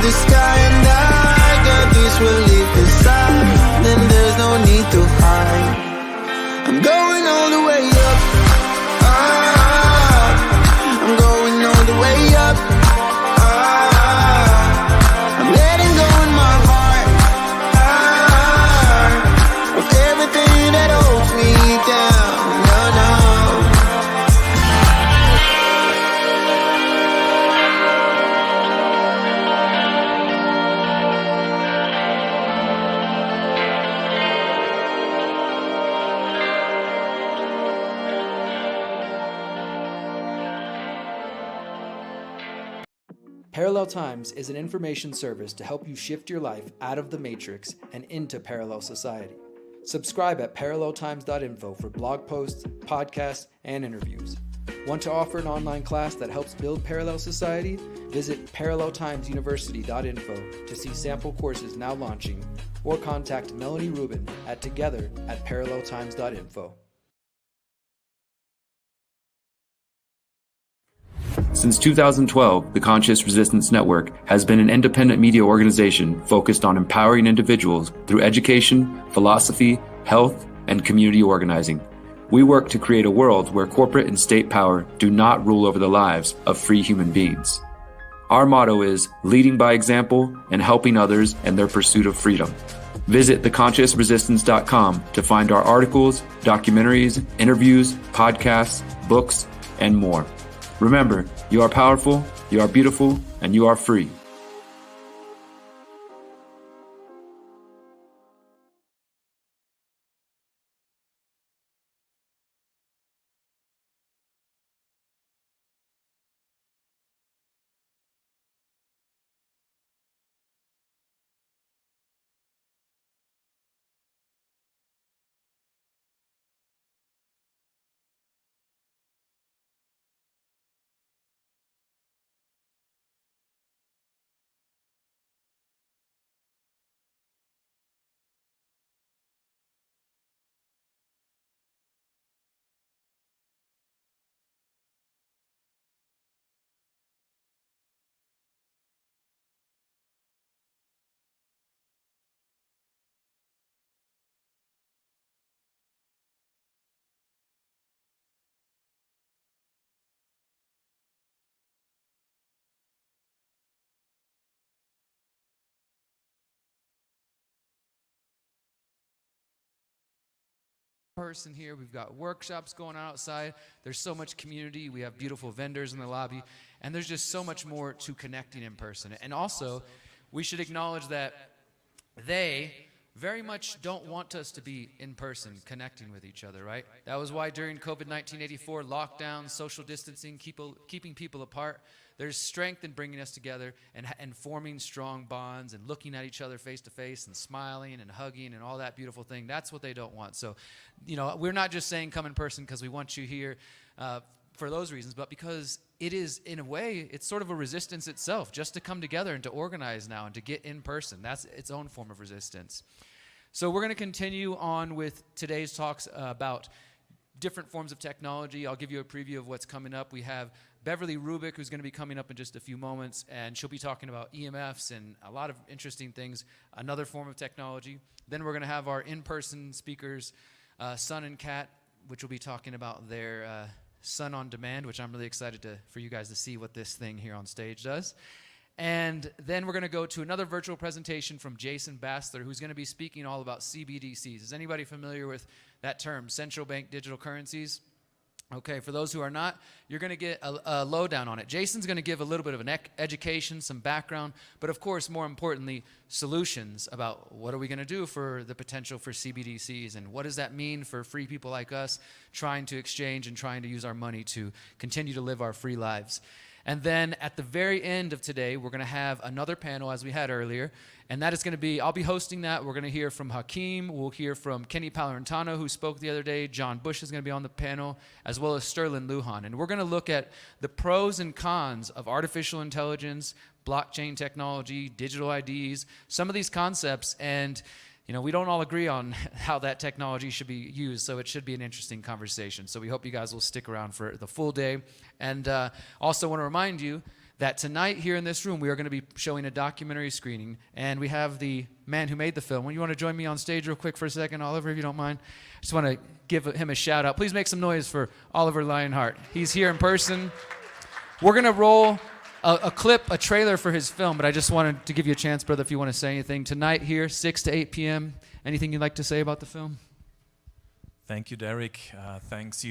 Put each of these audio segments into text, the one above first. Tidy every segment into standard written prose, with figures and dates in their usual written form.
the sky and I got this relief inside. Then there's no need to hide. I'm going all the way up. I'm going all the way up. I'm letting go in my heart of everything that holds me down. No, no. Parallel Times is an information service to help you shift your life out of the matrix and into parallel society. Subscribe at paralleltimes.info for blog posts, podcasts, and interviews. Want to offer an online class that helps build parallel society? Visit paralleltimesuniversity.info to see sample courses now launching, or contact Melanie Rubin at together@paralleltimes.info. Since 2012, the Conscious Resistance Network has been an independent media organization focused on empowering individuals through education, philosophy, health, and community organizing. We work to create a world where corporate and state power do not rule over the lives of free human beings. Our motto is leading by example and helping others in their pursuit of freedom. Visit theconsciousresistance.com to find our articles, documentaries, interviews, podcasts, books, and more. Remember, you are powerful, you are beautiful, and you are free. Person here. We've got workshops going on outside. There's so much community. We have beautiful vendors in the lobby, and there's just so much more to connecting in person. And also, we should acknowledge that they very much don't want us to be in person connecting with each other, right? That was why during COVID-19 '84, lockdown, social distancing, keeping people apart, there's strength in bringing us together and forming strong bonds and looking at each other face to face and smiling and hugging and all that beautiful thing. That's what they don't want. So, we're not just saying come in person because we want you here for those reasons, but because it is, in a way, it's sort of a resistance itself, just to come together and to organize now and to get in person. That's its own form of resistance. So we're going to continue on with today's talks about different forms of technology. I'll give you a preview of what's coming up. We have Beverly Rubik, who's going to be coming up in just a few moments, and she'll be talking about EMFs and a lot of interesting things, another form of technology. Then we're going to have our in-person speakers, Sun and Kat, which will be talking about their Sun on Demand, which I'm really excited for you guys to see what this thing here on stage does. And then we're going to go to another virtual presentation from Jason Bassler, who's going to be speaking all about CBDCs. Is anybody familiar with that term, central bank digital currencies? Okay, for those who are not, you're going to get a lowdown on it. Jason's going to give a little bit of an education, some background, but of course, more importantly, solutions about what are we going to do for the potential for CBDCs and what does that mean for free people like us trying to exchange and trying to use our money to continue to live our free lives. And then at the very end of today, we're going to have another panel as we had earlier, and that is going to be, I'll be hosting that. We're going to hear from Hakeem. We'll hear from Kenny Palorentano, who spoke the other day. John Bush is going to be on the panel, as well as Sterling Lujan. And we're going to look at the pros and cons of artificial intelligence, blockchain technology, digital IDs, some of these concepts, and we don't all agree on how that technology should be used, so it should be an interesting conversation. So we hope you guys will stick around for the full day. And also want to remind you that tonight here in this room, we are going to be showing a documentary screening, and we have the man who made the film. You want to join me on stage real quick for a second, Oliver, if you don't mind? I just want to give him a shout out. Please make some noise for Oliver Lionheart. He's here in person. We're going to roll a trailer for his film, but I just wanted to give you a chance, brother, if you want to say anything. Tonight here, 6 to 8 p.m., anything you'd like to say about the film? Thank you, Derek. Thanks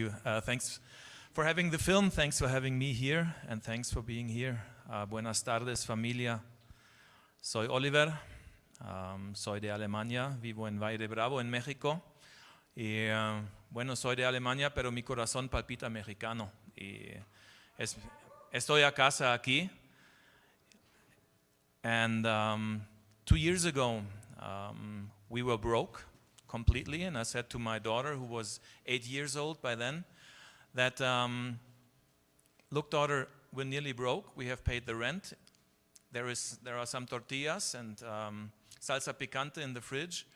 for having the film. Thanks for having me here, and thanks for being here. Buenas tardes, familia. Soy Oliver. Soy de Alemania. Vivo en Valle de Bravo, en México. Y, soy de Alemania, pero mi corazón palpita mexicano. Y estoy a casa aquí. And 2 years ago, we were broke completely. And I said to my daughter, who was 8 years old by then, that, look, daughter, we're nearly broke. We have paid the rent. There are some tortillas and salsa picante in the fridge.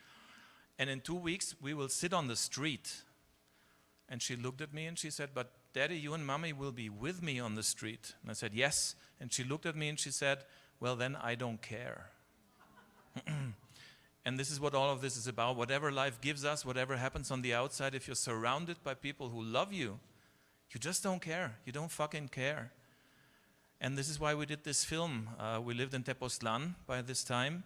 And in 2 weeks, we will sit on the street. And she looked at me and she said, but Daddy, you and Mommy will be with me on the street. And I said, yes. And she looked at me and she said, well, then I don't care. And this is what all of this is about. Whatever life gives us, whatever happens on the outside, if you're surrounded by people who love you, you just don't care. You don't fucking care. And this is why we did this film. We lived in Tepoztlan by this time.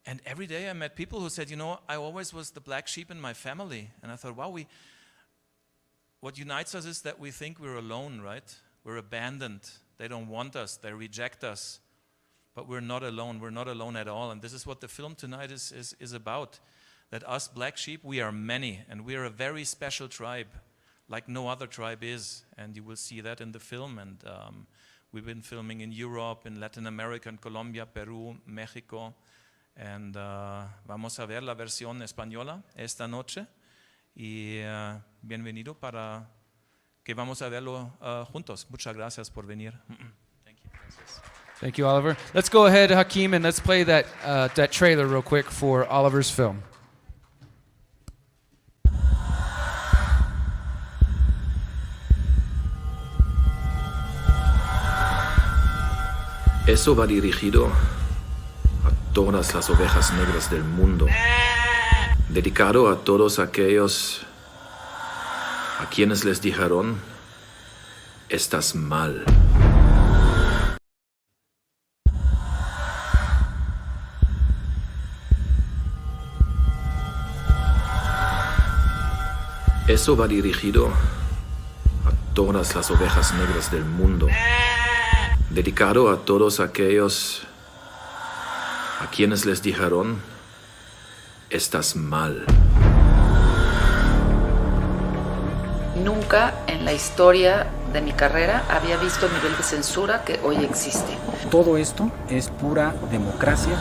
And every day I met people who said, you know, I always was the black sheep in my family. And I thought, wow, what unites us is that we think we're alone, right? We're abandoned. They don't want us. They reject us. But we're not alone. We're not alone at all. And this is what the film tonight is about. That us black sheep, we are many. And we are a very special tribe, like no other tribe is. And you will see that in the film. And we've been filming in Europe, in Latin America, in Colombia, Peru, Mexico. And vamos a ver la versión española esta noche. Y bienvenido para que vamos a verlo juntos. Muchas gracias por venir. Thank you. Thank you, Oliver. Let's go ahead, Hakeem, and let's play that trailer real quick for Oliver's film. Eso va dirigido a todas las ovejas negras del mundo. Dedicado a todos aquellos a quienes les dijeron, estás mal. Eso va dirigido a todas las ovejas negras del mundo. Dedicado a todos aquellos a quienes les dijeron, estás mal. Nunca en la historia de mi carrera había visto el nivel de censura que hoy existe. Todo esto es pura democracia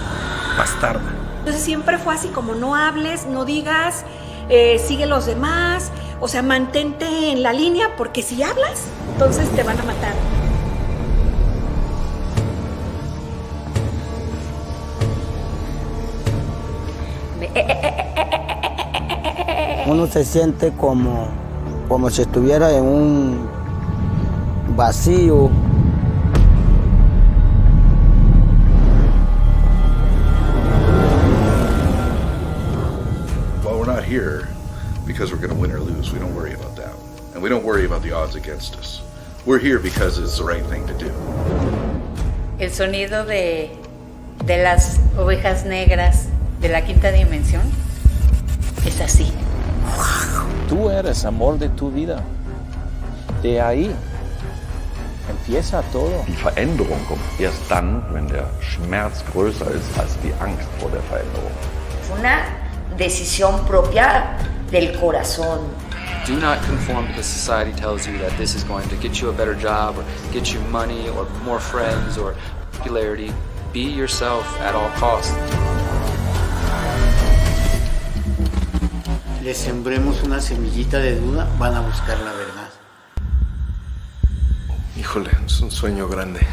bastarda. Entonces siempre fue así como no hables, no digas, sigue los demás, o sea, mantente en la línea porque si hablas, entonces te van a matar. Uno se siente como si estuviera en un vacío. Well, we're not here because we're going to win or lose. We don't worry about that. And we don't worry about the odds against us. We're here because it's the right thing to do. El sonido de las ovejas negras de la quinta dimensión es así. Tú eres amor de tu vida. De ahí empieza todo. Die Veränderung kommt erst dann, wenn der Schmerz größer ist als die Angst vor der Veränderung. Una decisión propia del corazón. Do not conform because society tells you that this is going to get you a better job or get you money or more friends or popularity. Be yourself at all costs. Les sembremos una semillita de duda, van a buscar la verdad. Híjole, es un sueño grande.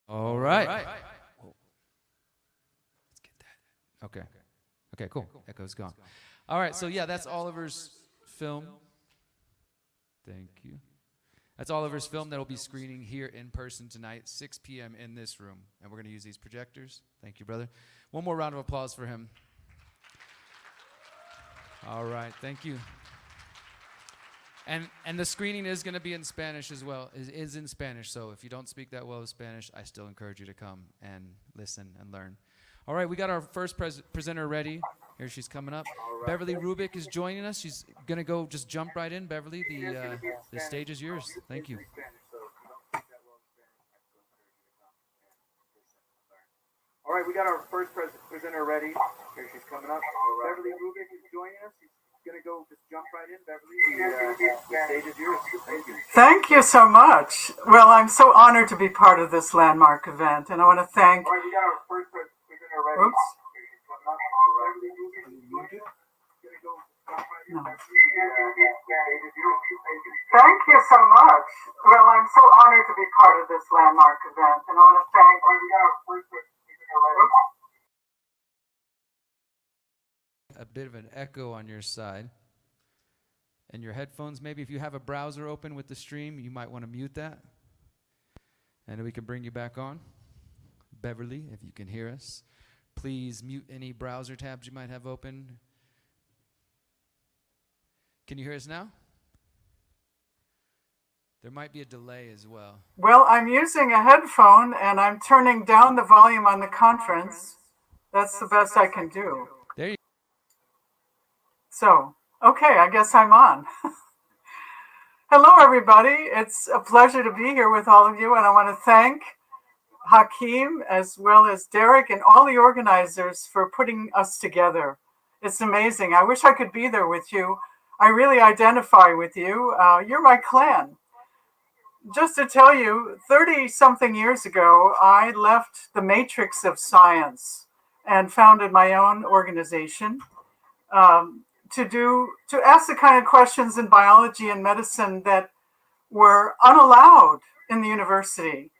All right. Let's get that. Okay. Okay, cool. Echo's gone. All right, so yeah, that's Oliver's film. Thank you. That's Oliver's film that will be screening here in person tonight, 6 p.m. in this room. And we're going to use these projectors. Thank you, brother. One more round of applause for him. All right, thank you. And the screening is going to be in Spanish as well. It is in Spanish, so if you don't speak that well of Spanish, I still encourage you to come and listen and learn. All right, we got our first presenter ready. Here she's coming up. Right. Beverly Rubik is joining us. She's going to go just jump right in. Beverly, the stage is yours. Thank you. All right, we got our first presenter ready. Here she's coming up. Right. Beverly Rubik is joining us. She's going to go just jump right in. Beverly, the stage is yours. Thank you. Thank you so much. Well, I'm so honored to be part of this landmark event, and I want to thank... All right, we got our first presenter ready. Oops. Here she's coming up. Beverly Rubik is joining us. She's going to go No. Thank you so much. Well, I'm so honored to be part of this landmark event, and I want to thank. A bit of an echo on your side. And your headphones, maybe if you have a browser open with the stream, you might want to mute that. And we can bring you back on. Beverly, if you can hear us, please mute any browser tabs you might have open. Can you hear us now? There might be a delay as well. Well, I'm using a headphone and I'm turning down the volume on the conference. That's the best I can do. There you go. So, okay, I guess I'm on. Hello, everybody. It's a pleasure to be here with all of you, and I want to thank Hakeem as well as Derek and all the organizers for putting us together. It's amazing. I wish I could be there with you. I really identify with you. You're my clan. Just to tell you, 30-something years ago, I left the matrix of science and founded my own organization to ask the kind of questions in biology and medicine that were unallowed in the university.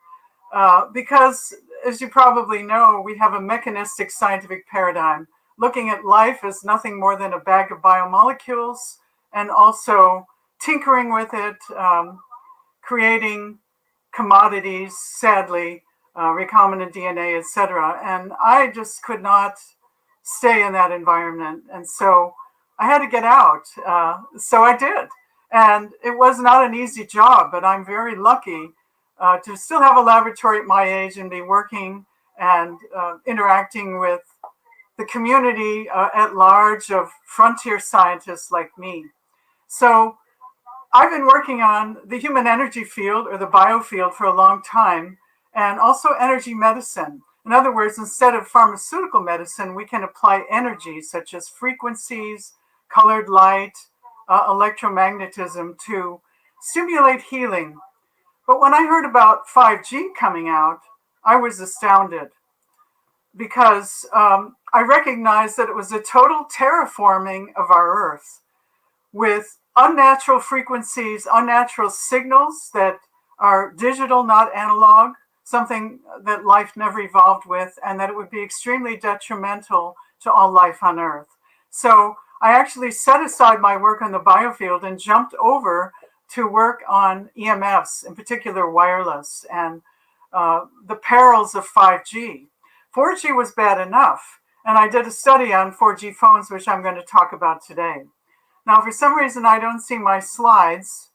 Because, as you probably know, we have a mechanistic scientific paradigm looking at life as nothing more than a bag of biomolecules and also tinkering with it, creating commodities, sadly, recombinant DNA, etc. And I just could not stay in that environment. And so I had to get out. So I did. And it was not an easy job, but I'm very lucky to still have a laboratory at my age and be working and interacting with the community at large of frontier scientists like me. So I've been working on the human energy field or the biofield for a long time, and also energy medicine. In other words, instead of pharmaceutical medicine, we can apply energy such as frequencies, colored light, electromagnetism to stimulate healing. But when I heard about 5G coming out, I was astounded because I recognized that it was a total terraforming of our Earth with unnatural frequencies, unnatural signals that are digital, not analog, something that life never evolved with, and that it would be extremely detrimental to all life on Earth. So I actually set aside my work on the biofield and jumped over to work on EMFs, in particular wireless, and the perils of 5G. 4G was bad enough, and I did a study on 4G phones, which I'm going to talk about today. Now, for some reason, I don't see my slides.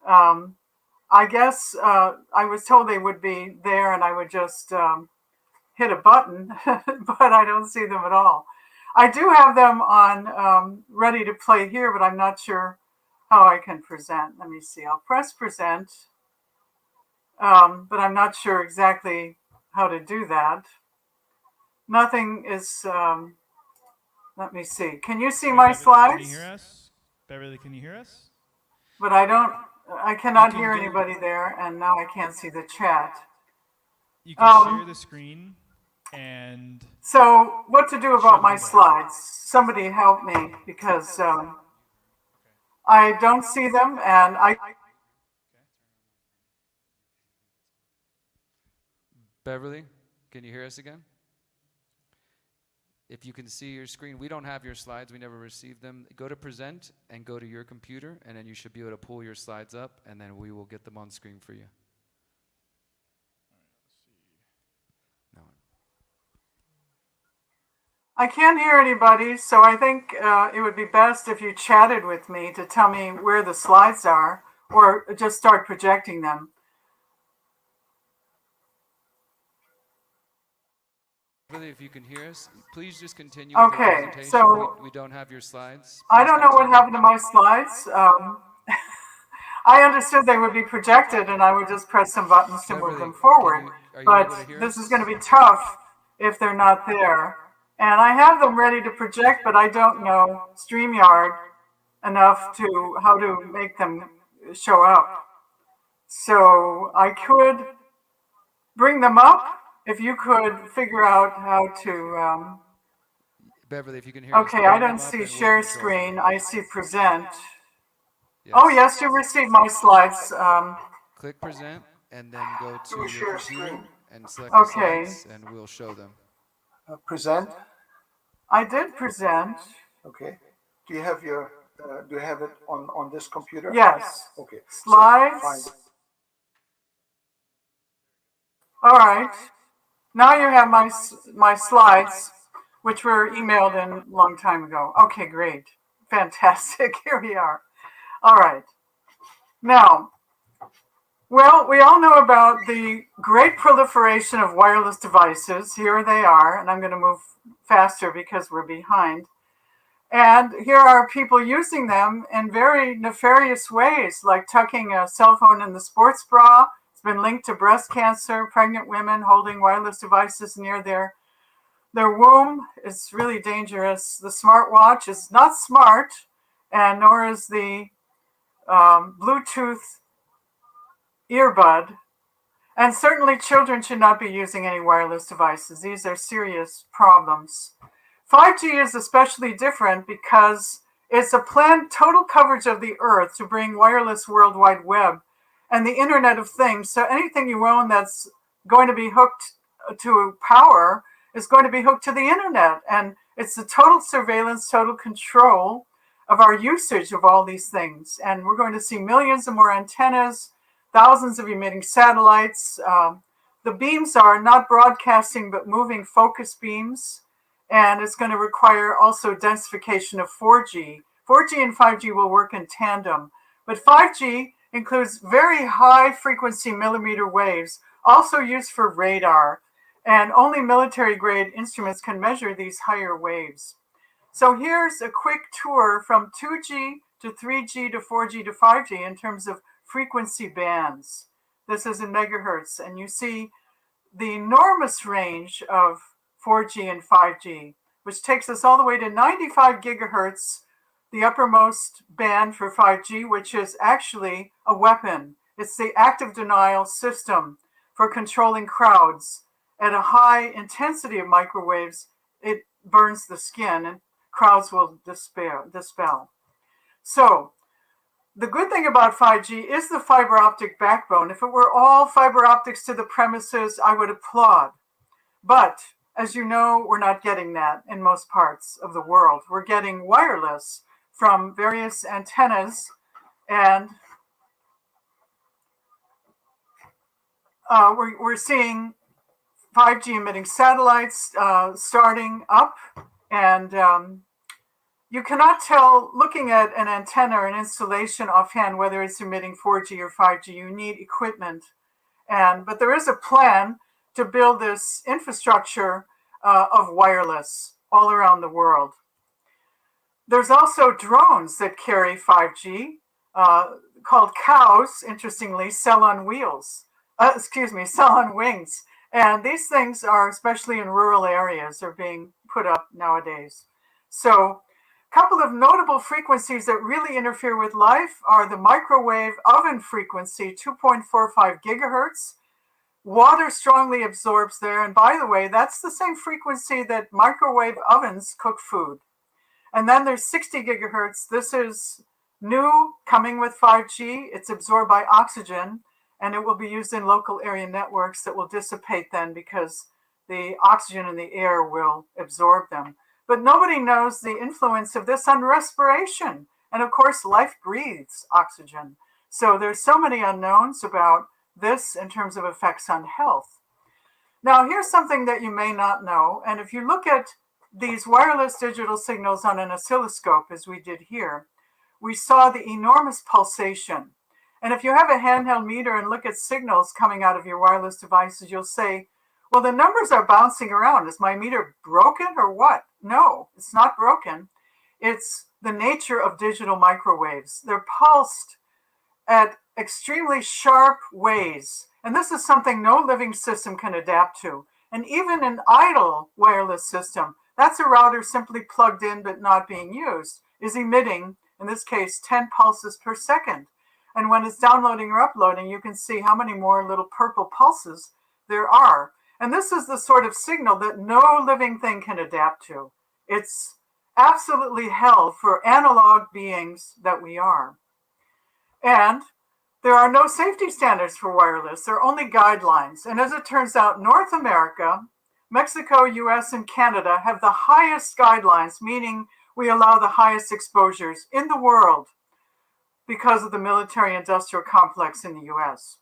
I guess I was told they would be there and I would just hit a button, but I don't see them at all. I do have them on ready to play here, but I'm not sure how I can present. Let me see. I'll press present, but I'm not sure exactly how to do that. Nothing is, let me see. Can you see my slides? Can you hear us? Beverly, can you hear us? But I cannot hear anybody there, and now I can't see the chat. You can share the screen and... So, what to do about my slides? Somebody help me, because I don't see them, and Beverly, can you hear us again? If you can see your screen, we don't have your slides. We never received them. Go to present and go to your computer, and then you should be able to pull your slides up, and then we will get them on screen for you. No. I can't hear anybody, so I think it would be best if you chatted with me to tell me where the slides are, or just start projecting them. Really, if you can hear us, please just continue with the presentation. So we don't have your slides. I don't know what happened to my slides. I understood they would be projected and I would just press some buttons to move them forward. But this is going to be tough if they're not there. And I have them ready to project, but I don't know StreamYard enough to how to make them show up. So I could bring them up. If you could figure out how to... Beverly, if you can hear us. Okay, I don't see share screen. I see present. Yes. Oh, yes, you received my slides. Click present and then go to your share computer screen. and select the Okay. slides and we'll show them. Present. I did present. Okay. Do you have your? Do you have it on this computer? Yes. Okay. Slides. So All right. Now you have my slides, which were emailed in a long time ago. Okay, great. Fantastic. Here we are. All right. Now, well, we all know about the great proliferation of wireless devices. Here they are, and I'm going to move faster because we're behind. And here are people using them in very nefarious ways, like tucking a cell phone in the sports bra. It's been linked to breast cancer, pregnant women holding wireless devices near their womb. It's really dangerous. The smartwatch is not smart, and nor is the Bluetooth earbud. And certainly children should not be using any wireless devices. These are serious problems. 5G is especially different because it's a planned total coverage of the Earth to bring wireless World Wide Web and the Internet of Things. So anything you own that's going to be hooked to power is going to be hooked to the Internet. And it's the total surveillance, total control of our usage of all these things. And we're going to see millions of more antennas, thousands of emitting satellites. The beams are not broadcasting, but moving focus beams. And it's going to require also densification of 4G. 4G and 5G will work in tandem. But 5G includes very high frequency millimeter waves, also used for radar. And only military grade instruments can measure these higher waves. So here's a quick tour from 2G to 3G to 4G to 5G in terms of frequency bands. This is in megahertz, and you see the enormous range of 4G and 5G, which takes us all the way to 95 gigahertz, the uppermost band for 5G, which is actually a weapon. It's the active denial system for controlling crowds. At a high intensity of microwaves, it burns the skin and crowds will dispel. So the good thing about 5G is the fiber optic backbone. If it were all fiber optics to the premises, I would applaud. But as you know, we're not getting that in most parts of the world. We're getting wireless from various antennas, and we're seeing 5G emitting satellites starting up, and you cannot tell looking at an antenna or an installation offhand whether it's emitting 4G or 5G. You need equipment, but there is a plan to build this infrastructure of wireless all around the world. There's also drones that carry 5G called cows, interestingly, cell on wings. And these things are, especially in rural areas, are being put up nowadays. So a couple of notable frequencies that really interfere with life are the microwave oven frequency, 2.45 gigahertz. Water strongly absorbs there. And by the way, that's the same frequency that microwave ovens cook food. And then there's 60 gigahertz. This is new, coming with 5G. It's absorbed by oxygen, and it will be used in local area networks that will dissipate then because the oxygen in the air will absorb them. But nobody knows the influence of this on respiration. And of course, life breathes oxygen. So there's so many unknowns about this in terms of effects on health. Now, here's something that you may not know. And if you look at these wireless digital signals on an oscilloscope, as we did here, we saw the enormous pulsation. And if you have a handheld meter and look at signals coming out of your wireless devices, you'll say, well, the numbers are bouncing around. Is my meter broken or what? No, it's not broken. It's the nature of digital microwaves. They're pulsed at extremely sharp ways. And this is something no living system can adapt to. And even an idle wireless system, that's a router simply plugged in but not being used, is emitting, in this case, 10 pulses per second. And when it's downloading or uploading, you can see how many more little purple pulses there are. And this is the sort of signal that no living thing can adapt to. It's absolutely hell for analog beings that we are. And there are no safety standards for wireless. There are only guidelines. And as it turns out, North America, Mexico, US, and Canada have the highest guidelines, meaning we allow the highest exposures in the world because of the military-industrial complex in the US.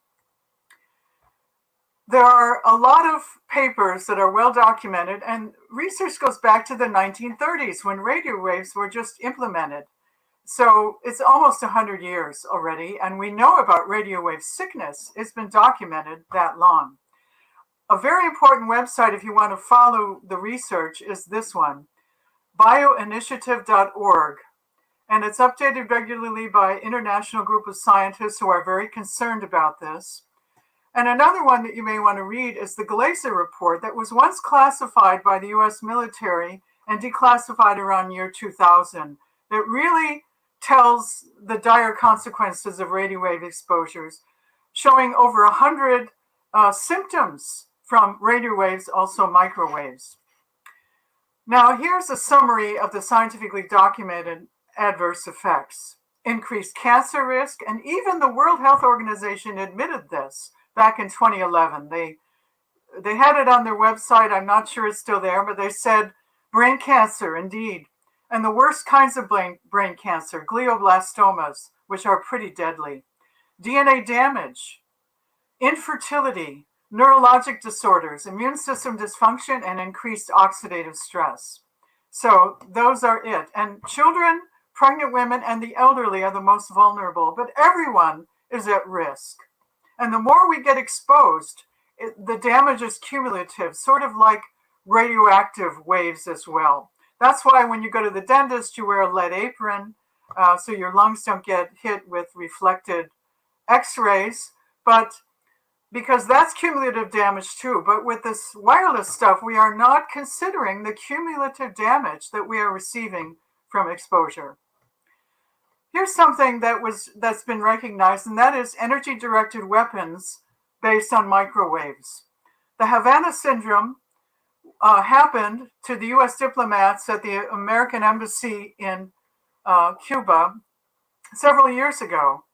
There are a lot of papers that are well documented, and research goes back to the 1930s when radio waves were just implemented. So it's almost 100 years already, and we know about radio wave sickness. It's been documented that long. A very important website if you want to follow the research is this one, bioinitiative.org. And it's updated regularly by an international group of scientists who are very concerned about this. And another one that you may want to read is the Glaser report that was once classified by the US military and declassified around year 2000. That really tells the dire consequences of radio wave exposures, showing over 100 symptoms from radio waves, also microwaves. Now, here's a summary of the scientifically documented adverse effects. Increased cancer risk, and even the World Health Organization admitted this back in 2011. They had it on their website. I'm not sure it's still there, but they said brain cancer, indeed, and the worst kinds of brain cancer, glioblastomas, which are pretty deadly, DNA damage, infertility, neurologic disorders, immune system dysfunction, and increased oxidative stress. So those are it. And children, pregnant women, and the elderly are the most vulnerable, but everyone is at risk. And the more we get exposed, the damage is cumulative, sort of like radioactive waves as well. That's why when you go to the dentist, you wear a lead apron, so your lungs don't get hit with reflected X-rays, but because that's cumulative damage too. But with this wireless stuff, we are not considering the cumulative damage that we are receiving from exposure. Here's something that's been recognized, and that is energy-directed weapons based on microwaves. The Havana syndrome happened to the US diplomats at the American embassy in Cuba several years ago.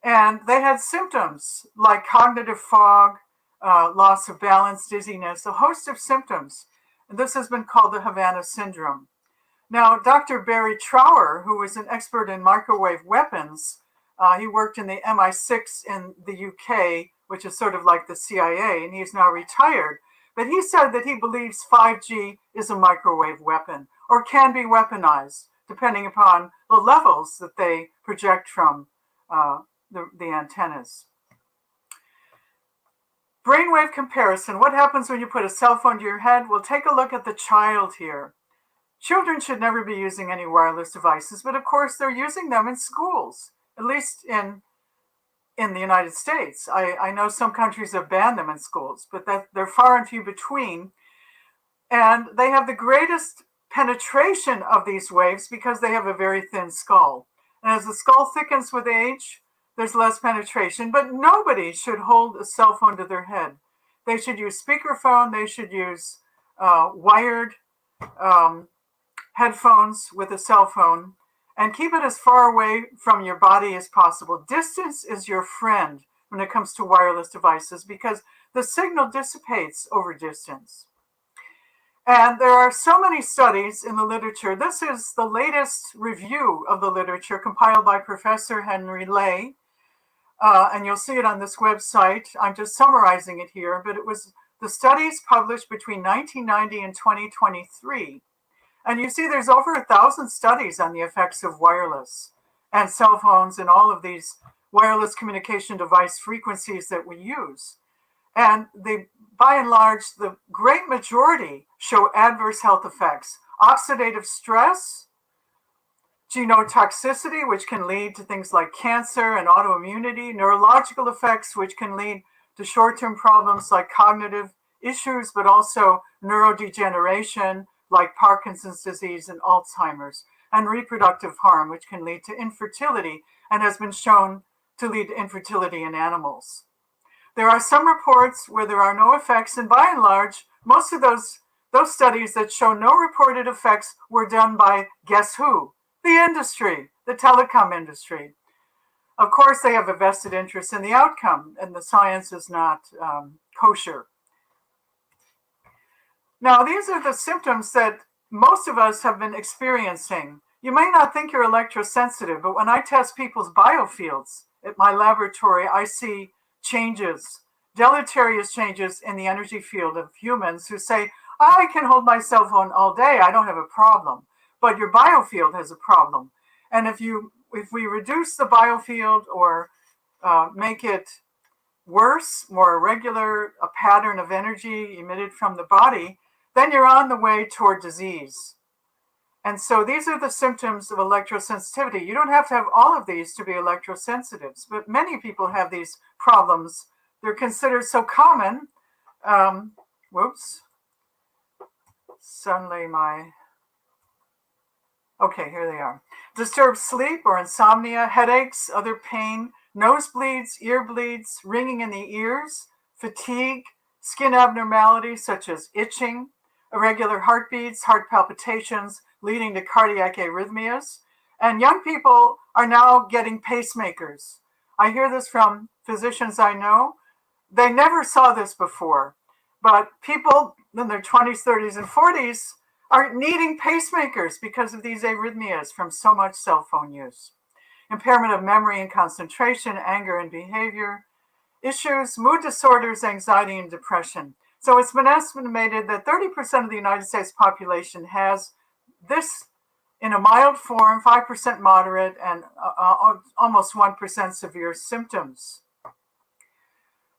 And they had symptoms like cognitive fog, loss of balance, dizziness, a host of symptoms. And this has been called the Havana syndrome. Now, Dr. Barry Trower, who was an expert in microwave weapons, he worked in the MI6 in the UK, which is sort of like the CIA, and he's now retired. But he said that he believes 5G is a microwave weapon or can be weaponized, depending upon the levels that they project from the antennas. Brainwave comparison. What happens when you put a cell phone to your head? Well, take a look at the child here. Children should never be using any wireless devices, but of course they're using them in schools, at least in the United States. I know some countries have banned them in schools, but they're far and few between. And they have the greatest penetration of these waves because they have a very thin skull. And as the skull thickens with age, there's less penetration, but nobody should hold a cell phone to their head. They should use speakerphone, they should use wired headphones with a cell phone, and keep it as far away from your body as possible. Distance is your friend when it comes to wireless devices because the signal dissipates over distance. And there are so many studies in the literature. This is the latest review of the literature compiled by Professor Henry Lay. And you'll see it on this website. I'm just summarizing it here, but it was the studies published between 1990 and 2023. And you see there's over 1,000 studies on the effects of wireless and cell phones and all of these wireless communication device frequencies that we use. And by and large, the great majority show adverse health effects. Oxidative stress, genotoxicity, which can lead to things like cancer and autoimmunity, neurological effects, which can lead to short-term problems like cognitive issues, but also neurodegeneration, like Parkinson's disease and Alzheimer's, and reproductive harm, which can lead to infertility and has been shown to lead to infertility in animals. There are some reports where there are no effects, and by and large, most of those those studies that show no reported effects were done by guess who? The industry, the telecom industry. Of course, they have a vested interest in the outcome, and the science is not kosher. Now, these are the symptoms that most of us have been experiencing. You may not think you're electrosensitive, but when I test people's biofields at my laboratory, I see changes, deleterious changes in the energy field of humans who say, I can hold my cell phone all day, I don't have a problem. But your biofield has a problem. And if we reduce the biofield or make it worse, more irregular, a pattern of energy emitted from the body, then you're on the way toward disease. And so these are the symptoms of electrosensitivity. You don't have to have all of these to be electrosensitives, but many people have these problems. They're considered so common. Whoops. Suddenly okay, here they are. Disturbed sleep or insomnia, headaches, other pain, nosebleeds, ear bleeds, ringing in the ears, fatigue, skin abnormalities such as itching, irregular heartbeats, heart palpitations, leading to cardiac arrhythmias. And young people are now getting pacemakers. I hear this from physicians I know. They never saw this before, but people in their 20s, 30s, and 40s are needing pacemakers because of these arrhythmias from so much cell phone use. Impairment of memory and concentration, anger and behavior issues, mood disorders, anxiety, and depression. So it's been estimated that 30% of the United States population has this in a mild form, 5% moderate, and almost 1% severe symptoms.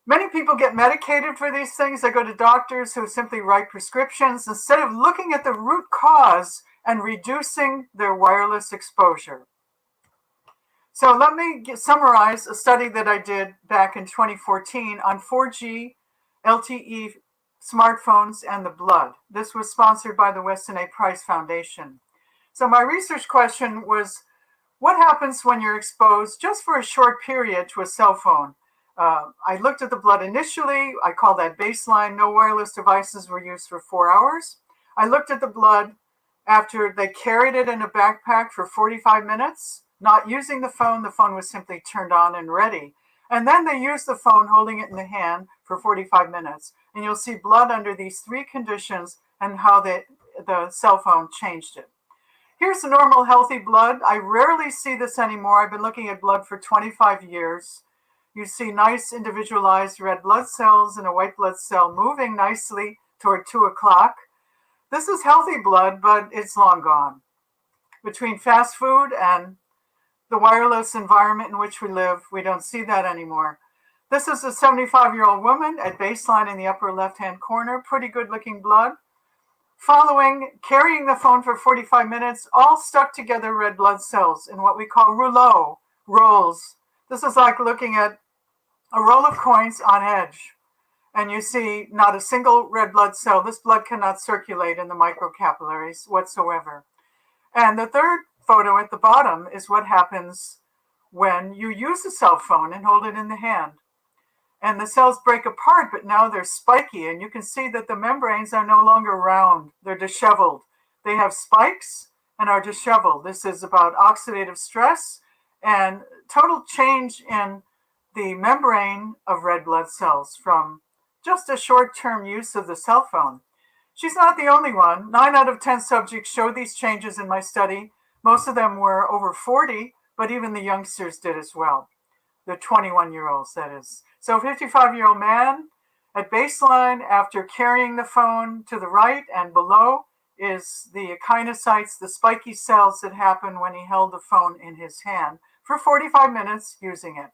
Many people get medicated for these things. They go to doctors who simply write prescriptions instead of looking at the root cause and reducing their wireless exposure. So let me summarize a study that I did back in 2014 on 4G LTE smartphones and the blood. This was sponsored by the Weston A. Price Foundation. So my research question was, what happens when you're exposed just for a short period to a cell phone? I looked at the blood initially. I call that baseline. No wireless devices were used for 4 hours. I looked at the blood after they carried it in a backpack for 45 minutes, not using the phone. The phone was simply turned on and ready. And then they used the phone holding it in the hand for 45 minutes. And you'll see blood under these three conditions and how the cell phone changed it. Here's the normal healthy blood. I rarely see this anymore. I've been looking at blood for 25 years. You see nice individualized red blood cells and a white blood cell moving nicely toward 2 o'clock. This is healthy blood, but it's long gone. Between fast food and the wireless environment in which we live, we don't see that anymore. This is a 75-year-old woman at baseline in the upper left-hand corner, pretty good-looking blood. Following carrying the phone for 45 minutes, all stuck together red blood cells in what we call rouleau rolls. This is like looking at a roll of coins on edge, and you see not a single red blood cell. This blood cannot circulate in the microcapillaries whatsoever. And the third photo at the bottom is what happens when you use a cell phone and hold it in the hand. And the cells break apart, but now they're spiky, and you can see that the membranes are no longer round. They're disheveled. They have spikes and are disheveled. This is about oxidative stress and total change in the membrane of red blood cells from just a short-term use of the cell phone. She's not the only one. 9 out of 10 subjects showed these changes in my study. Most of them were over 40, but even the youngsters did as well. The 21-year-olds, that is. So a 55-year-old man at baseline after carrying the phone to the right and below is the echinocytes, the spiky cells that happen when he held the phone in his hand for 45 minutes using it.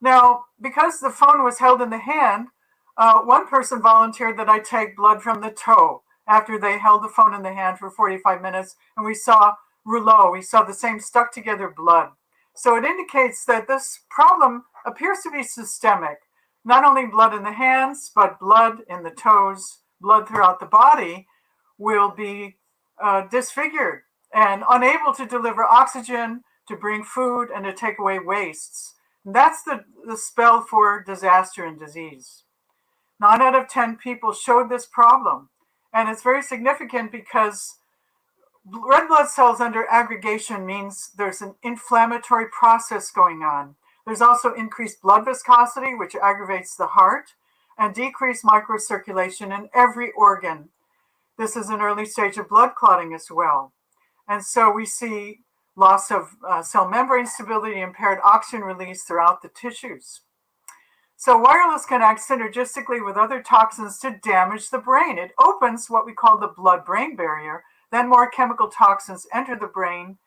Now, because the phone was held in the hand, one person volunteered that I take blood from the toe after they held the phone in the hand for 45 minutes, and we saw rouleau, we saw the same stuck together blood. So it indicates that this problem appears to be systemic. Not only blood in the hands, but blood in the toes, blood throughout the body will be disfigured and unable to deliver oxygen, to bring food, and to take away wastes. And that's the spell for disaster and disease. 9 out of 10 people showed this problem. And it's very significant because red blood cells under aggregation means there's an inflammatory process going on. There's also increased blood viscosity, which aggravates the heart, and decreased microcirculation in every organ. This is an early stage of blood clotting as well. And so we see loss of cell membrane stability, impaired oxygen release throughout the tissues. So wireless can act synergistically with other toxins to damage the brain. It opens what we call the blood-brain barrier. Then more chemical toxins enter the brain,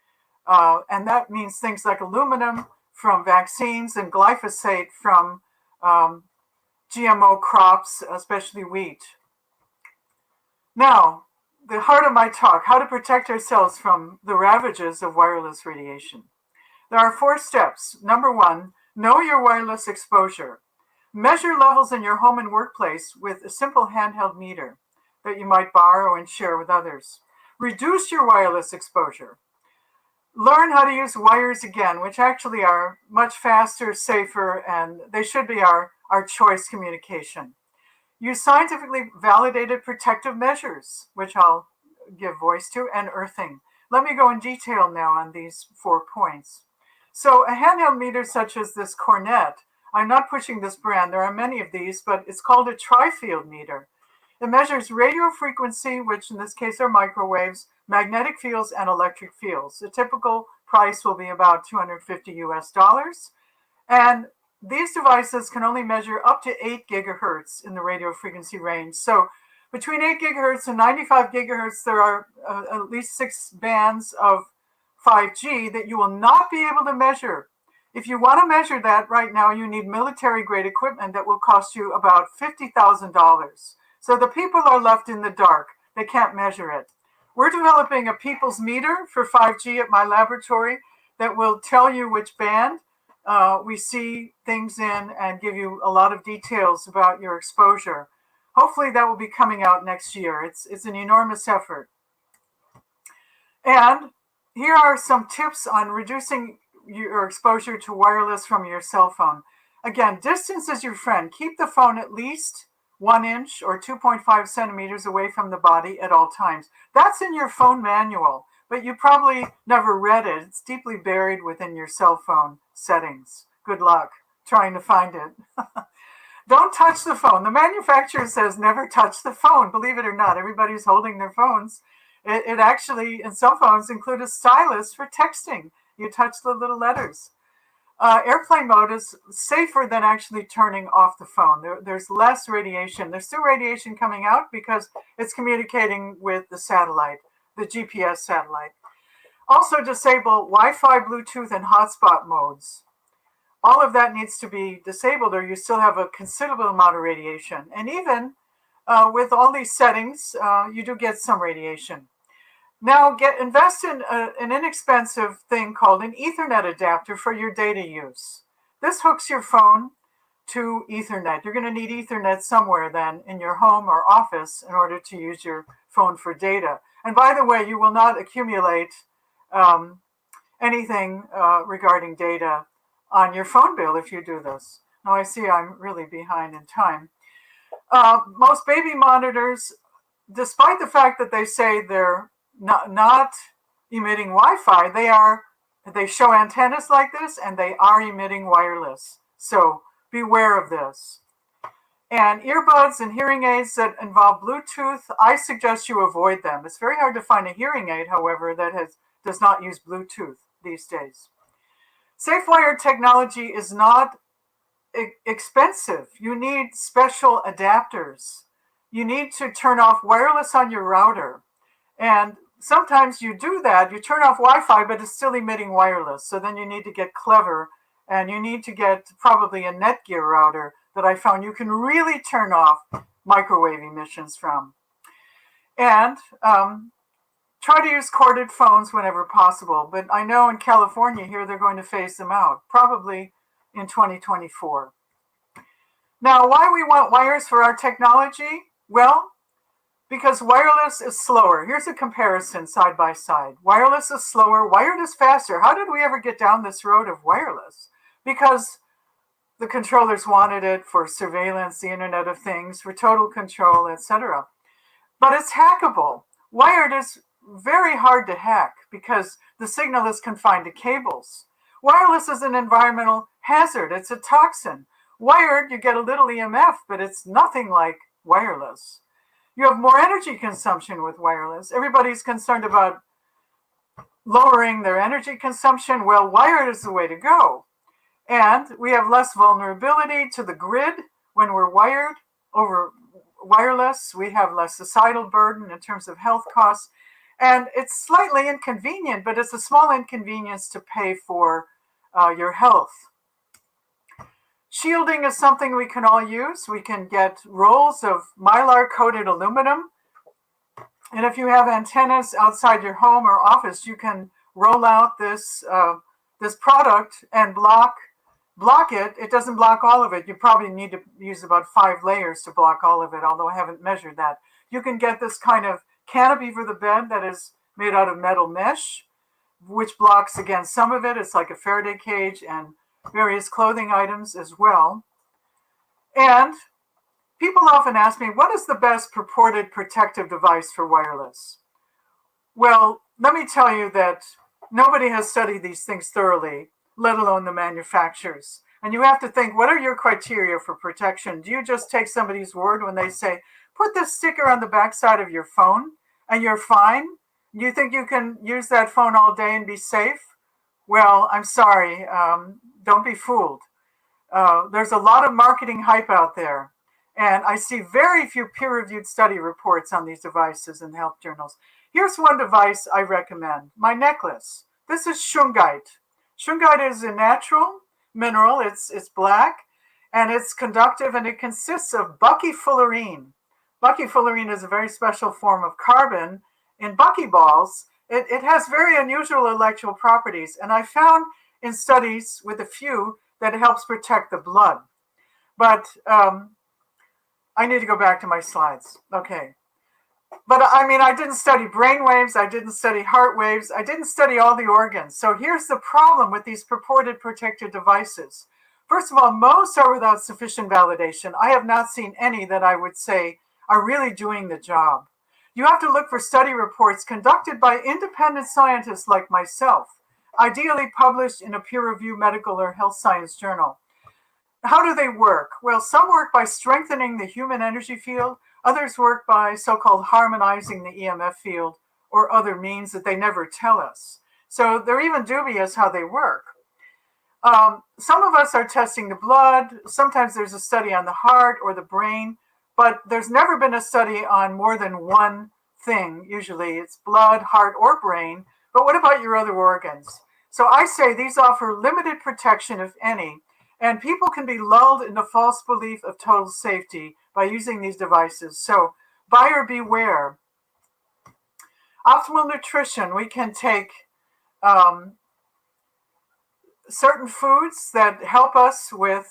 and that means things like aluminum from vaccines and glyphosate from GMO crops, especially wheat. Now, the heart of my talk, how to protect ourselves from the ravages of wireless radiation. There are 4 steps. Number 1, know your wireless exposure. Measure levels in your home and workplace with a simple handheld meter that you might borrow and share with others. Reduce your wireless exposure. Learn how to use wires again, which actually are much faster, safer, and they should be our choice communication. Use scientifically validated protective measures, which I'll give voice to, and earthing. Let me go in detail now on these 4 points. So a handheld meter such as this Cornet, I'm not pushing this brand, there are many of these, but it's called a tri-field meter. It measures radio frequency, which in this case are microwaves, magnetic fields, and electric fields. The typical price will be about $250 US. And these devices can only measure up to 8 gigahertz in the radio frequency range. So between 8 gigahertz and 95 gigahertz, there are at least 6 bands of 5G that you will not be able to measure. If you want to measure that right now, you need military-grade equipment that will cost you about $50,000. So the people are left in the dark. They can't measure it. We're developing a people's meter for 5G at my laboratory that will tell you which band we see things in and give you a lot of details about your exposure. Hopefully that will be coming out next year. It's an enormous effort. And here are some tips on reducing your exposure to wireless from your cell phone. Again, distance is your friend. Keep the phone at least 1 inch or 2.5 centimeters away from the body at all times. That's in your phone manual, but you probably never read it. It's deeply buried within your cell phone settings. Good luck trying to find it. Don't touch the phone. The manufacturer says never touch the phone. Believe it or not, everybody's holding their phones. It actually, in some phones, include a stylus for texting. You touch the little letters. Airplane mode is safer than actually turning off the phone. There's less radiation. There's still radiation coming out because it's communicating with the satellite, the GPS satellite. Also disable Wi-Fi, Bluetooth, and hotspot modes. All of that needs to be disabled or you still have a considerable amount of radiation. And even with all these settings, you do get some radiation. Now invest in an inexpensive thing called an Ethernet adapter for your data use. This hooks your phone to Ethernet. You're going to need Ethernet somewhere then in your home or office in order to use your phone for data. And by the way, you will not accumulate anything regarding data on your phone bill if you do this. Now I see I'm really behind in time. Most baby monitors, despite the fact that they say they're not emitting Wi-Fi, they show antennas like this and they are emitting wireless. So beware of this. And earbuds and hearing aids that involve Bluetooth, I suggest you avoid them. It's very hard to find a hearing aid, however, that does not use Bluetooth these days. SafeWire technology is not expensive. You need special adapters. You need to turn off wireless on your router. And sometimes you do that, you turn off Wi-Fi, but it's still emitting wireless. So then you need to get clever and you need to get probably a Netgear router that I found you can really turn off microwave emissions from. And try to use corded phones whenever possible. But I know in California here, they're going to phase them out, probably in 2024. Now, why we want wires for our technology? Well, because wireless is slower. Here's a comparison side by side. Wireless is slower, wired is faster. How did we ever get down this road of wireless? Because the controllers wanted it for surveillance, the Internet of Things, for total control, etc. but it's hackable. Wired is very hard to hack because the signal is confined to cables. Wireless is an environmental hazard. It's a toxin. Wired, you get a little EMF, but it's nothing like wireless. You have more energy consumption with wireless. Everybody's concerned about lowering their energy consumption. Well, wired is the way to go. And we have less vulnerability to the grid when we're wired over wireless. We have less societal burden in terms of health costs. And it's slightly inconvenient, but it's a small inconvenience to pay for your health. Shielding is something we can all use. We can get rolls of mylar-coated aluminum. And if you have antennas outside your home or office, you can roll out this product and block it. It doesn't block all of it. You probably need to use about 5 layers to block all of it, although I haven't measured that. You can get this kind of canopy for the bed that is made out of metal mesh, which blocks, again, some of it. It's like a Faraday cage, and various clothing items as well. And people often ask me, what is the best purported protective device for wireless? Well, let me tell you that nobody has studied these things thoroughly, let alone the manufacturers. And you have to think, what are your criteria for protection? Do you just take somebody's word when they say, put this sticker on the backside of your phone and you're fine? Do you think you can use that phone all day and be safe? Well, I'm sorry, don't be fooled. There's a lot of marketing hype out there, and I see very few peer-reviewed study reports on these devices in health journals. Here's one device I recommend, my necklace. This is shungite. Shungite is a natural mineral. It's black, and it's conductive, and it consists of buckyfullerene. Buckyfullerene is a very special form of carbon in buckyballs. It has very unusual electrical properties, and I found in studies with a few that it helps protect the blood. But I need to go back to my slides. Okay. But I mean, I didn't study brain waves. I didn't study heart waves. I didn't study all the organs. So here's the problem with these purported protective devices. First of all, most are without sufficient validation. I have not seen any that I would say are really doing the job. You have to look for study reports conducted by independent scientists like myself, ideally published in a peer-reviewed medical or health science journal. How do they work? Well, some work by strengthening the human energy field. Others work by so-called harmonizing the EMF field or other means that they never tell us. So they're even dubious how they work. Some of us are testing the blood. Sometimes there's a study on the heart or the brain, but there's never been a study on more than one thing. Usually it's blood, heart, or brain. But what about your other organs? So I say these offer limited protection, if any, and people can be lulled into false belief of total safety by using these devices. So buyer beware. Optimal nutrition. We can take certain foods that help us with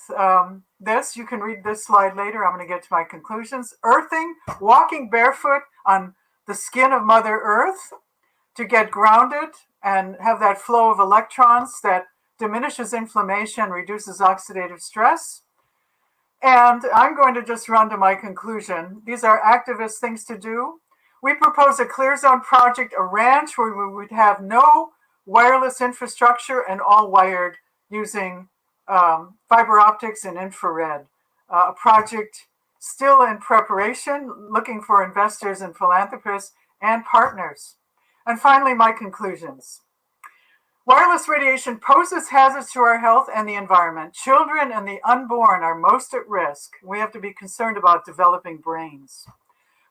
this. You can read this slide later. I'm going to get to my conclusions. Earthing, walking barefoot on the skin of Mother Earth to get grounded and have that flow of electrons that diminishes inflammation, reduces oxidative stress. And I'm going to just run to my conclusion. These are activist things to do. We propose a clear zone project, a ranch where we would have no wireless infrastructure and all wired using fiber optics and infrared. A project still in preparation, looking for investors and philanthropists and partners. And finally, my conclusions. Wireless radiation poses hazards to our health and the environment. Children and the unborn are most at risk. We have to be concerned about developing brains.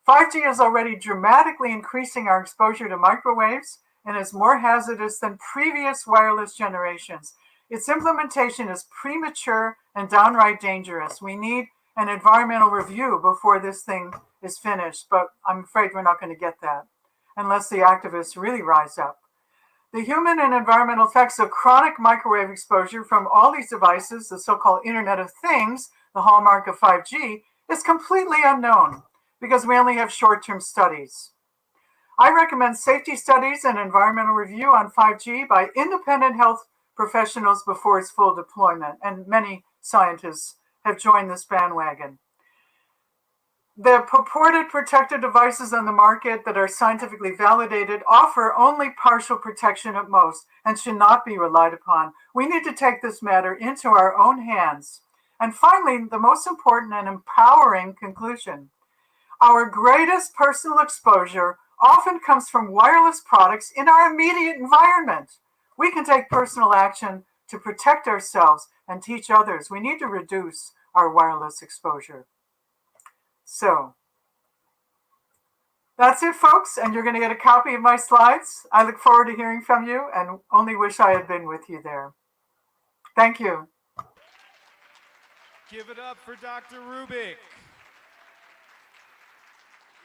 5G is already dramatically increasing our exposure to microwaves and is more hazardous than previous wireless generations. Its implementation is premature and downright dangerous. We need an environmental review before this thing is finished, but I'm afraid we're not going to get that unless the activists really rise up. The human and environmental effects of chronic microwave exposure from all these devices, the so-called Internet of Things, the hallmark of 5G, is completely unknown because we only have short-term studies. I recommend safety studies and environmental review on 5G by independent health professionals before its full deployment, and many scientists have joined this bandwagon. The purported protective devices on the market that are scientifically validated offer only partial protection at most and should not be relied upon. We need to take this matter into our own hands. And finally, the most important and empowering conclusion. Our greatest personal exposure often comes from wireless products in our immediate environment. We can take personal action to protect ourselves and teach others. We need to reduce our wireless exposure. So that's it, folks, and you're going to get a copy of my slides. I look forward to hearing from you and only wish I had been with you there. Thank you. Give it up for Dr. Rubik.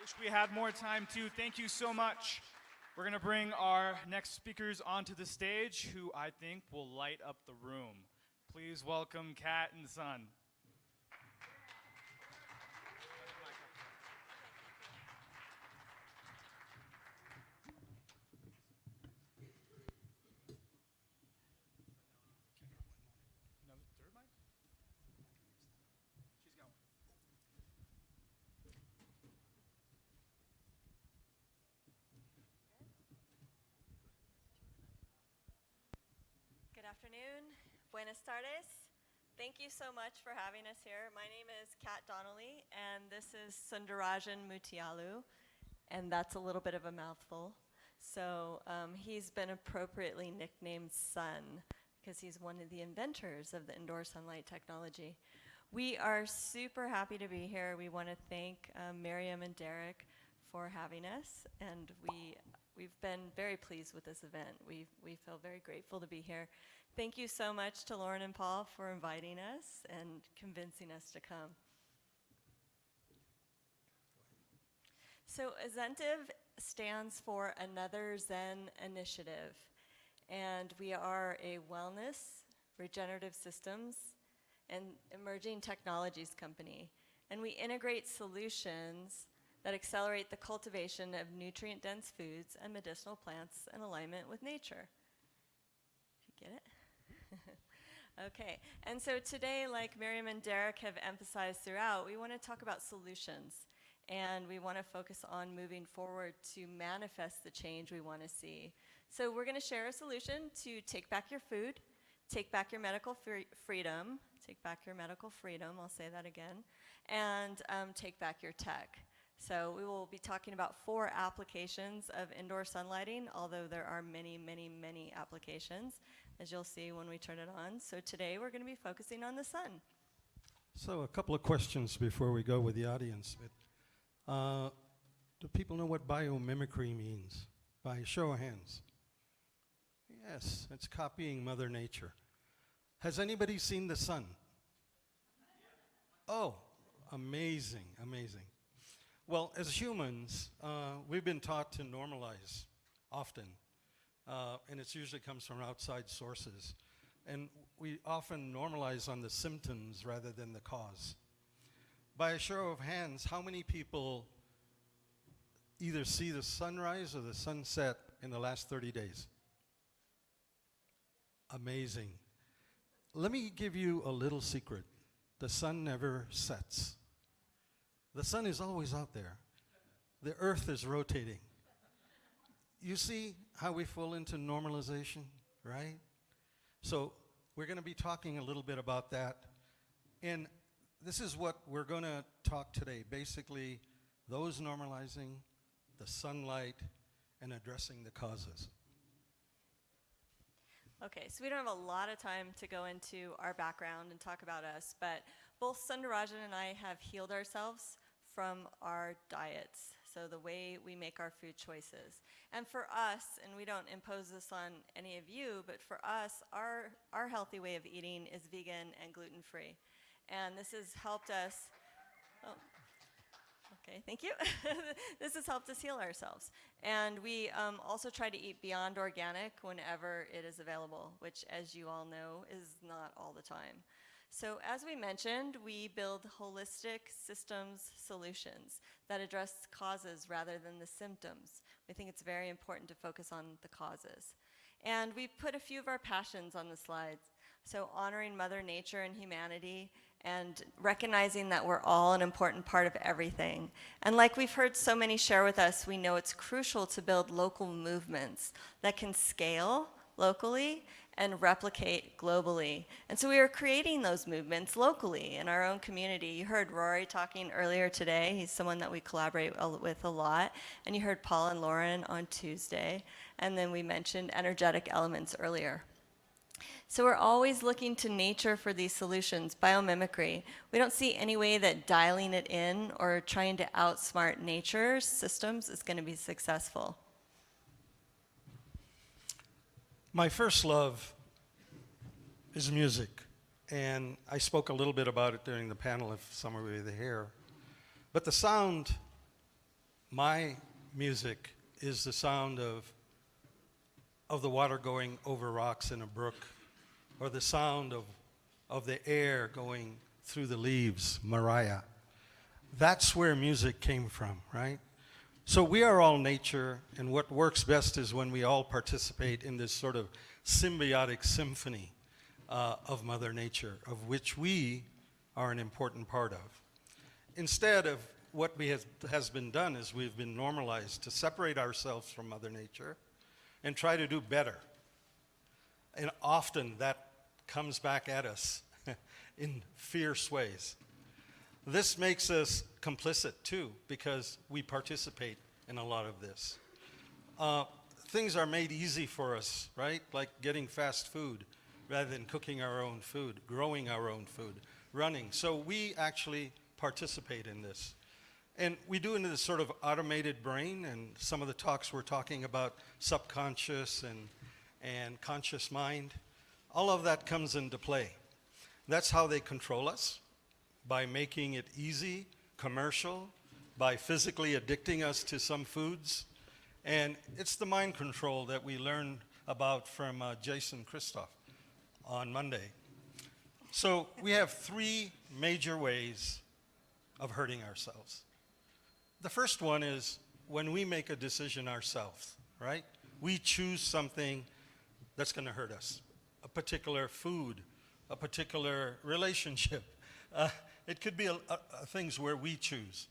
Wish we had more time too. Thank you so much. We're going to bring our next speakers onto the stage, who I think will light up the room. Please welcome Kat and Sun. Good afternoon. Buenas tardes. Thank you so much for having us here. My name is Kat Donnelly, and this is Sundarajan Mutialu, and that's a little bit of a mouthful. So he's been appropriately nicknamed Sun because he's one of the inventors of the indoor sunlight technology. We are super happy to be here. We want to thank Miriam and Derek for having us, and we've been very pleased with this event. We feel very grateful to be here. Thank you so much to Lauren and Paul for inviting us and convincing us to come. So Azentive stands for Another Zen Initiative, and we are a wellness, regenerative systems, and emerging technologies company. And we integrate solutions that accelerate the cultivation of nutrient-dense foods and medicinal plants in alignment with nature. Did you get it? Okay, and so today, like Miriam and Derek have emphasized throughout, we want to talk about solutions, and we want to focus on moving forward to manifest the change we want to see. So we're going to share a solution to take back your food, take back your medical freedom, take back your medical freedom, I'll say that again, and take back your tech. So we will be talking about 4 applications of indoor sunlighting, although there are many, many, many applications, as you'll see when we turn it on. So today we're going to be focusing on the sun. So a couple of questions before we go with the audience. Do people know what biomimicry means? By show of hands. Yes, it's copying Mother Nature. Has anybody seen the sun? Oh, amazing, amazing. Well, as humans, we've been taught to normalize often, and it usually comes from outside sources. And we often normalize on the symptoms rather than the cause. By a show of hands, how many people either see the sunrise or the sunset in the last 30 days? Amazing. Let me give you a little secret. The sun never sets. The sun is always out there. The earth is rotating. You see how we fall into normalization, right? So we're going to be talking a little bit about that. And this is what we're going to talk today. Basically, those normalizing, the sunlight, and addressing the causes. Okay, so we don't have a lot of time to go into our background and talk about us, but both Sundarajan and I have healed ourselves from our diets, so the way we make our food choices. And for us, and we don't impose this on any of you, but for us, our healthy way of eating is vegan and gluten-free. And this has helped us, okay, thank you. This has helped us heal ourselves. And we also try to eat beyond organic whenever it is available, which, as you all know, is not all the time. So as we mentioned, we build holistic systems solutions that address causes rather than the symptoms. We think it's very important to focus on the causes. And we put a few of our passions on the slides. So honoring Mother Nature and humanity, and recognizing that we're all an important part of everything. And like we've heard so many share with us, we know it's crucial to build local movements that can scale locally and replicate globally. And so we are creating those movements locally in our own community. You heard Rory talking earlier today. He's someone that we collaborate with a lot. And you heard Paul and Lauren on Tuesday. And then we mentioned energetic elements earlier. So we're always looking to nature for these solutions, biomimicry. We don't see any way that dialing it in or trying to outsmart nature's systems is going to be successful. My first love is music, and I spoke a little bit about it during the panel if some of you were here. But the sound, my music, is the sound of the water going over rocks in a brook, or the sound of the air going through the leaves, Morelia. That's where music came from, right? So we are all nature, and what works best is when we all participate in this sort of symbiotic symphony of Mother Nature, of which we are an important part of. Instead of what has been done is we've been normalized to separate ourselves from Mother Nature and try to do better. And often that comes back at us in fierce ways. This makes us complicit too, because we participate in a lot of this. Things are made easy for us, right? Like getting fast food rather than cooking our own food, growing our own food, running. So we actually participate in this. And we do it in this sort of automated brain, and some of the talks we're talking about subconscious and conscious mind. All of that comes into play. That's how they control us, by making it easy, commercial, by physically addicting us to some foods. And it's the mind control that we learned about from Jason Christoph on Monday. So we have three major ways of hurting ourselves. The first one is when we make a decision ourselves, right? We choose something that's going to hurt us, a particular food, a particular relationship. It could be things where we choose.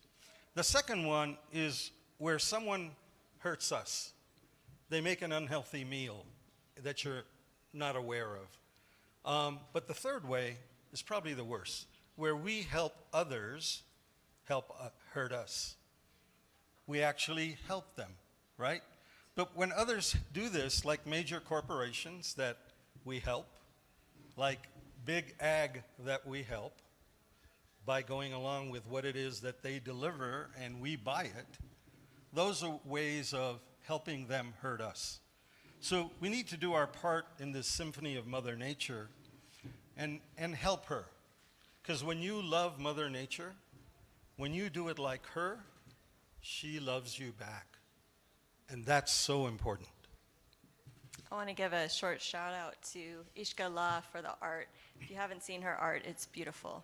The second one is where someone hurts us. They make an unhealthy meal that you're not aware of. But the third way is probably the worst, where we help others hurt us. We actually help them, right? But when others do this, like major corporations that we help, like big ag that we help, by going along with what it is that they deliver and we buy it, those are ways of helping them hurt us. So we need to do our part in this symphony of Mother Nature and help her. Because when you love Mother Nature, when you do it like her, she loves you back. And that's so important. I want to give a short shout out to Ishka La for the art. If you haven't seen her art, it's beautiful.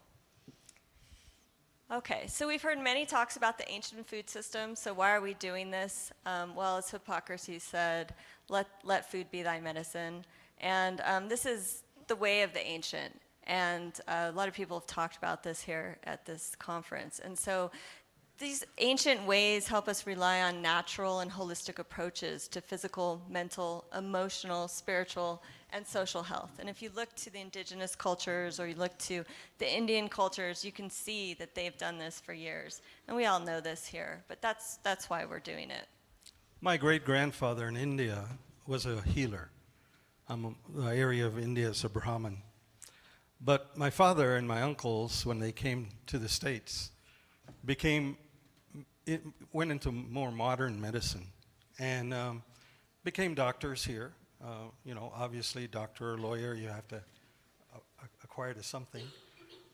Okay, so we've heard many talks about the ancient food system. So why are we doing this? Well, as Hippocrates said, let food be thy medicine. And this is the way of the ancient. And a lot of people have talked about this here at this conference. And so these ancient ways help us rely on natural and holistic approaches to physical, mental, emotional, spiritual, and social health. And if you look to the indigenous cultures or you look to the Indian cultures, you can see that they've done this for years. And we all know this here, but that's why we're doing it. My great-grandfather in India was a healer. The area of India is a Brahmin. But my father and my uncles, when they came to the States, went into more modern medicine and became doctors here. Obviously, doctor or lawyer, you have to acquire to something.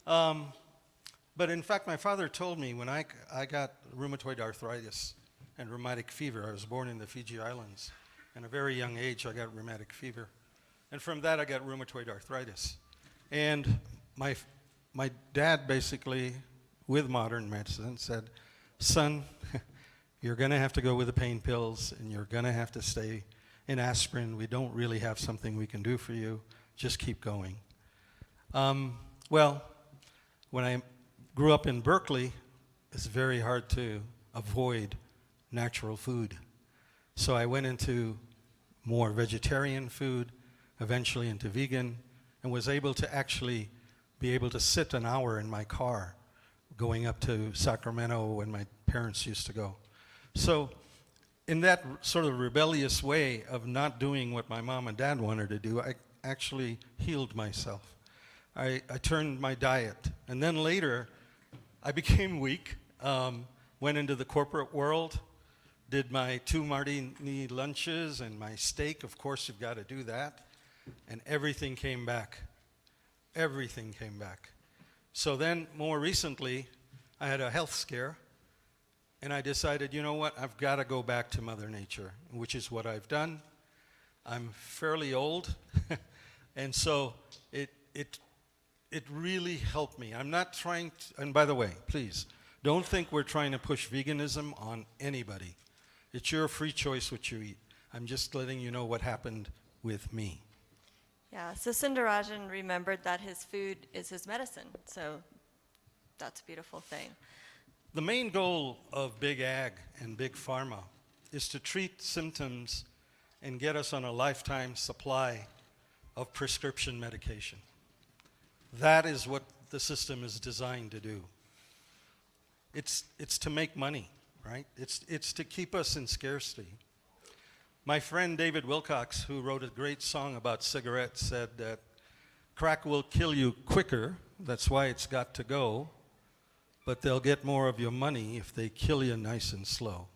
But in fact, my father told me when I got rheumatoid arthritis and rheumatic fever. I was born in the Fiji Islands. At a very young age, I got rheumatic fever. And from that, I got rheumatoid arthritis. And my dad basically, with modern medicine, said, son, you're going to have to go with the pain pills, and you're going to have to stay in aspirin. We don't really have something we can do for you. Just keep going. Well, when I grew up in Berkeley, it's very hard to avoid natural food. So I went into more vegetarian food, eventually into vegan, and was able to actually be able to sit an hour in my car going up to Sacramento when my parents used to go. So in that sort of rebellious way of not doing what my mom and dad wanted to do, I actually healed myself. I turned my diet. And then later, I became weak, went into the corporate world, did my 2 martini lunches and my steak. Of course, you've got to do that. And everything came back. Everything came back. So then, more recently, I had a health scare. And I decided, you know what, I've got to go back to Mother Nature, which is what I've done. I'm fairly old. And so it really helped me. I'm not trying to, and by the way, please, don't think we're trying to push veganism on anybody. It's your free choice what you eat. I'm just letting you know what happened with me. Yeah, so Sundarajan remembered that his food is his medicine. So that's a beautiful thing. The main goal of Big Ag and Big Pharma is to treat symptoms and get us on a lifetime supply of prescription medication. That is what the system is designed to do. It's to make money, right? It's to keep us in scarcity. My friend David Wilcox, who wrote a great song about cigarettes, said that crack will kill you quicker, that's why it's got to go, but they'll get more of your money if they kill you nice and slow.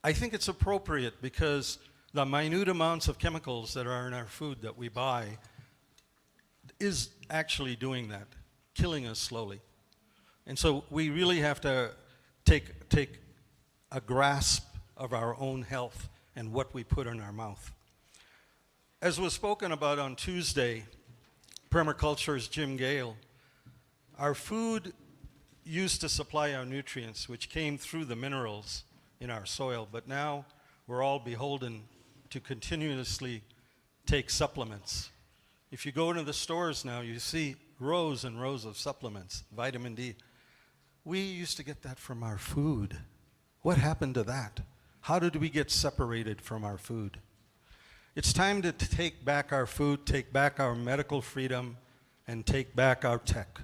I think it's appropriate because the minute amounts of chemicals that are in our food that we buy is actually doing that, killing us slowly. And so we really have to take a grasp of our own health and what we put in our mouth. As was spoken about on Tuesday, permaculture's Jim Gale, our food used to supply our nutrients, which came through the minerals in our soil, but now we're all beholden to continuously take supplements. If you go into the stores now, you see rows and rows of supplements, vitamin D. We used to get that from our food. What happened to that? How did we get separated from our food? It's time to take back our food, take back our medical freedom, and take back our tech.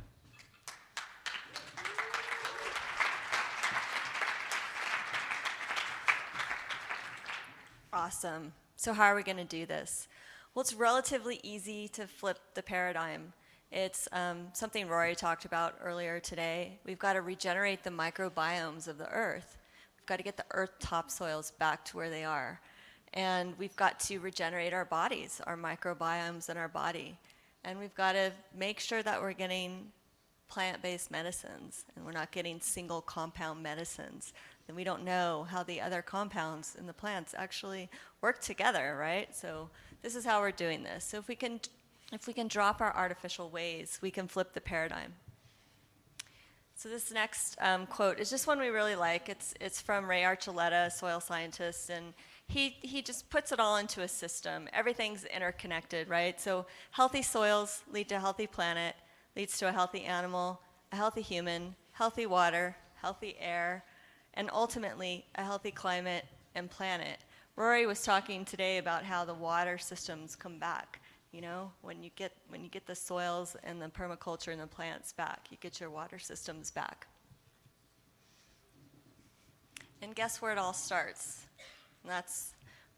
Awesome. So how are we going to do this? Well, it's relatively easy to flip the paradigm. It's something Rory talked about earlier today. We've got to regenerate the microbiomes of the earth. We've got to get the earth topsoils back to where they are. And we've got to regenerate our bodies, our microbiomes in our body. And we've got to make sure that we're getting plant-based medicines and we're not getting single compound medicines. Then we don't know how the other compounds in the plants actually work together, right? So this is how we're doing this. So if we can drop our artificial ways, we can flip the paradigm. So this next quote is just one we really like. It's from Ray Archuleta, a soil scientist, and he just puts it all into a system. Everything's interconnected, right? So healthy soils lead to a healthy planet, leads to a healthy animal, a healthy human, healthy water, healthy air, and ultimately a healthy climate and planet. Rory was talking today about how the water systems come back. You know, when you get the soils and the permaculture and the plants back, you get your water systems back. And guess where it all starts? And that's,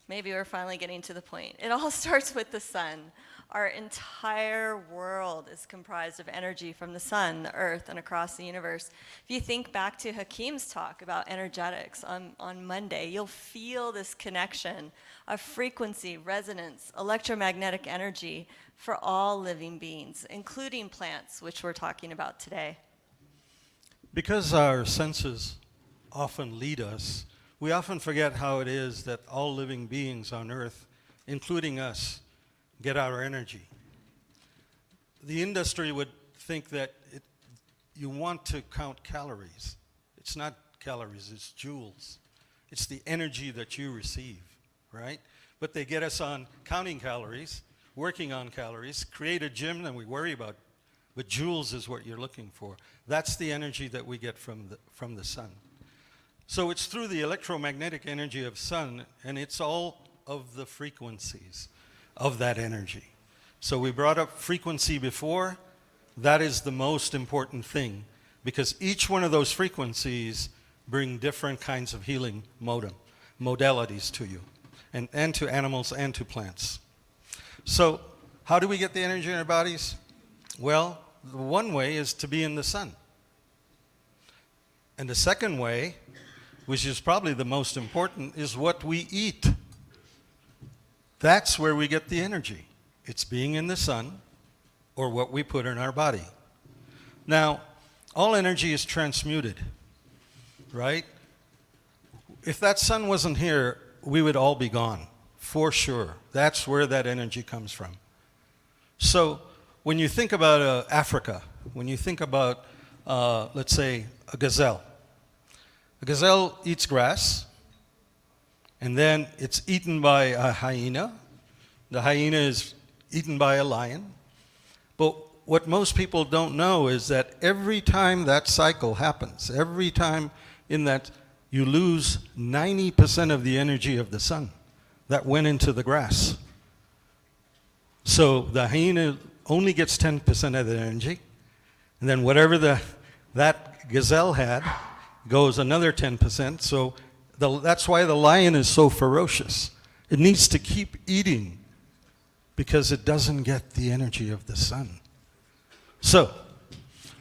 maybe we're finally getting to the point. It all starts with the sun. Our entire world is comprised of energy from the sun, the earth, and across the universe. If you think back to Hakeem's talk about energetics on Monday, you'll feel this connection of frequency, resonance, electromagnetic energy for all living beings, including plants, which we're talking about today. Because our senses often lead us, we often forget how it is that all living beings on earth, including us, get our energy. The industry would think that you want to count calories. It's not calories, it's joules. It's the energy that you receive, right? But they get us on counting calories, working on calories, create a gym, and we worry about but joules is what you're looking for. That's the energy that we get from the sun. So it's through the electromagnetic energy of sun, and it's all of the frequencies of that energy. So we brought up frequency before. That is the most important thing, because each one of those frequencies bring different kinds of healing modalities to you, and to animals and to plants. So how do we get the energy in our bodies? Well, the one way is to be in the sun. And the second way, which is probably the most important, is what we eat. That's where we get the energy. It's being in the sun, or what we put in our body. Now, all energy is transmuted, right? If that sun wasn't here, we would all be gone, for sure. That's where that energy comes from. So when you think about Africa, when you think about, let's say, a gazelle eats grass, and then it's eaten by a hyena. The hyena is eaten by a lion. But what most people don't know is that every time that cycle happens, every time in that, you lose 90% of the energy of the sun that went into the grass. So the hyena only gets 10% of the energy, and then whatever that gazelle had goes another 10%. So that's why the lion is so ferocious. It needs to keep eating because it doesn't get the energy of the sun. So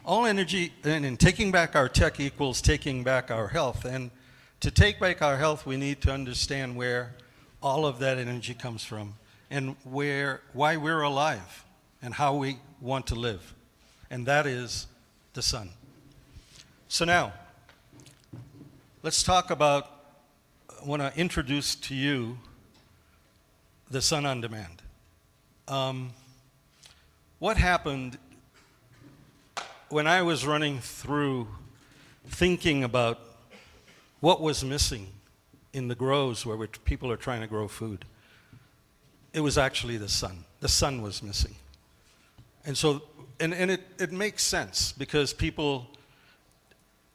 all energy, and in taking back our tech equals taking back our health. And to take back our health, we need to understand where all of that energy comes from, and why we're alive, and how we want to live. And that is the sun. So now, let's talk about, I want to introduce to you the sun on demand. What happened when I was running through thinking about what was missing in the grows where people are trying to grow food? It was actually the sun. The sun was missing. And so, and it makes sense, because people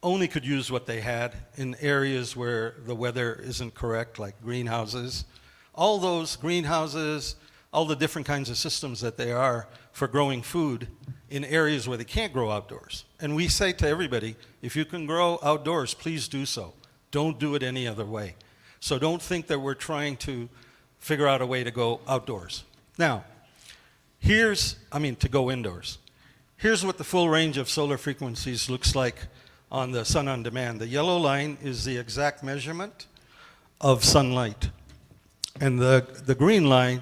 only could use what they had in areas where the weather isn't correct, like greenhouses. All those greenhouses, all the different kinds of systems that they are for growing food in areas where they can't grow outdoors. And we say to everybody, if you can grow outdoors, please do so. Don't do it any other way. So don't think that we're trying to figure out a way to go outdoors. Now, to go indoors. Here's what the full range of solar frequencies looks like on the sun on demand. The yellow line is the exact measurement of sunlight. And the green line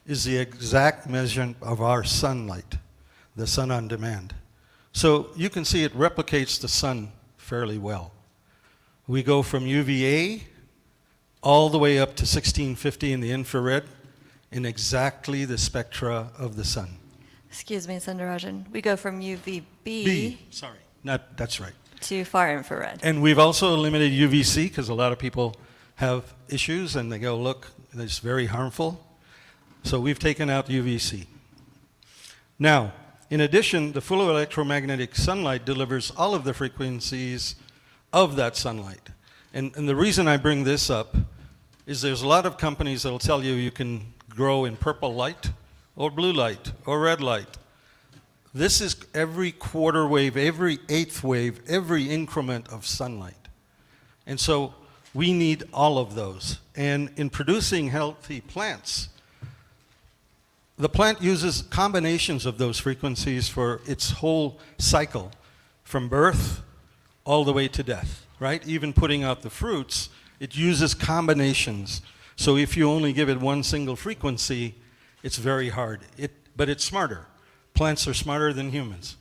is the exact measurement of our sunlight, the sun on demand. So you can see it replicates the sun fairly well. We go from UVA all the way up to 1650 in the infrared in exactly the spectra of the sun. Excuse me, Sundarajan. We go from UVB that's right. to far infrared. And we've also eliminated UVC because a lot of people have issues and they go, look, it's very harmful. So we've taken out UVC. Now, in addition, the full electromagnetic sunlight delivers all of the frequencies of that sunlight. And the reason I bring this up is there's a lot of companies that will tell you can grow in purple light or blue light or red light. This is every quarter wave, every eighth wave, every increment of sunlight. And so we need all of those. And in producing healthy plants, the plant uses combinations of those frequencies for its whole cycle, from birth all the way to death, right? Even putting out the fruits, it uses combinations. So if you only give it one single frequency, it's very hard. But it's smarter. Plants are smarter than humans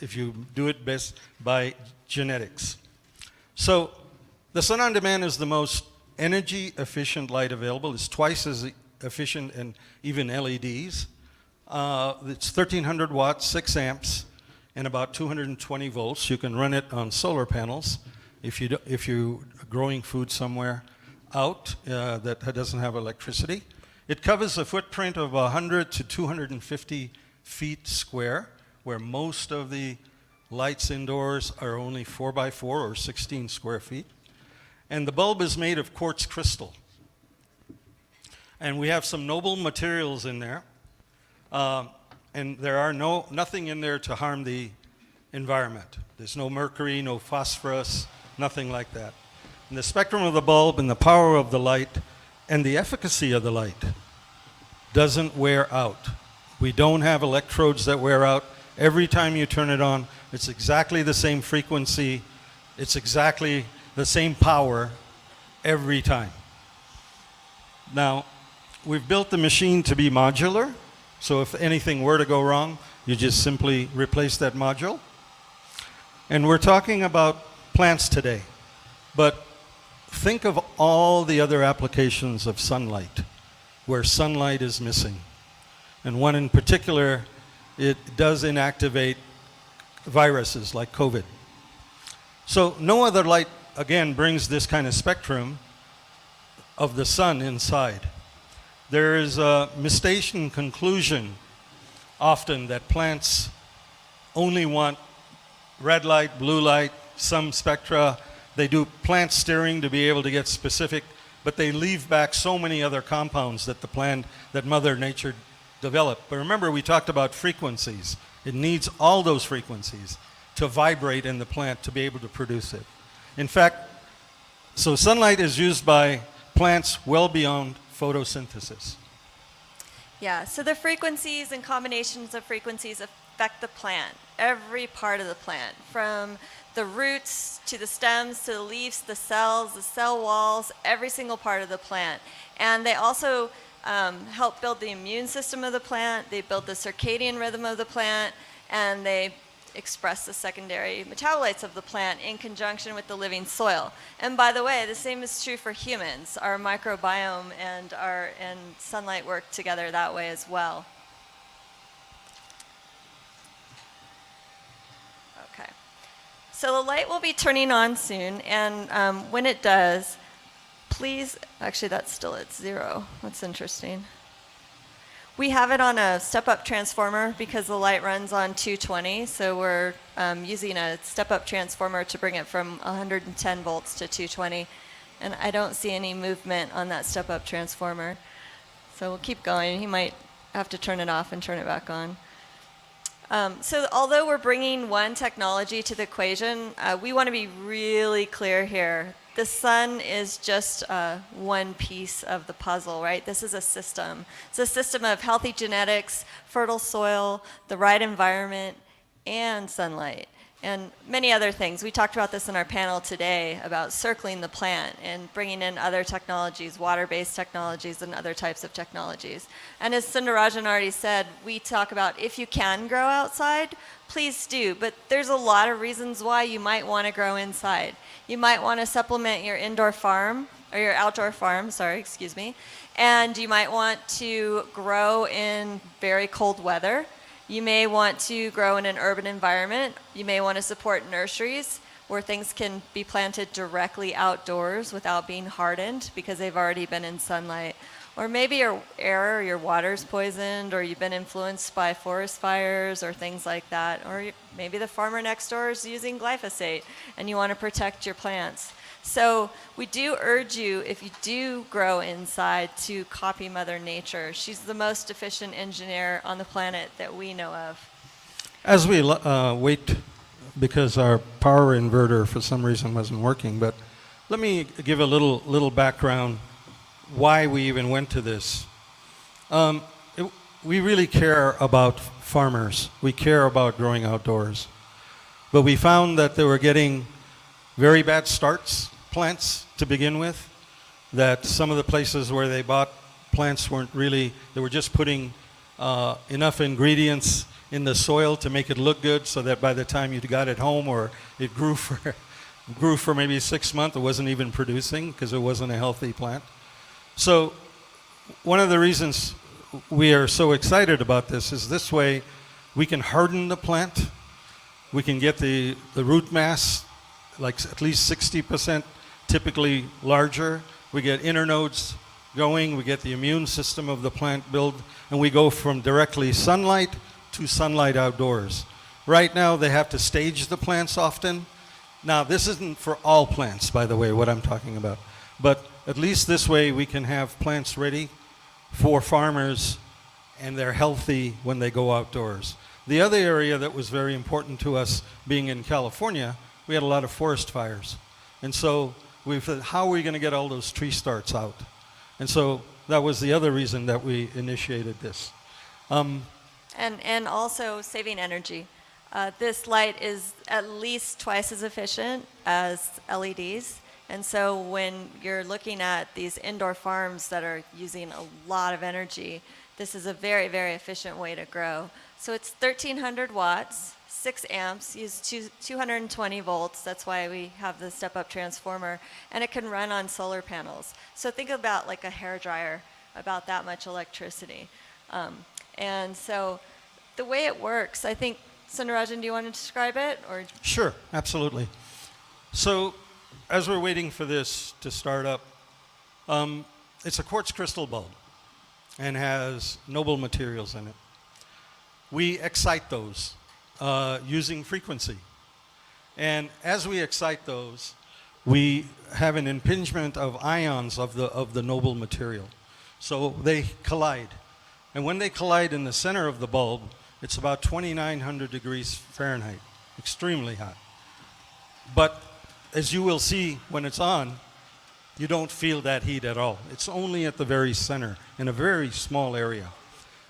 if you do it best by genetics. So the sun on demand is the most energy efficient light available. It's twice as efficient and even LEDs. It's 1300 watts, 6 amps, and about 220 volts. You can run it on solar panels if you're growing food somewhere out that doesn't have electricity. It covers a footprint of 100 to 250 feet square, where most of the lights indoors are only 4x4 or 16 square feet. And the bulb is made of quartz crystal. And we have some noble materials in there. And there are nothing in there to harm the environment. There's no mercury, no phosphorus, nothing like that. And the spectrum of the bulb and the power of the light and the efficacy of the light doesn't wear out. We don't have electrodes that wear out. Every time you turn it on, it's exactly the same frequency. It's exactly the same power every time. Now, we've built the machine to be modular, so if anything were to go wrong, you just simply replace that module. And we're talking about plants today, but think of all the other applications of sunlight, where sunlight is missing. And one in particular, it does inactivate viruses like COVID. So no other light, again, brings this kind of spectrum of the sun inside. There is a mistaken conclusion often that plants only want red light, blue light, some spectra. They do plant steering to be able to get specific, but they leave back so many other compounds that that Mother Nature developed. But remember, we talked about frequencies. It needs all those frequencies to vibrate in the plant to be able to produce it. In fact, so sunlight is used by plants well beyond photosynthesis. Yeah, so the frequencies and combinations of frequencies affect the plant, every part of the plant, from the roots to the stems to the leaves, the cells, the cell walls, every single part of the plant. And they also help build the immune system of the plant, they build the circadian rhythm of the plant, and they express the secondary metabolites of the plant in conjunction with the living soil. And by the way, the same is true for humans. Our microbiome and sunlight work together that way as well. Okay. So the light will be turning on soon, and when it does, please, actually that's still at 0. That's interesting. We have it on a step-up transformer because the light runs on 220, so we're using a step-up transformer to bring it from 110 volts to 220, and I don't see any movement on that step-up transformer. So we'll keep going. He might have to turn it off and turn it back on. So although we're bringing one technology to the equation, we want to be really clear here. The sun is just one piece of the puzzle, right? This is a system. It's a system of healthy genetics, fertile soil, the right environment, and sunlight, and many other things. We talked about this in our panel today about circling the plant and bringing in other technologies, water-based technologies and other types of technologies. And as Sundarajan already said, we talk about if you can grow outside, please do, but there's a lot of reasons why you might want to grow inside. You might want to supplement your indoor farm, or your outdoor farm, and you might want to grow in very cold weather. You may want to grow in an urban environment. You may want to support nurseries where things can be planted directly outdoors without being hardened because they've already been in sunlight. Or maybe your air or your water's poisoned, or you've been influenced by forest fires or things like that. Or maybe the farmer next door is using glyphosate and you want to protect your plants. So we do urge you, if you do grow inside, to copy Mother Nature. She's the most efficient engineer on the planet that we know of. As we wait, because our power inverter for some reason wasn't working, but let me give a little background why we even went to this. We really care about farmers. We care about growing outdoors. But we found that they were getting very bad plants to begin with, that some of the places where they bought plants weren't really, they were just putting enough ingredients in the soil to make it look good so that by the time you got it home or it grew for maybe 6 months, it wasn't even producing because it wasn't a healthy plant. So one of the reasons we are so excited about this is this way we can harden the plant, we can get the root mass like at least 60% typically larger, we get internodes going, we get the immune system of the plant built, and we go from directly sunlight to sunlight outdoors. Right now, they have to stage the plants often. Now, this isn't for all plants, by the way, what I'm talking about. But at least this way, we can have plants ready for farmers, and they're healthy when they go outdoors. The other area that was very important to us, being in California, we had a lot of forest fires. And so we thought, how are we going to get all those tree starts out? And so that was the other reason that we initiated this. And also saving energy. This light is at least twice as efficient as LEDs. And so when you're looking at these indoor farms that are using a lot of energy, this is a very, very efficient way to grow. So it's 1,300 watts, 6 amps, use 220 volts. That's why we have the step-up transformer. And it can run on solar panels. So think about like a hairdryer, about that much electricity. And so the way it works, I think, Sundarajan, do you want to describe it? Or? Sure, absolutely. So as we're waiting for this to start up, it's a quartz crystal bulb and has noble materials in it. We excite those using frequency. And as we excite those, we have an impingement of ions of the noble material. So they collide. And when they collide in the center of the bulb, it's about 2,900 degrees Fahrenheit, extremely hot. But as you will see when it's on, you don't feel that heat at all. It's only at the very center, in a very small area.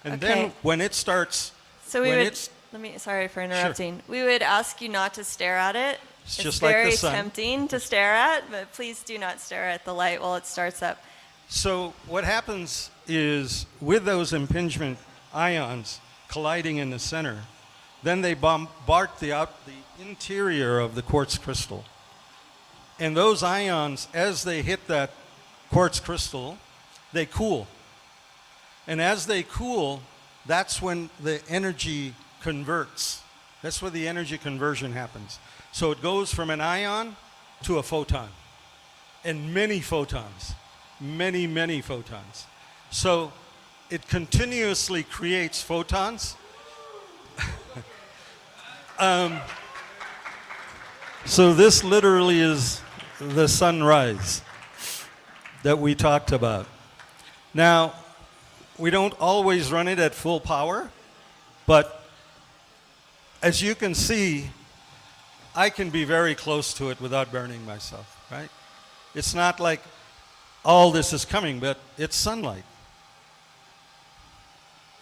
And then when it starts, so we would, sorry for interrupting. Sure. We would ask you not to stare at it. It's just like the sun. Very tempting to stare at, but please do not stare at the light while it starts up. So what happens is, with those impingement ions colliding in the center, then they bombard the interior of the quartz crystal. And those ions, as they hit that quartz crystal, they cool. And as they cool, that's when the energy converts. That's where the energy conversion happens. So it goes from an ion to a photon. And many photons. Many, many photons. So it continuously creates photons. So this literally is the sunrise that we talked about. Now, we don't always run it at full power, but as you can see, I can be very close to it without burning myself, right? It's not like all this is coming, but it's sunlight.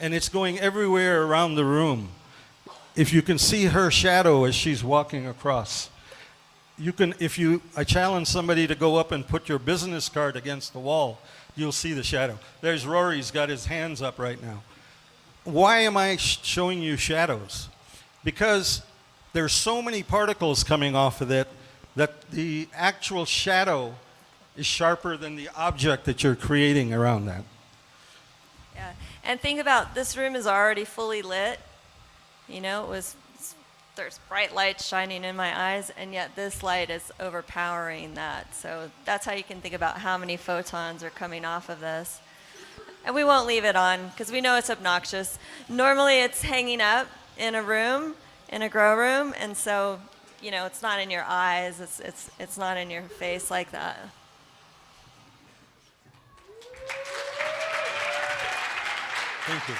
And it's going everywhere around the room. If you can see her shadow as she's walking across, you can, I challenge somebody to go up and put your business card against the wall, you'll see the shadow. There's Rory's got his hands up right now. Why am I showing you shadows? Because there's so many particles coming off of it that the actual shadow is sharper than the object that you're creating around that. Yeah, and think about, this room is already fully lit. You know, there's bright lights shining in my eyes, and yet this light is overpowering that. So that's how you can think about how many photons are coming off of this. And we won't leave it on, because we know it's obnoxious. Normally it's hanging up in a room, in a grow room, and so, you know, it's not in your eyes, it's not in your face like that. Thank you.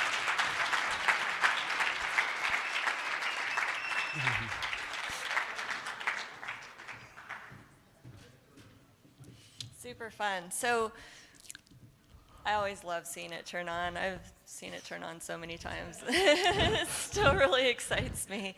Super fun. So I always love seeing it turn on. I've seen it turn on so many times. It still really excites me.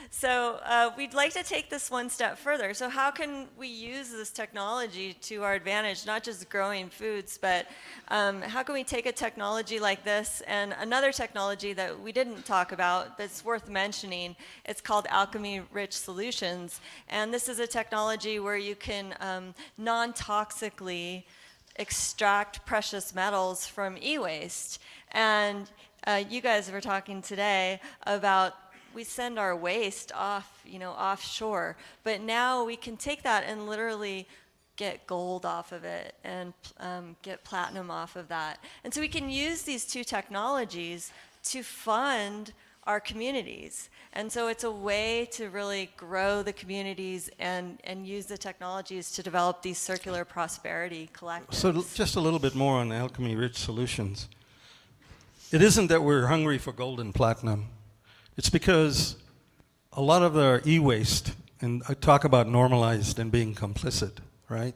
So we'd like to take this one step further. So how can we use this technology to our advantage, not just growing foods, but how can we take a technology like this and another technology that we didn't talk about, but it's worth mentioning. It's called alchemy-rich solutions. And this is a technology where you can non-toxically extract precious metals from e-waste. And you guys were talking today about we send our waste off, you know, offshore, but now we can take that and literally get gold off of it and get platinum off of that. And so we can use these two technologies to fund our communities. And so it's a way to really grow the communities and use the technologies to develop these circular prosperity collectives. So just a little bit more on alchemy-rich solutions. It isn't that we're hungry for gold and platinum. It's because a lot of our e-waste, and I talk about normalized and being complicit, right?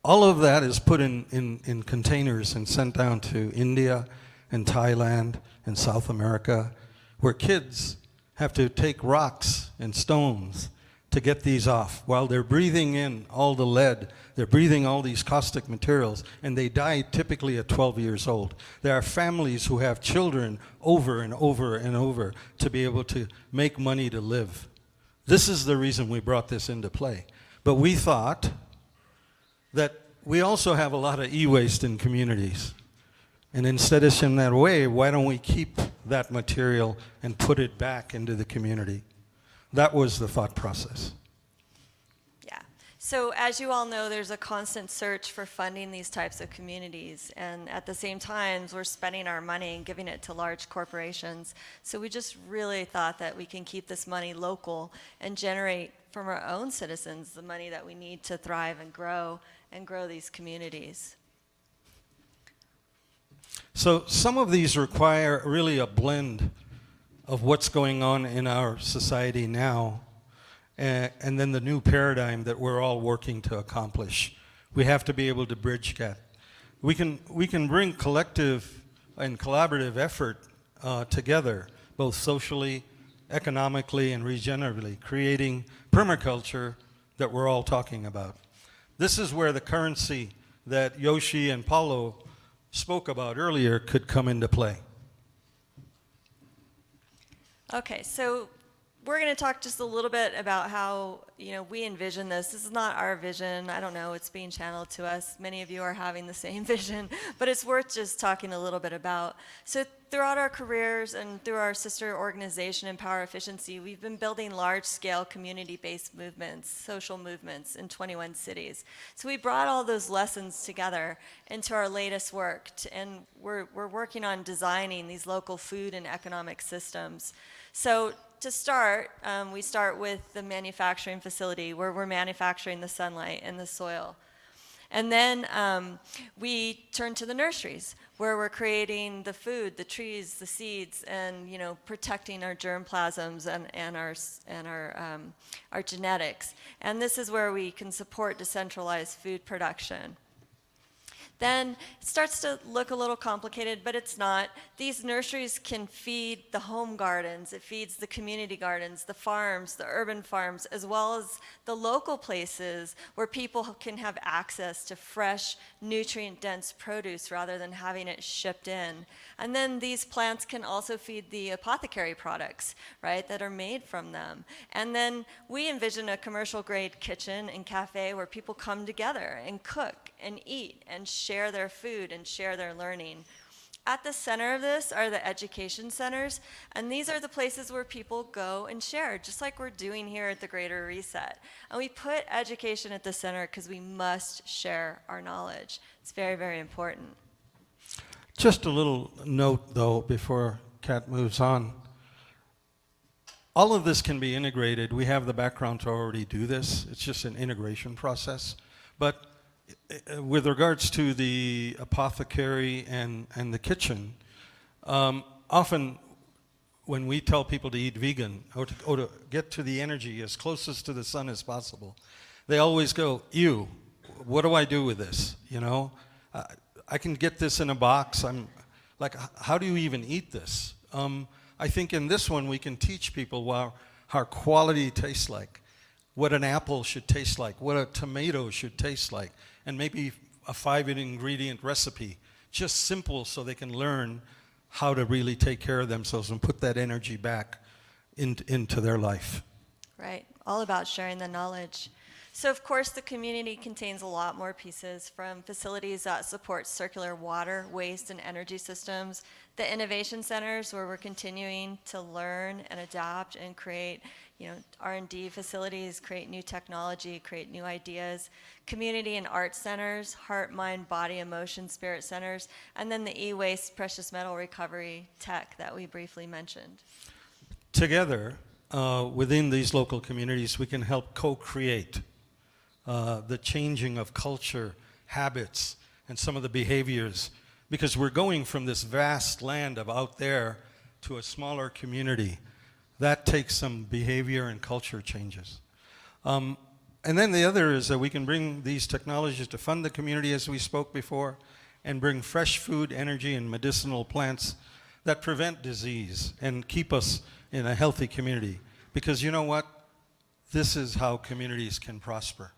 All of that is put in containers and sent down to India and Thailand and South America, where kids have to take rocks and stones to get these off while they're breathing in all the lead, they're breathing all these caustic materials, and they die typically at 12 years old. There are families who have children over and over and over to be able to make money to live. This is the reason we brought this into play. But we thought that we also have a lot of e-waste in communities. And instead of in that way, why don't we keep that material and put it back into the community? That was the thought process. Yeah. So as you all know, there's a constant search for funding these types of communities. And at the same time, we're spending our money and giving it to large corporations. So we just really thought that we can keep this money local and generate from our own citizens the money that we need to thrive and grow these communities. So some of these require really a blend of what's going on in our society now and then the new paradigm that we're all working to accomplish. We have to be able to bridge that. We can bring collective and collaborative effort together, both socially, economically, and regeneratively, creating permaculture that we're all talking about. This is where the currency that Yoshi and Paulo spoke about earlier could come into play. Okay, so we're going to talk just a little bit about how, we envision this. This is not our vision. I don't know, it's being channeled to us. Many of you are having the same vision, but it's worth just talking a little bit about. So throughout our careers and through our sister organization, Empower Efficiency, we've been building large-scale community-based movements, social movements in 21 cities. So we brought all those lessons together into our latest work, and we're working on designing these local food and economic systems. So to start, we start with the manufacturing facility where we're manufacturing the sunlight and the soil. And then we turn to the nurseries where we're creating the food, the trees, the seeds, and protecting our germplasms and our genetics. And this is where we can support decentralized food production. Then it starts to look a little complicated, but it's not. These nurseries can feed the home gardens. It feeds the community gardens, the farms, the urban farms, as well as the local places where people can have access to fresh, nutrient-dense produce rather than having it shipped in. And then these plants can also feed the apothecary products, right, that are made from them. And then we envision a commercial-grade kitchen and cafe where people come together and cook and eat and share their food and share their learning. At the center of this are the education centers, and these are the places where people go and share, just like we're doing here at the Greater Reset. And we put education at the center because we must share our knowledge. It's very, very important. Just a little note, though, before Kat moves on. All of this can be integrated. We have the background to already do this. It's just an integration process. But with regards to the apothecary and the kitchen, often when we tell people to eat vegan or to get to the energy as closest to the sun as possible, they always go, ew, what do I do with this? I can get this in a box. I'm like, how do you even eat this? I think in this one we can teach people how quality tastes like, what an apple should taste like, what a tomato should taste like, and maybe a 5-ingredient recipe, just simple so they can learn how to really take care of themselves and put that energy back into their life. Right, all about sharing the knowledge. So of course the community contains a lot more pieces, from facilities that support circular water, waste, and energy systems, the innovation centers where we're continuing to learn and adapt and create R&D facilities, create new technology, create new ideas, community and art centers, heart, mind, body, emotion, spirit centers, and then the e-waste precious metal recovery tech that we briefly mentioned. Together, within these local communities, we can help co-create the changing of culture, habits, and some of the behaviors, because we're going from this vast land of out there to a smaller community. That takes some behavior and culture changes. And then the other is that we can bring these technologies to fund the community, as we spoke before, and bring fresh food, energy, and medicinal plants that prevent disease and keep us in a healthy community. Because you know what? This is how communities can prosper.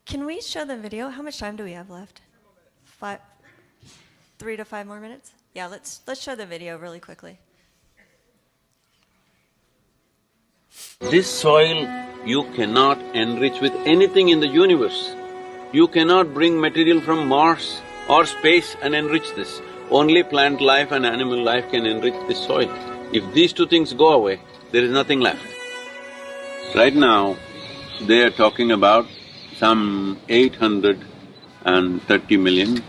Can we show the video? How much time do we have left? 3 to 5 more minutes? Yeah, let's show the video really quickly. This soil you cannot enrich with anything in the universe. You cannot bring material from Mars or space and enrich this. Only plant life and animal life can enrich this soil. If these two things go away, there is nothing left. Right now, they are talking about some 830 million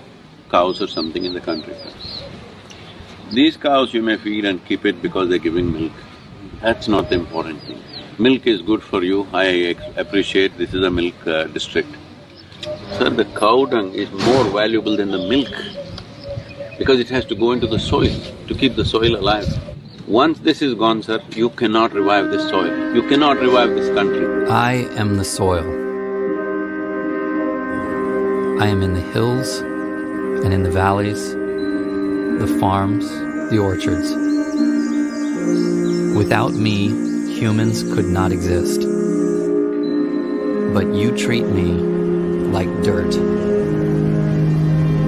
cows or something in the country. These cows you may feed and keep it because they're giving milk. That's not the important thing. Milk is good for you, I appreciate this is a milk district. Sir, the cow dung is more valuable than the milk because it has to go into the soil to keep the soil alive. Once this is gone, sir, you cannot revive this soil. You cannot revive this country. I am the soil. I am in the hills and in the valleys, the farms, the orchards. Without me, humans could not exist. But you treat me like dirt.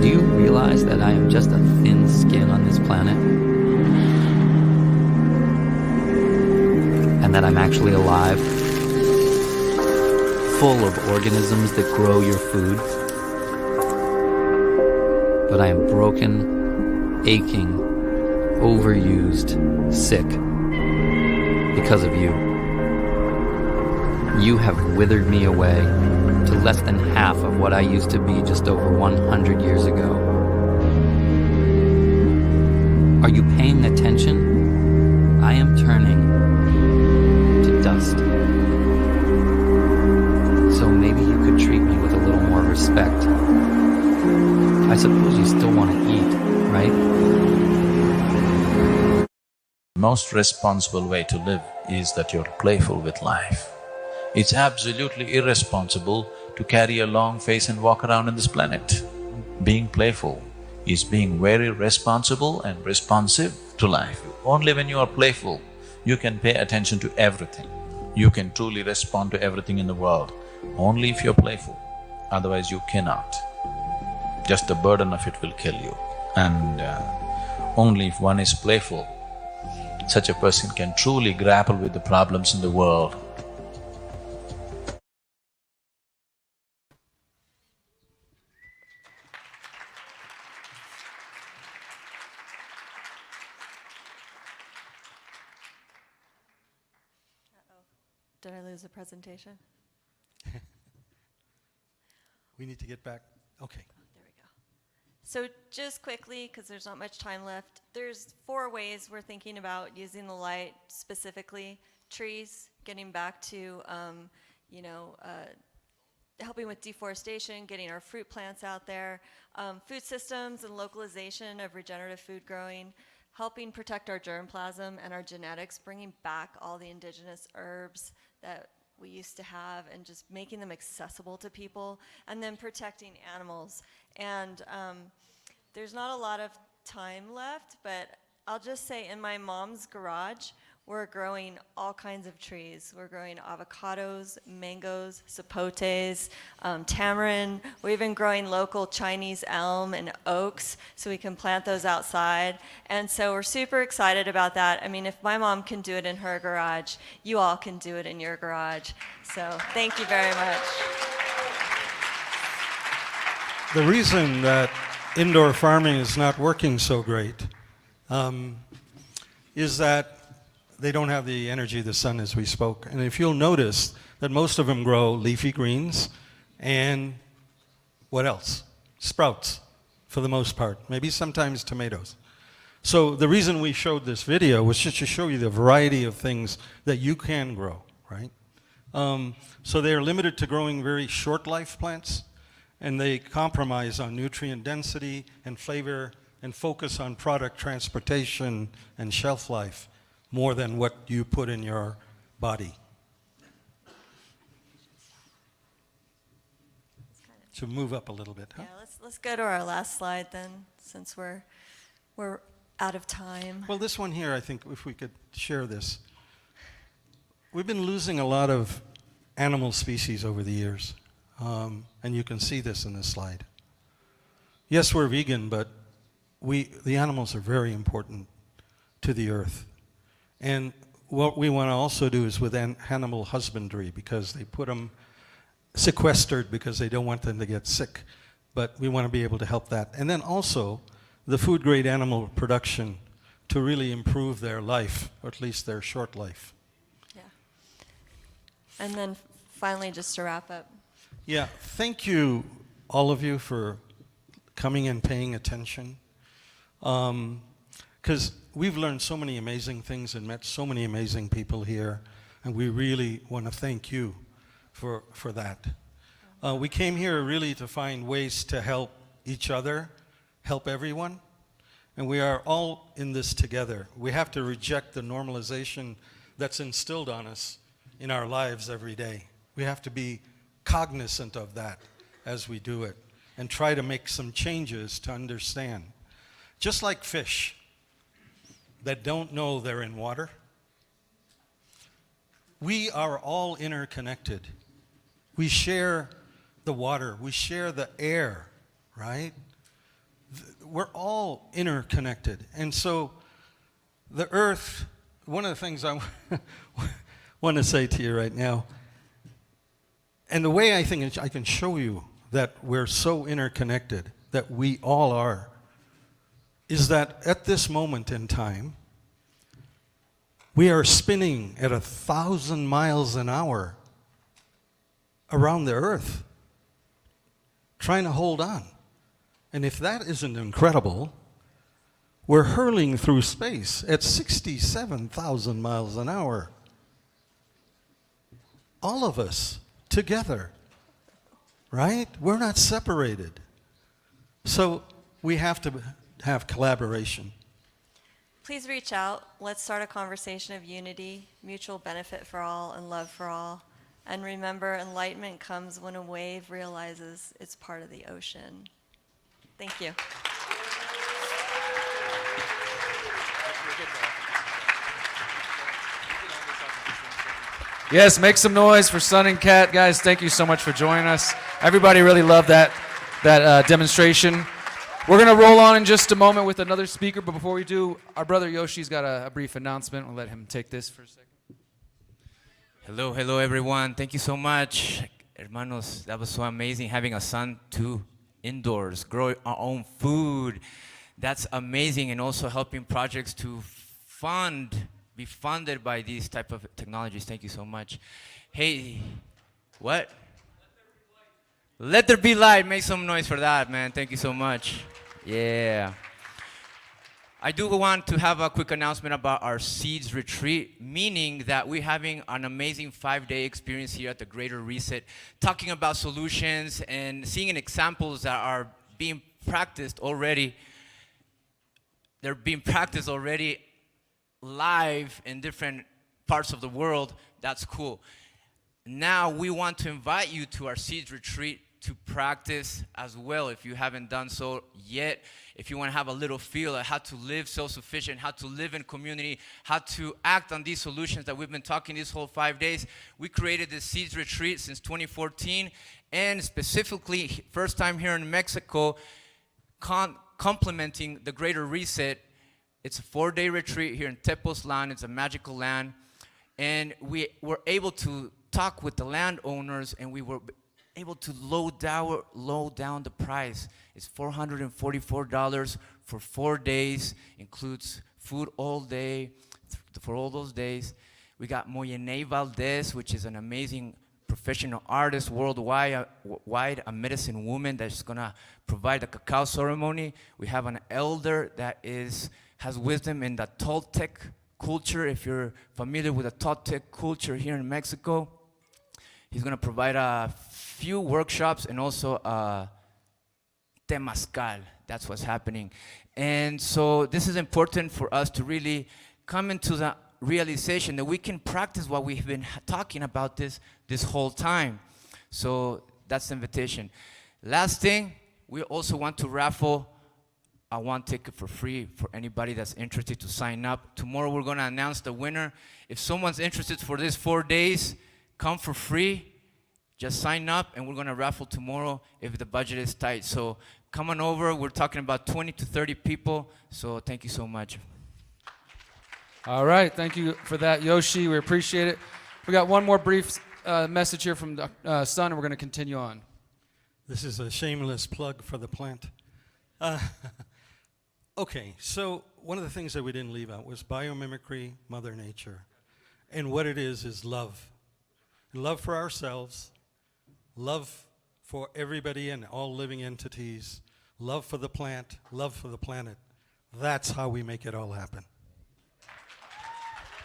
Do you realize that I am just a thin skin on this planet? And that I'm actually alive, full of organisms that grow your food? But I am broken, aching, overused, sick because of you. You have withered me away to less than half of what I used to be just over 100 years ago. Are you paying attention? I am turning to dust. So maybe you could treat me with a little more respect. I suppose you still want to eat, right? Most responsible way to live is that you're playful with life. It's absolutely irresponsible to carry a long face and walk around on this planet. Being playful is being very responsible and responsive to life. Only when you are playful, you can pay attention to everything. You can truly respond to everything in the world, only if you're playful. Otherwise you cannot. Just the burden of it will kill you. And only if one is playful, such a person can truly grapple with the problems in the world. Did I lose the presentation? We need to get back. Okay. There we go. So just quickly, because there's not much time left, there's 4 ways we're thinking about using the light specifically. Trees, getting back to, helping with deforestation, getting our fruit plants out there, food systems and localization of regenerative food growing, helping protect our germplasm and our genetics, bringing back all the indigenous herbs that we used to have and just making them accessible to people, and then protecting animals. And there's not a lot of time left, but I'll just say in my mom's garage, we're growing all kinds of trees. We're growing avocados, mangoes, sapotes, tamarind. We're even growing local Chinese elm and oaks so we can plant those outside. And so we're super excited about that. I mean, if my mom can do it in her garage, you all can do it in your garage. So thank you very much. The reason that indoor farming is not working so great is that they don't have the energy of the sun, as we spoke. And if you'll notice that most of them grow leafy greens and what else? Sprouts, for the most part. Maybe sometimes tomatoes. So the reason we showed this video was just to show you the variety of things that you can grow, right? So they're limited to growing very short life plants, and they compromise on nutrient density and flavor and focus on product transportation and shelf life more than what you put in your body. To move up a little bit, huh? Yeah, let's go to our last slide then, since we're out of time. Well, this one here, I think if we could share this. We've been losing a lot of animal species over the years, and you can see this in this slide. Yes, we're vegan, but the animals are very important to the earth. And what we want to also do is with animal husbandry, because they put them sequestered because they don't want them to get sick. But we want to be able to help that. And then also the food-grade animal production to really improve their life, or at least their short life. Yeah. And then finally, just to wrap up. Yeah, thank you, all of you, for coming and paying attention. Because we've learned so many amazing things and met so many amazing people here, and we really want to thank you for that. We came here really to find ways to help each other, help everyone, and we are all in this together. We have to reject the normalization that's instilled on us in our lives every day. We have to be cognizant of that as we do it and try to make some changes to understand. Just like fish that don't know they're in water, we are all interconnected. We share the water, we share the air, right? We're all interconnected. And so the earth, one of the things I want to say to you right now, and the way I think I can show you that we're so interconnected, that we all are, is that at this moment in time, we are spinning at 1,000 miles an hour around the earth, trying to hold on. And if that isn't incredible, we're hurling through space at 67,000 miles an hour. All of us together, right? We're not separated. So we have to have collaboration. Please reach out. Let's start a conversation of unity, mutual benefit for all, and love for all. And remember, enlightenment comes when a wave realizes it's part of the ocean. Thank you. Yes, make some noise for Sun and Kat. Guys, thank you so much for joining us. Everybody really loved that demonstration. We're going to roll on in just a moment with another speaker, but before we do, our brother Yoshi's got a brief announcement. We'll let him take this for a second. Hello everyone. Thank you so much. Hermanos, that was so amazing having a son too, indoors, grow our own food. That's amazing, and also helping projects to be funded by these type of technologies. Thank you so much. Hey, what? Let there be light. Make some noise for that, man. Thank you so much. Yeah. I do want to have a quick announcement about our Seeds Retreat, meaning that we're having an amazing 5-day experience here at the Greater Reset, talking about solutions and seeing examples that are being practiced already. They're being practiced already live in different parts of the world. That's cool. Now we want to invite you to our Seeds Retreat to practice as well if you haven't done so yet. If you want to have a little feel of how to live self-sufficient, how to live in community, how to act on these solutions that we've been talking this whole 5 days. We created this Seeds Retreat since 2014, and specifically, first time here in Mexico, complementing the Greater Reset. It's a 4-day retreat here in Tepoztlán. It's a magical land. And we were able to talk with the landowners, and we were able to low down the price. It's $444 for 4 days, includes food all day for all those days. We got Moyene Valdez, which is an amazing professional artist worldwide, a medicine woman that's gonna provide a cacao ceremony. We have an elder that has wisdom in the Toltec culture. If you're familiar with the Toltec culture here in Mexico, he's gonna provide a few workshops and also temazcal. That's what's happening. And so this is important for us to really come into the realization that we can practice what we've been talking about this whole time. So that's the invitation. Last thing, we also want to raffle a 1 ticket for free for anybody that's interested to sign up. Tomorrow we're gonna announce the winner. If someone's interested for this 4 days, come for free. Just sign up and we're gonna raffle tomorrow if the budget is tight. So come on over, we're talking about 20 to 30 people. So thank you so much. All right, thank you for that, Yoshi. We appreciate it. We got one more brief message here from the Sun, and we're going to continue on. This is a shameless plug for the plant. Okay, so one of the things that we didn't leave out was biomimicry, Mother Nature. And what it is love. Love for ourselves, love for everybody and all living entities, love for the plant, love for the planet. That's how we make it all happen.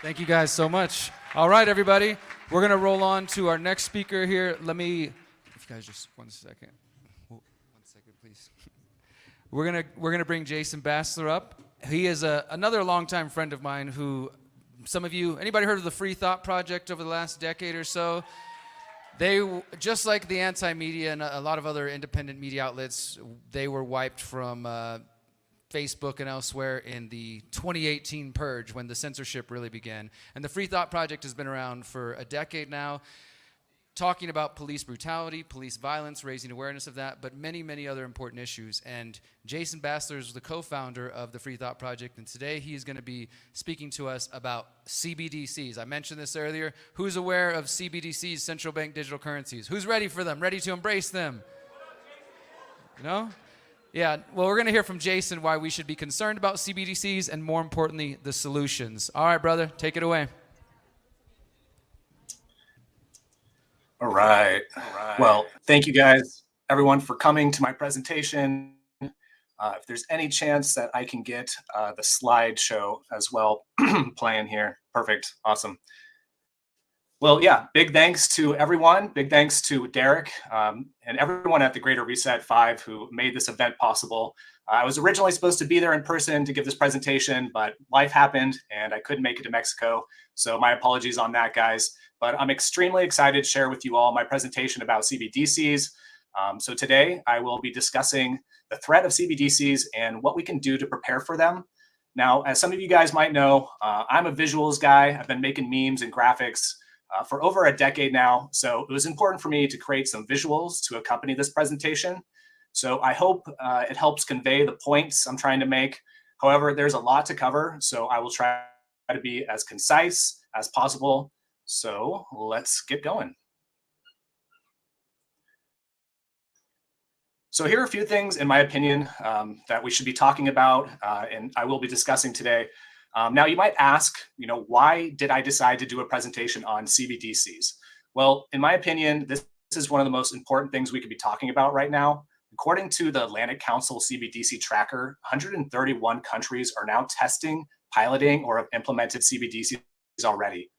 Thank you guys so much. All right, everybody. We're going to roll on to our next speaker here. If you guys just 1 second. 1 second, please. We're going to bring Jason Bassler up. He is another longtime friend of mine who, some of you, anybody heard of the Free Thought Project over the last decade or so? They, just like the anti-media and a lot of other independent media outlets, they were wiped from Facebook and elsewhere in the 2018 purge when the censorship really began. And the Free Thought Project has been around for a decade now, talking about police brutality, police violence, raising awareness of that, but many, many other important issues. And Jason Bassler is the co-founder of the Free Thought Project, and today he is going to be speaking to us about CBDCs. I mentioned this earlier. Who's aware of CBDCs, central bank digital currencies? Who's ready for them, ready to embrace them? You know? Yeah, well, we're going to hear from Jason why we should be concerned about CBDCs and, more importantly, the solutions. All right, brother, take it away. All right. Well, thank you guys, everyone, for coming to my presentation. If there's any chance that I can get the slideshow as well playing here. Perfect. Awesome. Well, yeah, big thanks to everyone. Big thanks to Derek and everyone at the Greater Reset 5 who made this event possible. I was originally supposed to be there in person to give this presentation, but life happened and I couldn't make it to Mexico. So my apologies on that, guys. But I'm extremely excited to share with you all my presentation about CBDCs. So today I will be discussing the threat of CBDCs and what we can do to prepare for them. Now, as some of you guys might know, I'm a visuals guy. I've been making memes and graphics for over a decade now. So it was important for me to create some visuals to accompany this presentation. So I hope it helps convey the points I'm trying to make. However, there's a lot to cover, so I will try to be as concise as possible. So let's get going. So here are a few things, in my opinion, that we should be talking about, and I will be discussing today. Now, you might ask, why did I decide to do a presentation on CBDCs? Well, in my opinion, this is one of the most important things we could be talking about right now. According to the Atlantic Council CBDC tracker, 131 countries are now testing, piloting, or have implemented CBDCs already.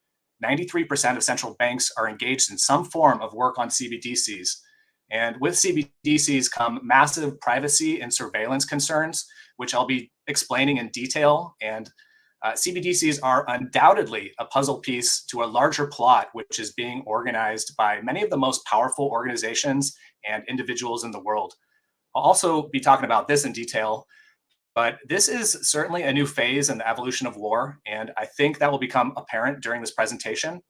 93% of central banks are engaged in some form of work on CBDCs. And with CBDCs come massive privacy and surveillance concerns, which I'll be explaining in detail. And CBDCs are undoubtedly a puzzle piece to a larger plot, which is being organized by many of the most powerful organizations and individuals in the world. I'll also be talking about this in detail, but this is certainly a new phase in the evolution of war, and I think that will become apparent during this presentation.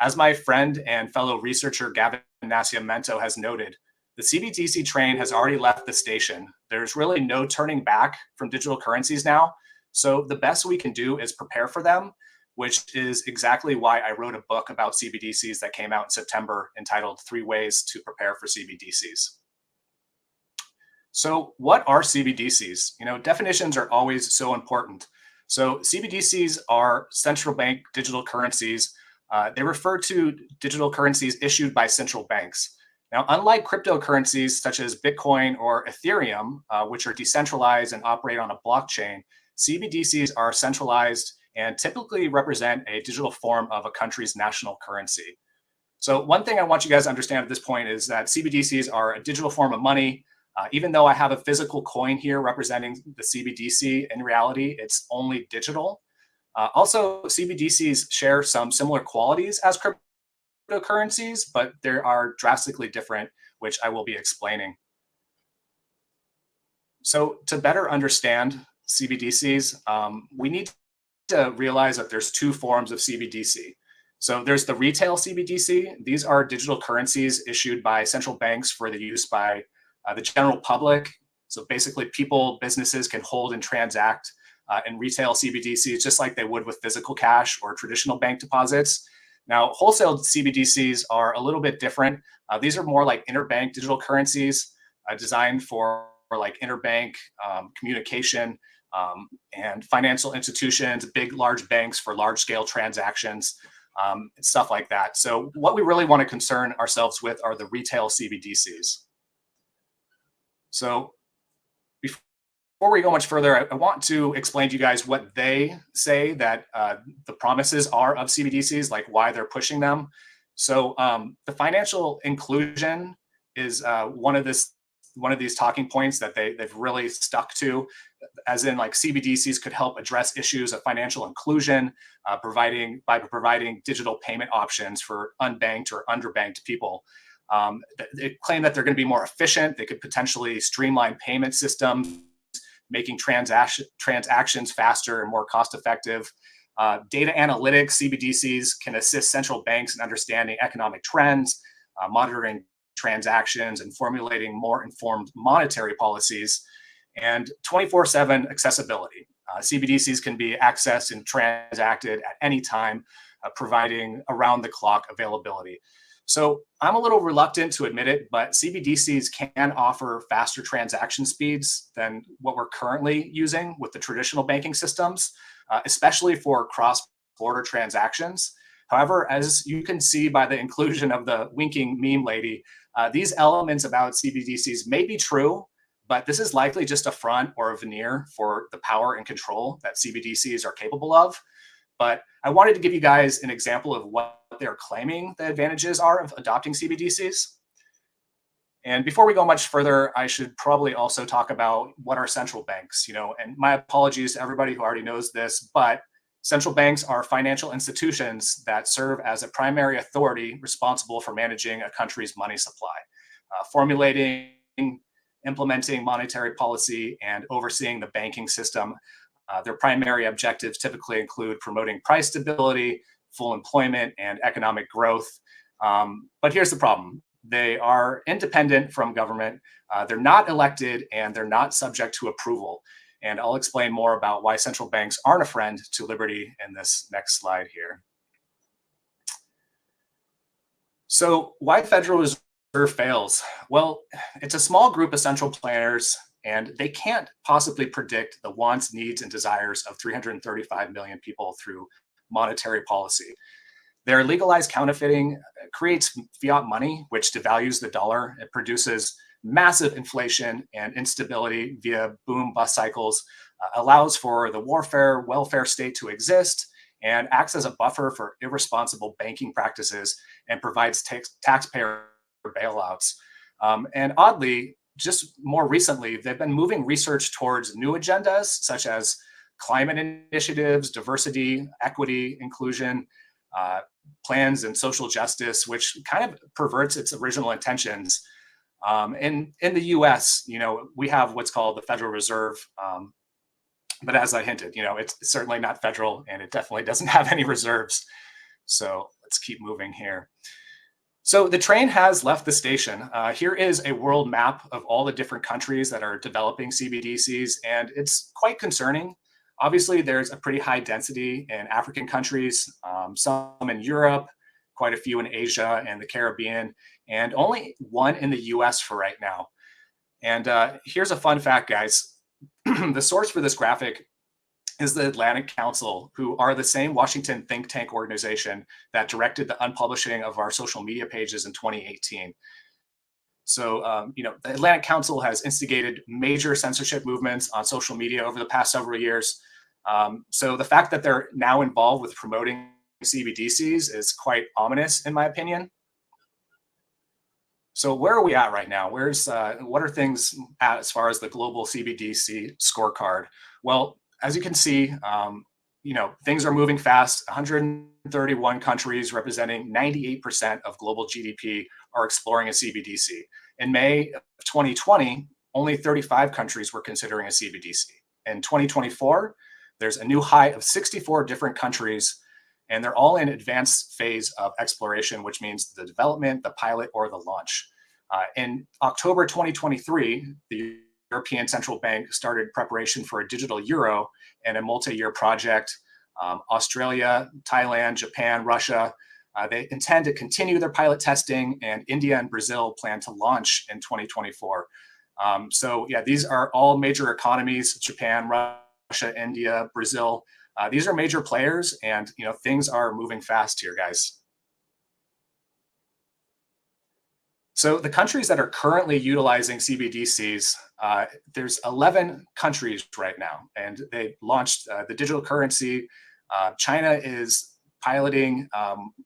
As my friend and fellow researcher Gavin Nascimento has noted, the CBDC train has already left the station. There's really no turning back from digital currencies now. So the best we can do is prepare for them which is exactly why I wrote a book about CBDCs that came out in September entitled 3 Ways to Prepare for CBDCs. So what are CBDCs? Definitions are always so important. So CBDCs are central bank digital currencies. They refer to digital currencies issued by central banks. Now, unlike cryptocurrencies such as Bitcoin or Ethereum, which are decentralized and operate on a blockchain, CBDCs are centralized and typically represent a digital form of a country's national currency. So one thing I want you guys to understand at this point is that CBDCs are a digital form of money. Even though I have a physical coin here representing the CBDC, in reality, it's only digital. Also, CBDCs share some similar qualities as cryptocurrencies, but they are drastically different, which I will be explaining. So to better understand CBDCs, we need to realize that there's 2 forms of CBDC. So there's the retail CBDC. These are digital currencies issued by central banks for the use by the general public. So basically people, businesses can hold and transact in retail CBDCs just like they would with physical cash or traditional bank deposits. Now, wholesale CBDCs are a little bit different. These are more like interbank digital currencies designed for like interbank communication and financial institutions, big, large banks for large scale transactions, stuff like that. So what we really want to concern ourselves with are the retail CBDCs. So before we go much further, I want to explain to you guys what they say that the promises are of CBDCs, like why they're pushing them. So the financial inclusion is one of these talking points that they've really stuck to, as in like CBDCs could help address issues of financial inclusion, by providing digital payment options for unbanked or underbanked people. They claim that they're going to be more efficient. They could potentially streamline payment systems, making transactions faster and more cost effective. Data analytics, CBDCs can assist central banks in understanding economic trends, monitoring transactions, and formulating more informed monetary policies. And 24/7 accessibility. CBDCs can be accessed and transacted at any time, providing around-the-clock availability. So I'm a little reluctant to admit it, but CBDCs can offer faster transaction speeds than what we're currently using with the traditional banking systems, especially for cross-border transactions. However, as you can see by the inclusion of the winking meme lady, these elements about CBDCs may be true, but this is likely just a front or a veneer for the power and control that CBDCs are capable of. But I wanted to give you guys an example of what they're claiming the advantages are of adopting CBDCs. And before we go much further, I should probably also talk about what are central banks, and my apologies to everybody who already knows this, but central banks are financial institutions that serve as a primary authority responsible for managing a country's money supply, formulating, implementing monetary policy, and overseeing the banking system. Their primary objectives typically include promoting price stability, full employment, and economic growth. But here's the problem. They are independent from government. They're not elected, and they're not subject to approval. And I'll explain more about why central banks aren't a friend to liberty in this next slide here. So why the Federal Reserve fails? Well, it's a small group of central planners, and they can't possibly predict the wants, needs, and desires of 335 million people through monetary policy. Their legalized counterfeiting creates fiat money, which devalues the dollar. It produces massive inflation and instability via boom-bust cycles, allows for the warfare, welfare state to exist, and acts as a buffer for irresponsible banking practices and provides taxpayer bailouts. And oddly, just more recently, they've been moving research towards new agendas such as climate initiatives, diversity, equity, inclusion, plans, and social justice, which kind of perverts its original intentions. In the US, we have what's called the Federal Reserve. But as I hinted, it's certainly not federal, and it definitely doesn't have any reserves. So let's keep moving here. So the train has left the station. Here is a world map of all the different countries that are developing CBDCs, and it's quite concerning. Obviously, there's a pretty high density in African countries, some in Europe, quite a few in Asia and the Caribbean, and only one in the US for right now. And here's a fun fact, guys. The source for this graphic is the Atlantic Council, who are the same Washington think tank organization that directed the unpublishing of our social media pages in 2018. So, the Atlantic Council has instigated major censorship movements on social media over the past several years. So the fact that they're now involved with promoting CBDCs is quite ominous, in my opinion. So where are we at right now? What are things at as far as the global CBDC scorecard? Well, as you can see, things are moving fast. 131 countries representing 98% of global GDP are exploring a CBDC. In May of 2020, only 35 countries were considering a CBDC. In 2024, there's a new high of 64 different countries, and they're all in advanced phase of exploration, which means the development, the pilot, or the launch. In October 2023, the European Central Bank started preparation for a digital euro and a multi-year project. Australia, Thailand, Japan, Russia, they intend to continue their pilot testing, and India and Brazil plan to launch in 2024. So yeah, these are all major economies: Japan, Russia, India, Brazil. These are major players, and things are moving fast here, guys. So the countries that are currently utilizing CBDCs, there's 11 countries right now, and they launched the digital currency. China is piloting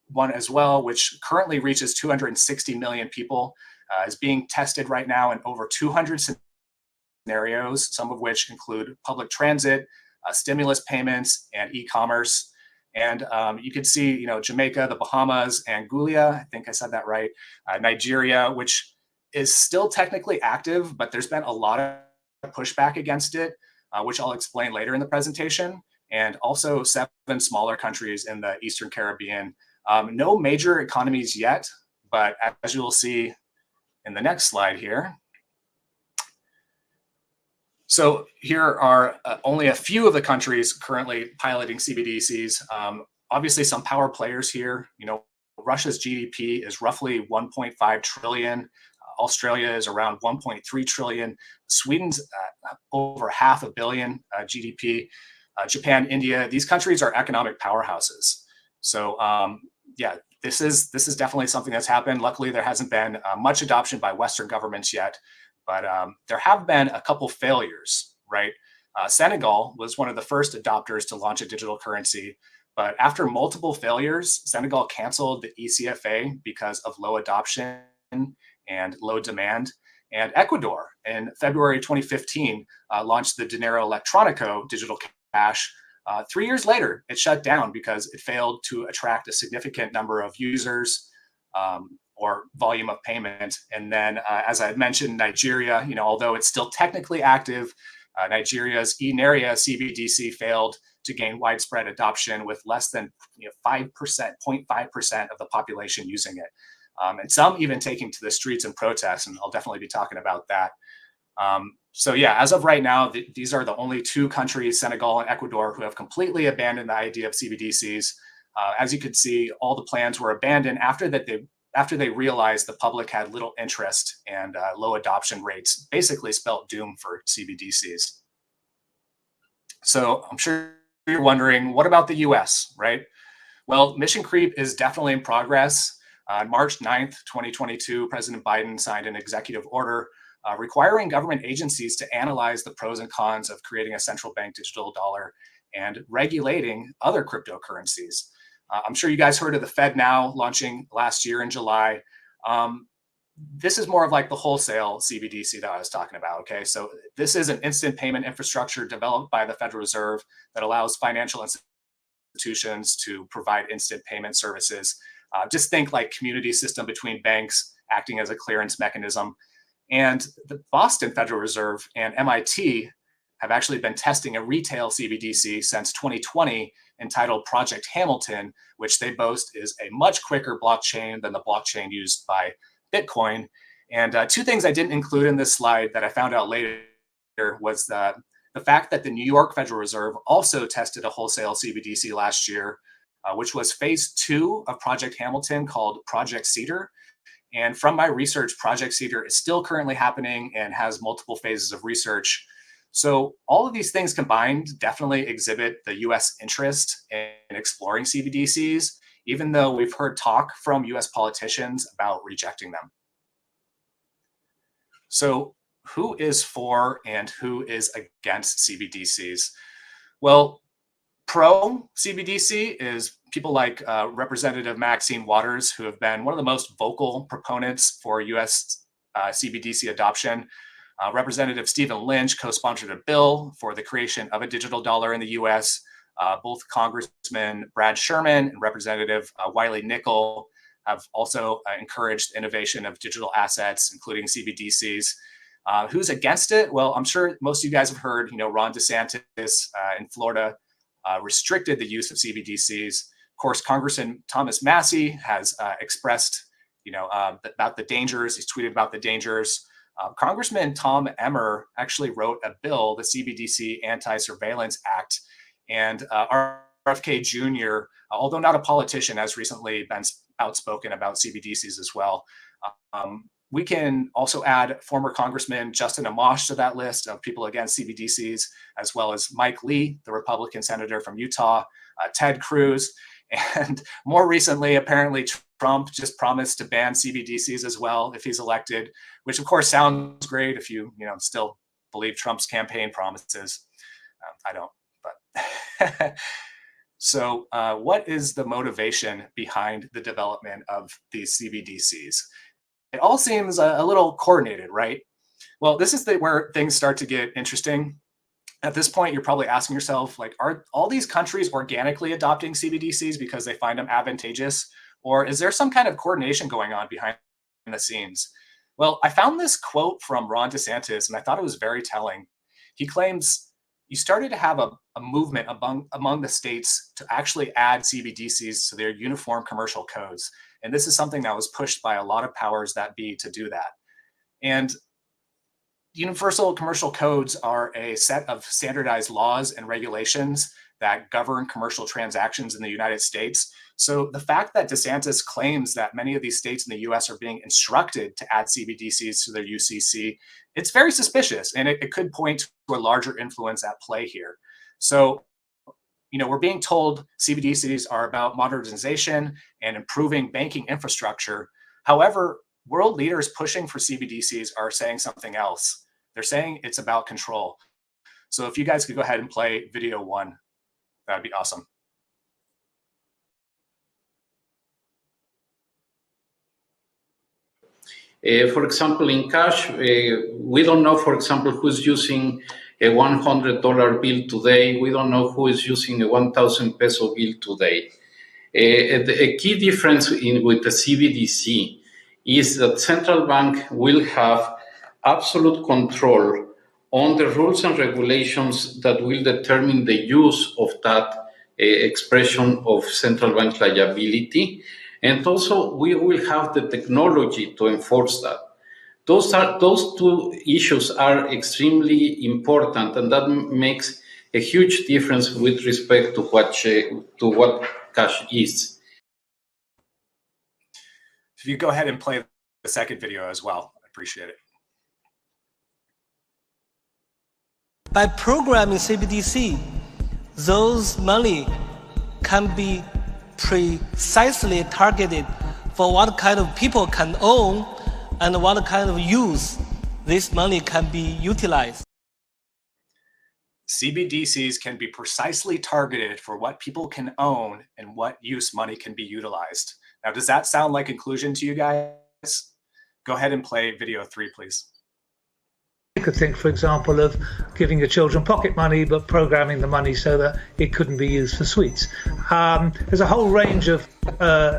one as well, which currently reaches 260 million people, is being tested right now in over 200 scenarios, some of which include public transit, stimulus payments, and e-commerce. And you could see, Jamaica, the Bahamas, Anguilla, I think I said that right, Nigeria, which is still technically active, but there's been a lot of pushback against it, which I'll explain later in the presentation, and also 7 smaller countries in the Eastern Caribbean. No major economies yet, but as you'll see in the next slide here. So here are only a few of the countries currently piloting CBDCs. Obviously, some power players here. Russia's GDP is roughly 1.5 trillion. Australia is around 1.3 trillion. Sweden's over $500 million GDP. Japan, India, these countries are economic powerhouses. So yeah, this is definitely something that's happened. Luckily, there hasn't been much adoption by Western governments yet, but there have been a couple failures, right? Senegal was one of the first adopters to launch a digital currency, but after multiple failures, Senegal canceled the ECFA because of low adoption and low demand. And Ecuador, in February 2015, launched the Dinero Electronico digital cash. 3 years later, it shut down because it failed to attract a significant number of users or volume of payment. And then, as I had mentioned, Nigeria, although it's still technically active, Nigeria's eNaira CBDC failed to gain widespread adoption, with less than 0.5% of the population using it. And some even taking to the streets in protest, and I'll definitely be talking about that. So yeah, as of right now, these are the only 2 countries, Senegal and Ecuador, who have completely abandoned the idea of CBDCs. As you could see, all the plans were abandoned after they realized the public had little interest, and low adoption rates basically spelled doom for CBDCs. So I'm sure you're wondering, what about the US, right? Well, mission creep is definitely in progress. On March 9th, 2022, President Biden signed an executive order requiring government agencies to analyze the pros and cons of creating a central bank digital dollar and regulating other cryptocurrencies. I'm sure you guys heard of the FedNow launching last year in July. This is more of like the wholesale CBDC that I was talking about, okay? So this is an instant payment infrastructure developed by the Federal Reserve that allows financial institutions to provide instant payment services. Just think like community system between banks acting as a clearance mechanism. And the Boston Federal Reserve and MIT have actually been testing a retail CBDC since 2020 entitled Project Hamilton, which they boast is a much quicker blockchain than the blockchain used by Bitcoin. And 2 things I didn't include in this slide that I found out later was The fact that the New York Federal Reserve also tested a wholesale CBDC last year, which was phase 2 of Project Hamilton called Project Cedar. And from my research, Project Cedar is still currently happening and has multiple phases of research. So all of these things combined definitely exhibit the US interest in exploring CBDCs, even though we've heard talk from US politicians about rejecting them. So who is for and who is against CBDCs? Well, pro CBDC is people like Representative Maxine Waters, who have been one of the most vocal proponents for US CBDC adoption. Representative Stephen Lynch co-sponsored a bill for the creation of a digital dollar in the US. Both Congressman Brad Sherman and Representative Wiley Nickel have also encouraged innovation of digital assets, including CBDCs. Who's against it? Well, I'm sure most of you guys have heard, Ron DeSantis in Florida restricted the use of CBDCs. Of course, Congressman Thomas Massey has expressed, about the dangers. He's tweeted about the dangers. Congressman Tom Emmer actually wrote a bill, the CBDC Anti-Surveillance Act, and RFK Jr., although not a politician, has recently been outspoken about CBDCs as well. We can also add former Congressman Justin Amash to that list of people against CBDCs, as well as Mike Lee, the Republican senator from Utah, Ted Cruz, and more recently, apparently Trump just promised to ban CBDCs as well if he's elected, which of course sounds great if you still believe Trump's campaign promises. I don't, but so what is the motivation behind the development of these CBDCs? It all seems a little coordinated, right? Well, this is where things start to get interesting. At this point, you're probably asking yourself, are all these countries organically adopting CBDCs because they find them advantageous? Or is there some kind of coordination going on behind the scenes? Well, I found this quote from Ron DeSantis, and I thought it was very telling. He claims you started to have a movement among the states to actually add CBDCs to their uniform commercial codes. And this is something that was pushed by a lot of powers that be to do that. And universal commercial codes are a set of standardized laws and regulations that govern commercial transactions in the United States. So the fact that DeSantis claims that many of these states in the US are being instructed to add CBDCs to their UCC, it's very suspicious, and it could point to a larger influence at play here. So, we're being told CBDCs are about modernization and improving banking infrastructure. However, world leaders pushing for CBDCs are saying something else. They're saying it's about control. So if you guys could go ahead and play video 1, that'd be awesome. For example, in cash, we don't know, for example, who's using a $100 bill today. We don't know who is using a 1,000 peso bill today. A key difference with the CBDC is that central bank will have absolute control on the rules and regulations that will determine the use of that expression of central bank liability. And also, we will have the technology to enforce that. Those two issues are extremely important, and that makes a huge difference with respect to what cash is. If you go ahead and play the second video as well, I appreciate it. By programming CBDC, those money can be precisely targeted for what kind of people can own and what kind of use this money can be utilized. CBDCs can be precisely targeted for what people can own and what use money can be utilized. Now, does that sound like inclusion to you guys? Go ahead and play video 3, please. You could think, for example, of giving your children pocket money, but programming the money so that it couldn't be used for sweets. There's a whole range of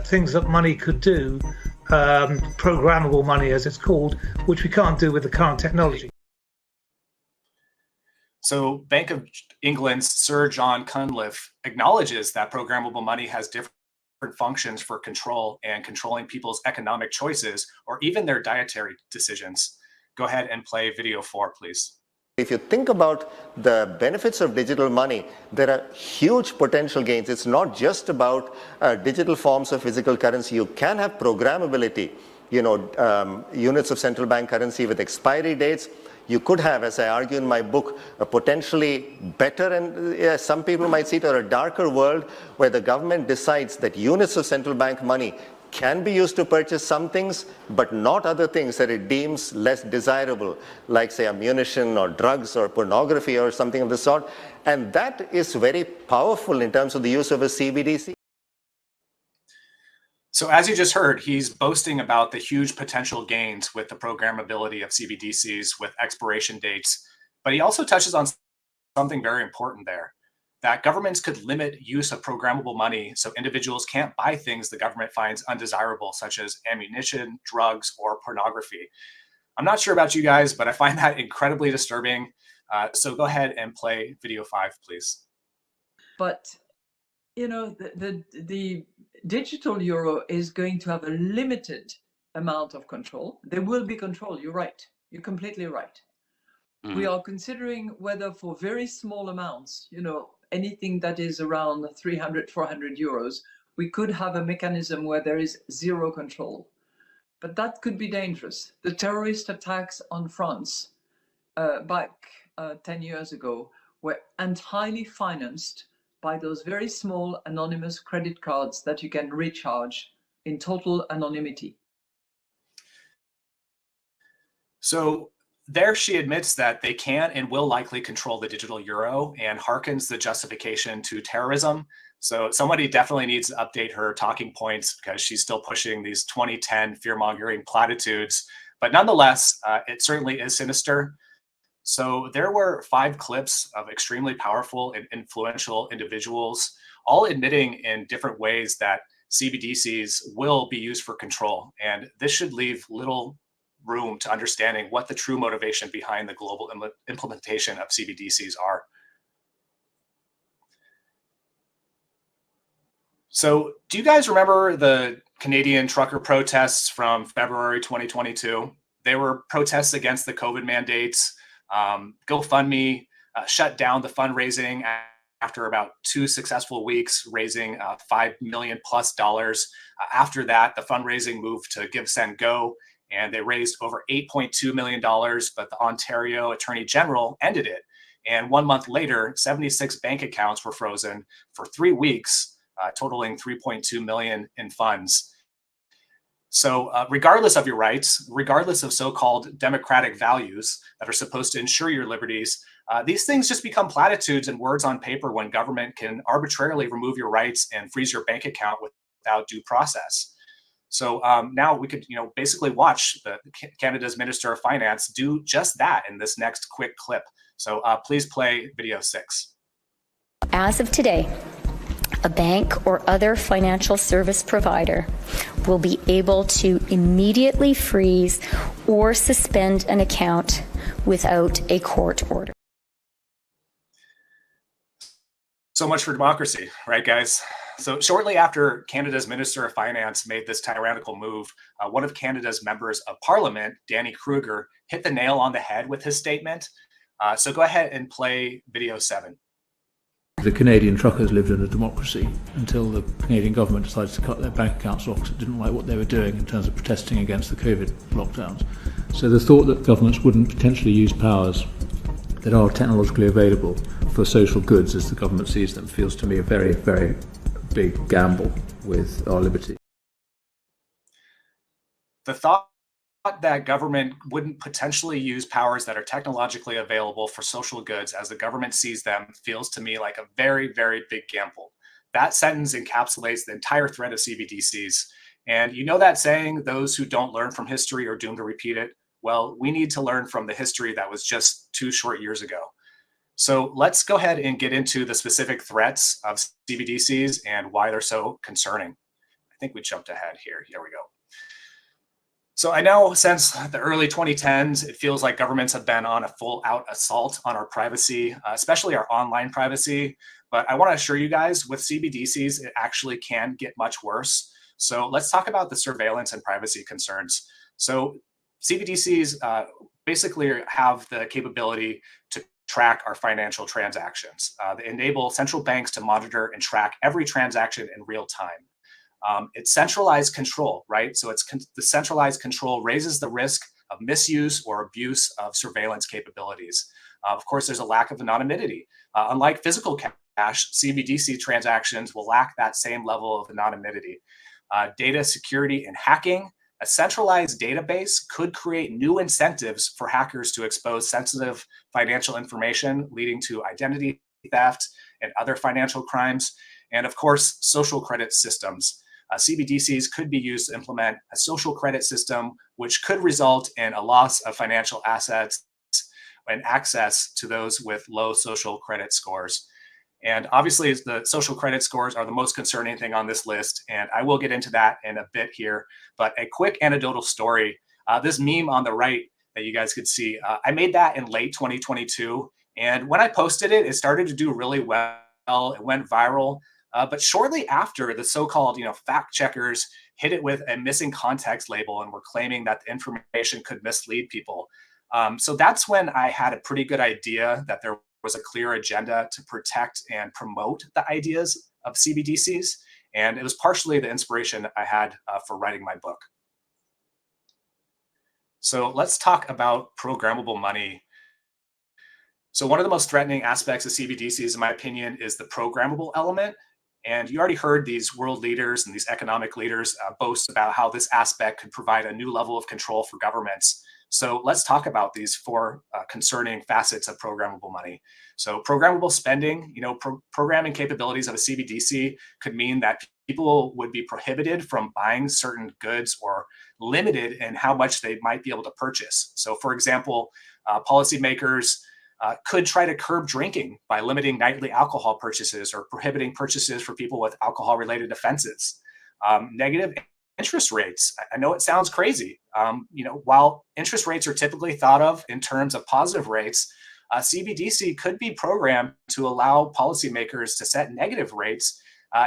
things that money could do, programmable money as it's called, which we can't do with the current technology. So Bank of England's Sir John Cunliffe acknowledges that programmable money has different functions for control and controlling people's economic choices or even their dietary decisions. Go ahead and play video 4, please. If you think about the benefits of digital money, there are huge potential gains. It's not just about digital forms of physical currency. You can have programmability, units of central bank currency with expiry dates. You could have, as I argue in my book, a potentially better and some people might see it, or a darker world where the government decides that units of central bank money can be used to purchase some things, but not other things that it deems less desirable, like say ammunition or drugs or pornography or something of the sort. And that is very powerful in terms of the use of a CBDC. So as you just heard, he's boasting about the huge potential gains with the programmability of CBDCs with expiration dates, but he also touches on something very important there, that governments could limit use of programmable money so individuals can't buy things the government finds undesirable, such as ammunition, drugs, or pornography. I'm not sure about you guys, but I find that incredibly disturbing. So go ahead and play video 5, please. But, the digital euro is going to have a limited amount of control. There will be control, you're right. You're completely right. We are considering whether for very small amounts, anything that is around 300, 400 euros, we could have a mechanism where there is zero control. But that could be dangerous. The terrorist attacks on France back 10 years ago were entirely financed by those very small anonymous credit cards that you can recharge in total anonymity. So there she admits that they can and will likely control the digital euro and hearkens the justification to terrorism. So somebody definitely needs to update her talking points because she's still pushing these 2010 fear-mongering platitudes. But nonetheless, it certainly is sinister. So there were 5 clips of extremely powerful and influential individuals, all admitting in different ways that CBDCs will be used for control. And this should leave little room to understanding what the true motivation behind the global implementation of CBDCs are. So do you guys remember the Canadian trucker protests from February 2022? They were protests against the COVID mandates. GoFundMe shut down the fundraising after about 2 successful weeks, raising $5 million plus. After that, the fundraising moved to Give, Send, Go, and they raised over $8.2 million, but the Ontario Attorney General ended it. And 1 month later, 76 bank accounts were frozen for 3 weeks, totaling $3.2 million in funds. So regardless of your rights, regardless of so-called democratic values that are supposed to ensure your liberties, these things just become platitudes and words on paper when government can arbitrarily remove your rights and freeze your bank account without due process. So now we could, basically watch Canada's Minister of Finance do just that in this next quick clip. So please play video 6. As of today, a bank or other financial service provider will be able to immediately freeze or suspend an account without a court order. So much for democracy, right, guys? So shortly after Canada's Minister of Finance made this tyrannical move, one of Canada's members of Parliament, Danny Kruger, hit the nail on the head with his statement. So go ahead and play video 7. The Canadian truckers lived in a democracy until the Canadian government decided to cut their bank accounts off because it didn't like what they were doing in terms of protesting against the COVID lockdowns. So the thought that governments wouldn't potentially use powers that are technologically available for social goods as the government sees them feels to me a very, very big gamble with our liberty. The thought that government wouldn't potentially use powers that are technologically available for social goods as the government sees them feels to me like a very, very big gamble. That sentence encapsulates the entire threat of CBDCs. And you know that saying, those who don't learn from history are doomed to repeat it? Well, we need to learn from the history that was just 2 short years ago. So let's go ahead and get into the specific threats of CBDCs and why they're so concerning. I think we jumped ahead here. Here we go. So I know since the early 2010s, it feels like governments have been on a full-out assault on our privacy, especially our online privacy. But I want to assure you guys, with CBDCs, it actually can get much worse. So let's talk about the surveillance and privacy concerns. So CBDCs basically have the capability to track our financial transactions. They enable central banks to monitor and track every transaction in real time. It's centralized control, right? So the centralized control raises the risk of misuse or abuse of surveillance capabilities. Of course, there's a lack of anonymity. Unlike physical cash, CBDC transactions will lack that same level of anonymity. Data security and hacking. A centralized database could create new incentives for hackers to expose sensitive financial information, leading to identity theft and other financial crimes. And of course, social credit systems. CBDCs could be used to implement a social credit system, which could result in a loss of financial assets and access to those with low social credit scores. And obviously, the social credit scores are the most concerning thing on this list, and I will get into that in a bit here. But a quick anecdotal story, this meme on the right that you guys could see, I made that in late 2022, and when I posted it, it started to do really well. It went viral. But shortly after, the so-called fact checkers hit it with a missing context label and were claiming that the information could mislead people. So that's when I had a pretty good idea that there was a clear agenda to protect and promote the ideas of CBDCs. And it was partially the inspiration I had for writing my book. So let's talk about programmable money. So one of the most threatening aspects of CBDCs, in my opinion, is the programmable element. And you already heard these world leaders and these economic leaders boast about how this aspect could provide a new level of control for governments. So let's talk about these four concerning facets of programmable money. So programmable spending, programming capabilities of a CBDC could mean that people would be prohibited from buying certain goods or limited in how much they might be able to purchase. So for example, policymakers could try to curb drinking by limiting nightly alcohol purchases or prohibiting purchases for people with alcohol-related offenses. Negative interest rates. I know it sounds crazy. While interest rates are typically thought of in terms of positive rates, CBDC could be programmed to allow policymakers to set negative rates.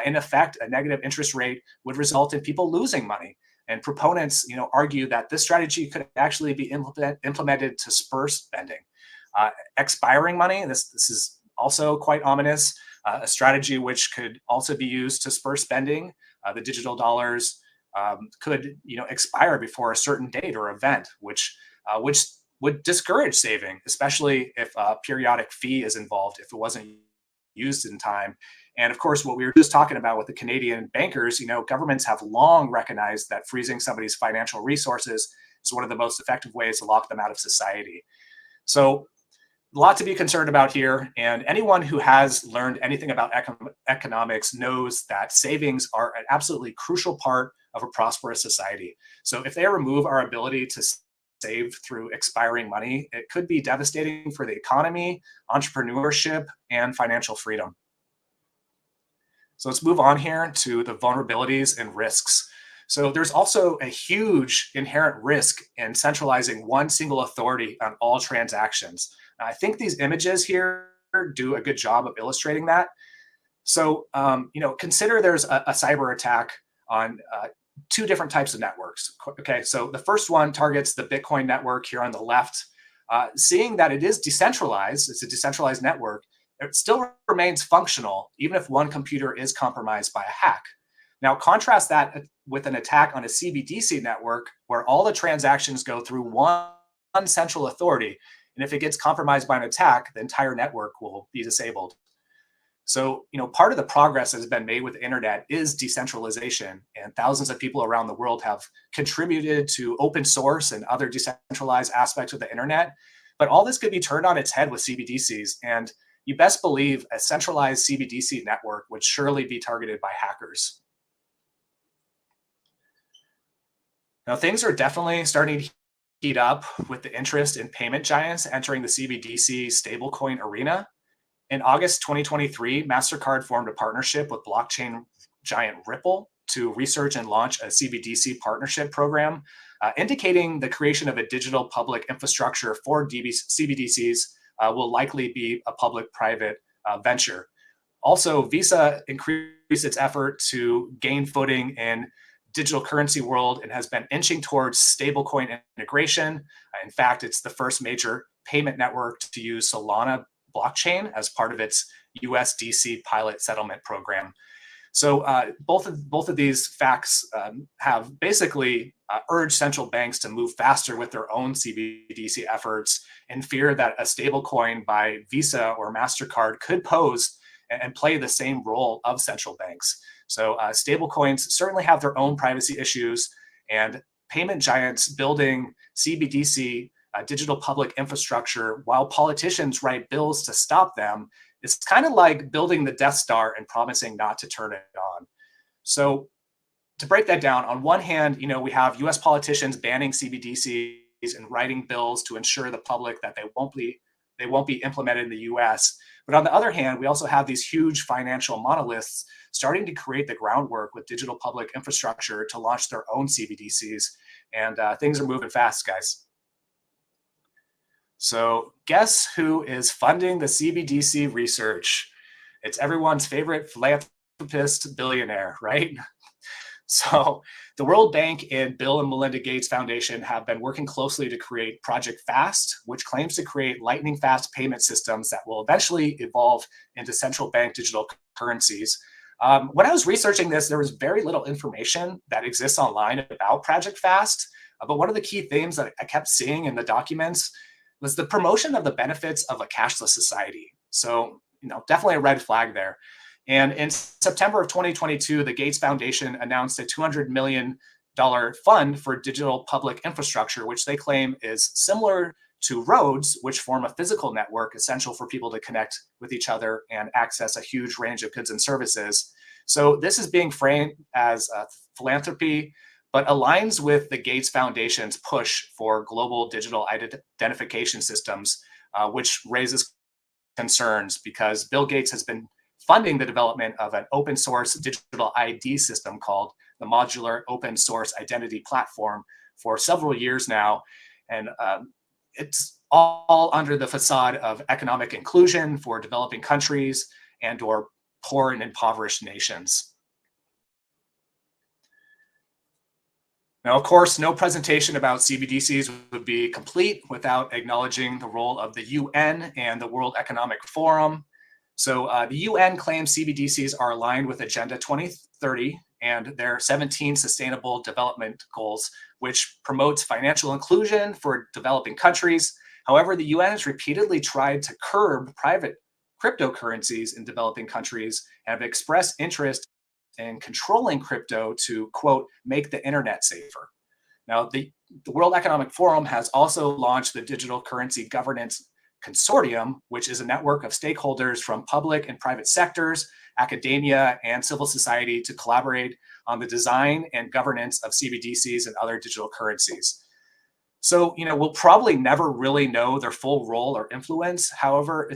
In effect, a negative interest rate would result in people losing money. And proponents, argue that this strategy could actually be implemented to spur spending. Expiring money, this is also quite ominous, a strategy which could also be used to spur spending. The digital dollars could expire before a certain date or event, which would discourage saving, especially if a periodic fee is involved, if it wasn't used in time. And of course, what we were just talking about with the Canadian bankers, governments have long recognized that freezing somebody's financial resources is one of the most effective ways to lock them out of society. So a lot to be concerned about here. And anyone who has learned anything about economics knows that savings are an absolutely crucial part of a prosperous society. So if they remove our ability to save through expiring money, it could be devastating for the economy, entrepreneurship, and financial freedom. So let's move on here to the vulnerabilities and risks. So there's also a huge inherent risk in centralizing one single authority on all transactions. Now, I think these images here do a good job of illustrating that. So, consider there's a cyber attack on two different types of networks. Okay, so the first one targets the Bitcoin network here on the left. Seeing that it is decentralized, it's a decentralized network, it still remains functional, even if one computer is compromised by a hack. Now, contrast that with an attack on a CBDC network where all the transactions go through one central authority. And if it gets compromised by an attack, the entire network will be disabled. So, part of the progress that has been made with the internet is decentralization, and thousands of people around the world have contributed to open source and other decentralized aspects of the internet. But all this could be turned on its head with CBDCs, and you best believe a centralized CBDC network would surely be targeted by hackers. Now, things are definitely starting to heat up with the interest in payment giants entering the CBDC stablecoin arena. In August 2023, MasterCard formed a partnership with blockchain giant Ripple to research and launch a CBDC partnership program, indicating the creation of a digital public infrastructure for CBDCs will likely be a public-private venture. Also, Visa increased its effort to gain footing in digital currency world and has been inching towards stablecoin integration. In fact, it's the first major payment network to use Solana blockchain as part of its USDC pilot settlement program. So both of these facts have basically urged central banks to move faster with their own CBDC efforts in fear that a stablecoin by Visa or MasterCard could pose and play the same role of central banks. So stablecoins certainly have their own privacy issues, and payment giants building CBDC digital public infrastructure while politicians write bills to stop them, it's kind of like building the Death Star and promising not to turn it on. So to break that down, on one hand, we have US politicians banning CBDCs and writing bills to ensure the public that they won't be implemented in the US. But on the other hand, we also have these huge financial monoliths starting to create the groundwork with digital public infrastructure to launch their own CBDCs. And things are moving fast, guys. So guess who is funding the CBDC research? It's everyone's favorite philanthropist billionaire, right? So the World Bank and Bill and Melinda Gates Foundation have been working closely to create Project FAST, which claims to create lightning fast payment systems that will eventually evolve into central bank digital currencies. When I was researching this, there was very little information that exists online about Project FAST, but one of the key themes that I kept seeing in the documents was the promotion of the benefits of a cashless society. So, definitely a red flag there. And in September of 2022, the Gates Foundation announced a $200 million fund for digital public infrastructure, which they claim is similar to roads, which form a physical network essential for people to connect with each other and access a huge range of goods and services. So this is being framed as a philanthropy, but aligns with the Gates Foundation's push for global digital identification systems, which raises concerns because Bill Gates has been funding the development of an open source digital ID system called the Modular Open Source Identity Platform for several years now. And it's all under the facade of economic inclusion for developing countries and or poor and impoverished nations. Now, of course, no presentation about CBDCs would be complete without acknowledging the role of the UN and the World Economic Forum. So the UN claims CBDCs are aligned with Agenda 2030 and their 17 Sustainable Development Goals, which promotes financial inclusion for developing countries. However, the UN has repeatedly tried to curb private cryptocurrencies in developing countries and have expressed interest in controlling crypto to, quote, make the internet safer. Now, the World Economic Forum has also launched the Digital Currency Governance Consortium, which is a network of stakeholders from public and private sectors, academia, and civil society to collaborate on the design and governance of CBDCs and other digital currencies. So, we'll probably never really know their full role or influence. However,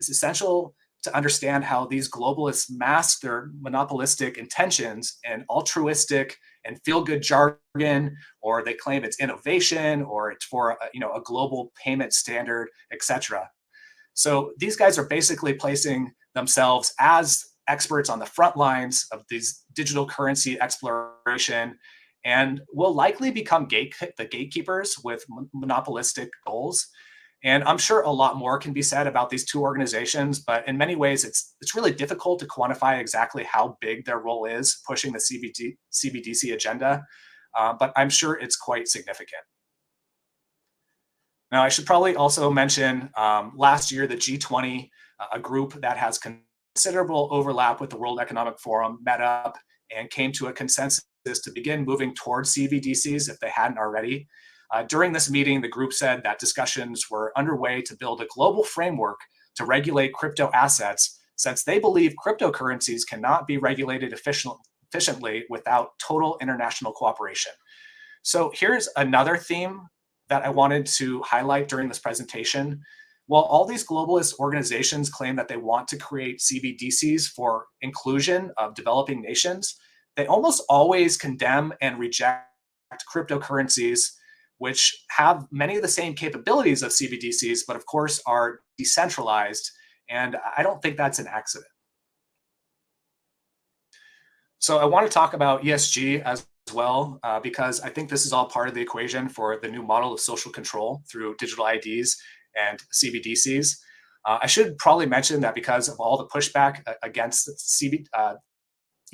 it's essential to understand how these globalists mask their monopolistic intentions in altruistic and feel-good jargon, or they claim it's innovation, or it's for a global payment standard, etc. So these guys are basically placing themselves as experts on the front lines of these digital currency exploration, and will likely become the gatekeepers with monopolistic goals. And I'm sure a lot more can be said about these two organizations, but in many ways, it's really difficult to quantify exactly how big their role is pushing the CBDC agenda, but I'm sure it's quite significant. Now, I should probably also mention last year, the G20, a group that has considerable overlap with the World Economic Forum, met up and came to a consensus to begin moving towards CBDCs if they hadn't already. During this meeting, the group said that discussions were underway to build a global framework to regulate crypto assets, since they believe cryptocurrencies cannot be regulated efficiently without total international cooperation. So here's another theme that I wanted to highlight during this presentation. While all these globalist organizations claim that they want to create CBDCs for inclusion of developing nations, they almost always condemn and reject cryptocurrencies, which have many of the same capabilities of CBDCs, but of course are decentralized. And I don't think that's an accident. So I want to talk about ESG as well, because I think this is all part of the equation for the new model of social control through digital IDs and CBDCs. I should probably mention that because of all the pushback against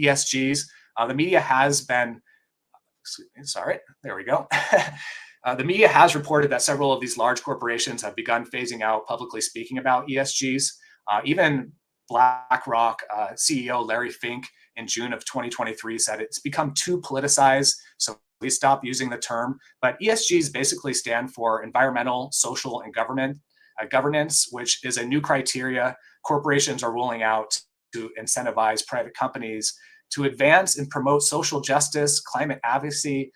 ESGs, the media has been, there we go. The media has reported that several of these large corporations have begun phasing out publicly speaking about ESGs. Even BlackRock CEO Larry Fink in June of 2023 said it's become too politicized, so we stopped using the term. But ESGs basically stand for environmental, social, and governance, which is a new criteria corporations are rolling out to incentivize private companies to advance and promote social justice, climate advocacy,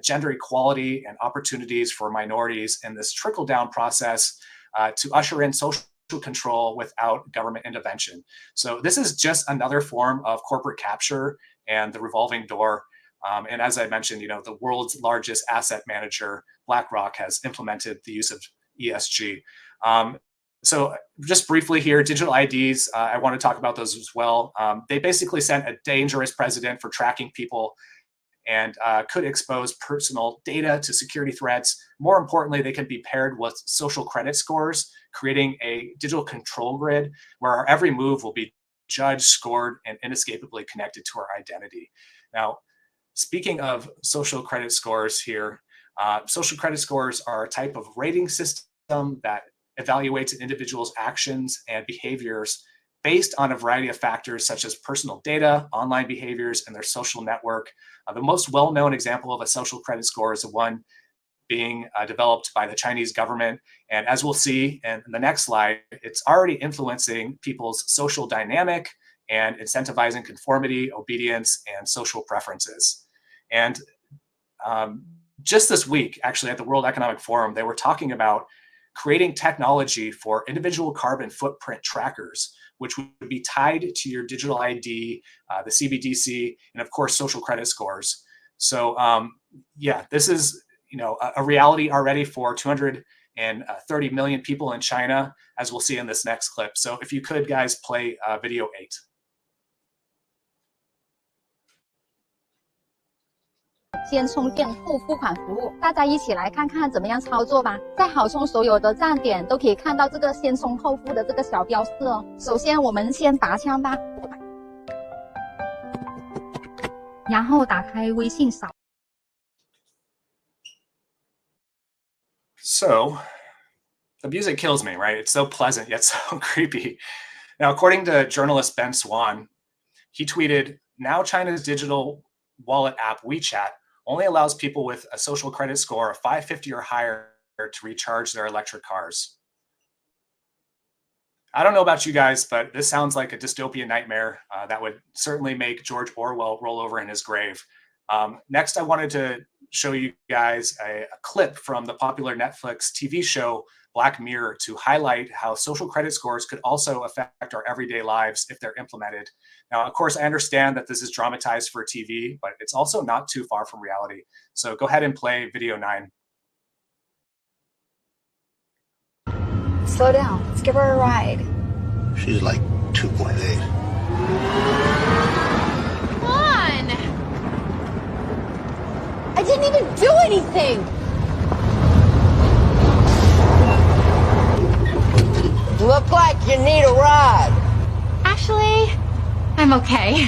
gender equality, and opportunities for minorities in this trickle-down process to usher in social control without government intervention. So this is just another form of corporate capture and the revolving door. And as I mentioned, the world's largest asset manager, BlackRock, has implemented the use of ESG. So just briefly here, digital IDs, I want to talk about those as well. They basically set a dangerous precedent for tracking people and could expose personal data to security threats. More importantly, they can be paired with social credit scores, creating a digital control grid where our every move will be judged, scored, and inescapably connected to our identity. Now, speaking of social credit scores here, social credit scores are a type of rating system that evaluates an individual's actions and behaviors based on a variety of factors such as personal data, online behaviors, and their social network. The most well-known example of a social credit score is the one being developed by the Chinese government. And as we'll see in the next slide, it's already influencing people's social dynamic and incentivizing conformity, obedience, and social preferences. And just this week, actually at the World Economic Forum, they were talking about creating technology for individual carbon footprint trackers, which would be tied to your digital ID, the CBDC, and of course, social credit scores. So yeah, this is a reality already for 230 million people in China, as we'll see in this next clip. So if you could, guys, play video 8. 先充电后付款服务，大家一起来看看怎么样操作吧。在好充所有的站点都可以看到这个先充后付的这个小标示哦。首先我们先拔枪吧，然后打开微信扫。So the music kills me, right? It's so pleasant yet so creepy. Now, according to journalist Ben Swan, he tweeted, "Now China's digital wallet app WeChat only allows people with a social credit score of 550 or higher to recharge their electric cars." I don't know about you guys, but this sounds like a dystopian nightmare that would certainly make George Orwell roll over in his grave. Next, I wanted to show you guys a clip from the popular Netflix TV show Black Mirror to highlight how social credit scores could also affect our everyday lives if they're implemented. Now, of course, I understand that this is dramatized for TV, but it's also not too far from reality. So go ahead and play video 9. Slow down. Let's give her a ride. She's like 2.8. Come on! I didn't even do anything! Look like you need a ride. Actually, I'm okay.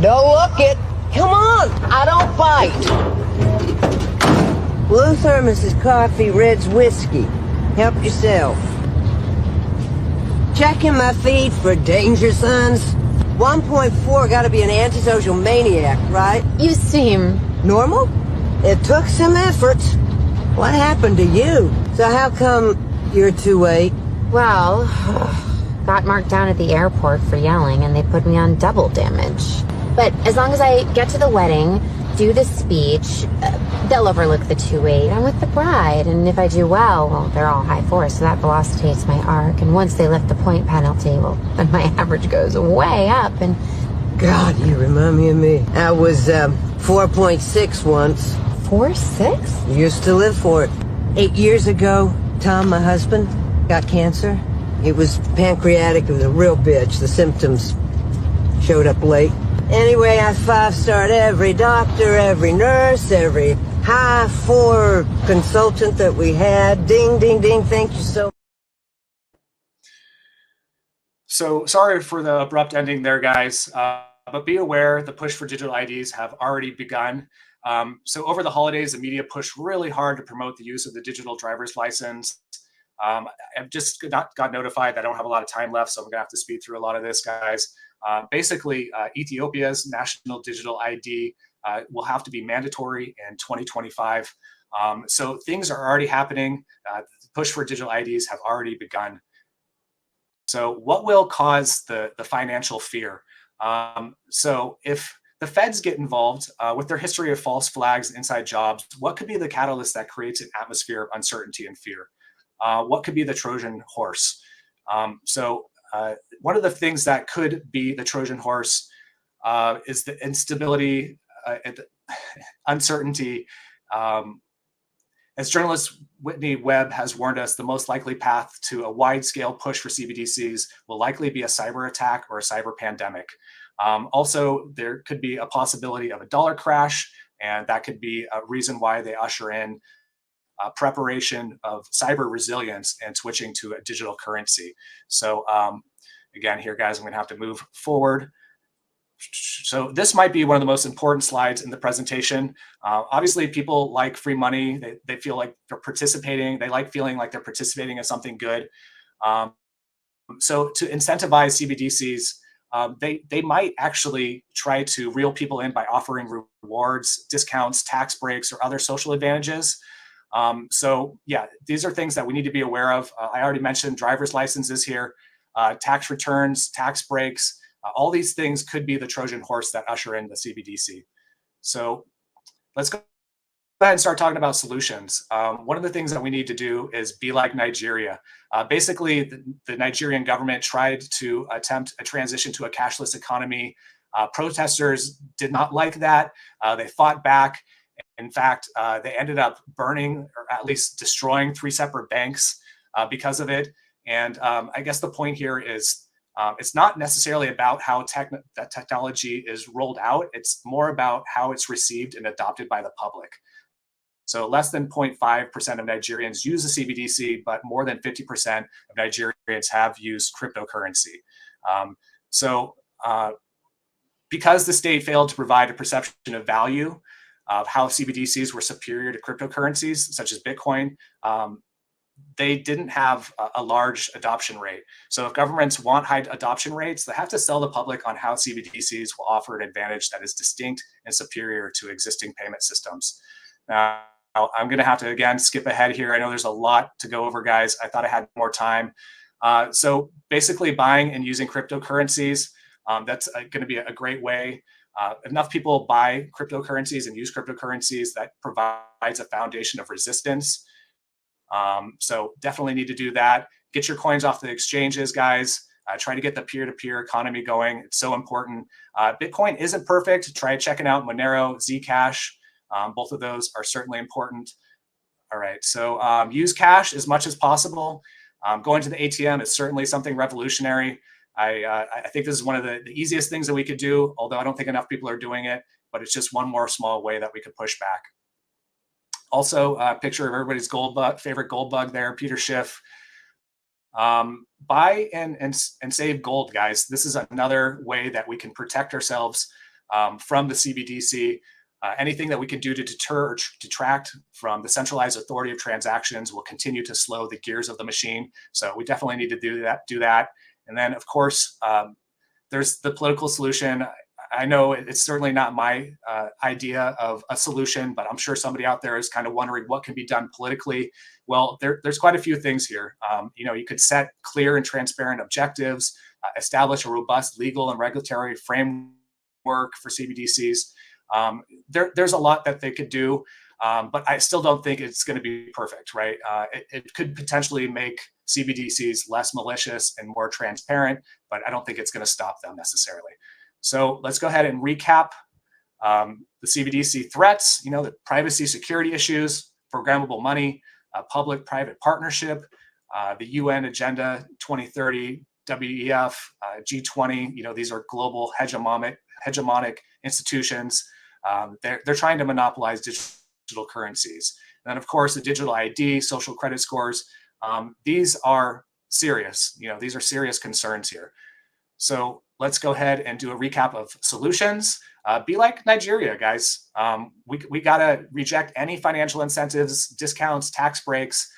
Don't look it. Come on, I don't bite. Blue thermos is coffee, red's whiskey. Help yourself. Checking my feed for danger signs. 1.4 gotta be an antisocial maniac, right? You seem... normal? It took some effort. What happened to you? So how come you're 2.8? Well, got marked down at the airport for yelling and they put me on double damage. But as long as I get to the wedding, do the speech, they'll overlook the 2.8. I'm with the bride, and if I do well, they're all high 4, so that velocitates my arc. And once they lift the point penalty, well, then my average goes way up, and... God, you remind me of me. I was 4.6 once. 4.6? Used to live for it. 8 years ago, Tom, my husband, got cancer. It was pancreatic. It was a real bitch. The symptoms showed up late. Anyway, I 5-starred every doctor, every nurse, every high 4 consultant that we had. Ding, ding, ding. Thank you so much. So sorry for the abrupt ending there, guys, but be aware the push for digital IDs have already begun. So over the holidays, the media pushed really hard to promote the use of the digital driver's license. I've just got notified that I don't have a lot of time left, so I'm gonna have to speed through a lot of this, guys. Basically, Ethiopia's national digital ID will have to be mandatory in 2025. So things are already happening. The push for digital IDs have already begun. So what will cause the financial fear? So if the feds get involved with their history of false flags and inside jobs, what could be the catalyst that creates an atmosphere of uncertainty and fear? What could be the Trojan horse? One of the things that could be the Trojan horse is the instability, uncertainty. As journalist Whitney Webb has warned us, the most likely path to a wide-scale push for CBDCs will likely be a cyber attack or a cyber pandemic. Also, there could be a possibility of a dollar crash, and that could be a reason why they usher in preparation of cyber resilience and switching to a digital currency. So again, here, guys, I'm going to have to move forward. So this might be one of the most important slides in the presentation. Obviously, people like free money. They feel like they're participating. They like feeling like they're participating in something good. So to incentivize CBDCs, they might actually try to reel people in by offering rewards, discounts, tax breaks, or other social advantages. So yeah, these are things that we need to be aware of. I already mentioned driver's licenses here, tax returns, tax breaks. All these things could be the Trojan horse that usher in the CBDC. So let's go ahead and start talking about solutions. One of the things that we need to do is be like Nigeria. Basically, the Nigerian government tried to attempt a transition to a cashless economy. Protesters did not like that. They fought back. In fact, they ended up burning or at least destroying 3 separate banks because of it. And I guess the point here is it's not necessarily about how that technology is rolled out. It's more about how it's received and adopted by the public. So less than 0.5% of Nigerians use the CBDC, but more than 50% of Nigerians have used cryptocurrency. Because the state failed to provide a perception of value of how CBDCs were superior to cryptocurrencies, such as Bitcoin, they didn't have a large adoption rate. So if governments want high adoption rates, they have to sell the public on how CBDCs will offer an advantage that is distinct and superior to existing payment systems. Now, I'm going to have to, again, skip ahead here. I know there's a lot to go over, guys. I thought I had more time. So basically buying and using cryptocurrencies, that's going to be a great way. Enough people buy cryptocurrencies and use cryptocurrencies, that provides a foundation of resistance. So definitely need to do that. Get your coins off the exchanges, guys. Try to get the peer-to-peer economy going. It's so important. Bitcoin isn't perfect. Try checking out Monero, Zcash. Both of those are certainly important. All right, so use cash as much as possible. Going to the ATM is certainly something revolutionary. I think this is one of the easiest things that we could do, although I don't think enough people are doing it, but it's just one more small way that we could push back. Also, a picture of everybody's favorite gold bug there, Peter Schiff. Buy and save gold, guys. This is another way that we can protect ourselves from the CBDC. Anything that we can do to deter or detract from the centralized authority of transactions will continue to slow the gears of the machine. So we definitely need to do that. And then, of course, there's the political solution. I know it's certainly not my idea of a solution, but I'm sure somebody out there is kind of wondering what can be done politically. Well, there's quite a few things here. You could set clear and transparent objectives, establish a robust legal and regulatory framework for CBDCs. There's a lot that they could do, but I still don't think it's going to be perfect, right? It could potentially make CBDCs less malicious and more transparent, but I don't think it's going to stop them necessarily. So let's go ahead and recap the CBDC threats, the privacy security issues, programmable money, public-private partnership, the UN Agenda 2030, WEF, G20, these are global hegemonic hegemonic institutions. They're trying to monopolize digital currencies. And then, of course, the digital ID, social credit scores. These are serious. These are serious concerns here. So let's go ahead and do a recap of solutions. Be like Nigeria, guys. We gotta reject any financial incentives, discounts, tax breaks.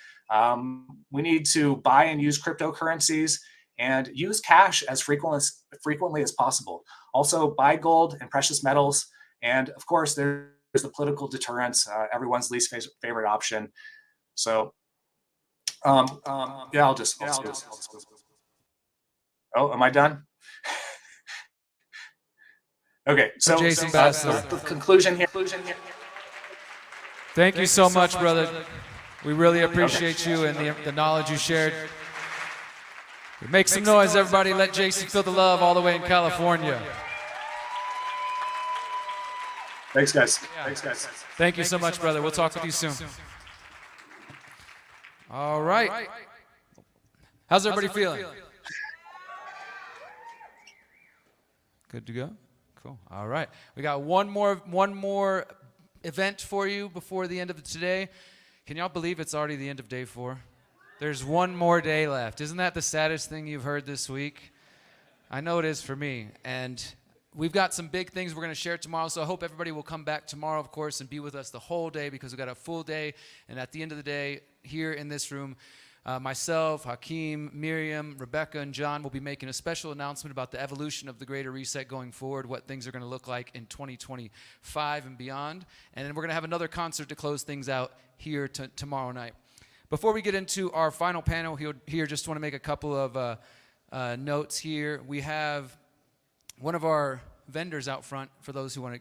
We need to buy and use cryptocurrencies and use cash as frequently as possible. Also, buy gold and precious metals. And of course, there's the political deterrence, everyone's least favorite option. So, yeah, I'll just. Oh, am I done? Okay, so the conclusion here. Thank you so much, brother. We really appreciate you and the knowledge you shared. Make some noise, everybody. Let Jason feel the love all the way in California. Thanks, guys. Thank you so much, brother. We'll talk with you soon. All right. How's everybody feeling? Good to go? Cool. All right. We got one more event for you before the end of today. Can y'all believe it's already the end of day 4? There's one more day left. Isn't that the saddest thing you've heard this week? I know it is for me. And we've got some big things we're going to share tomorrow, so I hope everybody will come back tomorrow, of course, and be with us the whole day, because we've got a full day. And at the end of the day, here in this room, myself, Hakeem, Miriam, Rebecca, and John will be making a special announcement about the evolution of the Greater Reset going forward, what things are going to look like in 2025 and beyond. And then we're going to have another concert to close things out here tomorrow night. Before we get into our final panel here, just want to make a couple of notes here. We have one of our vendors out front, for those who want to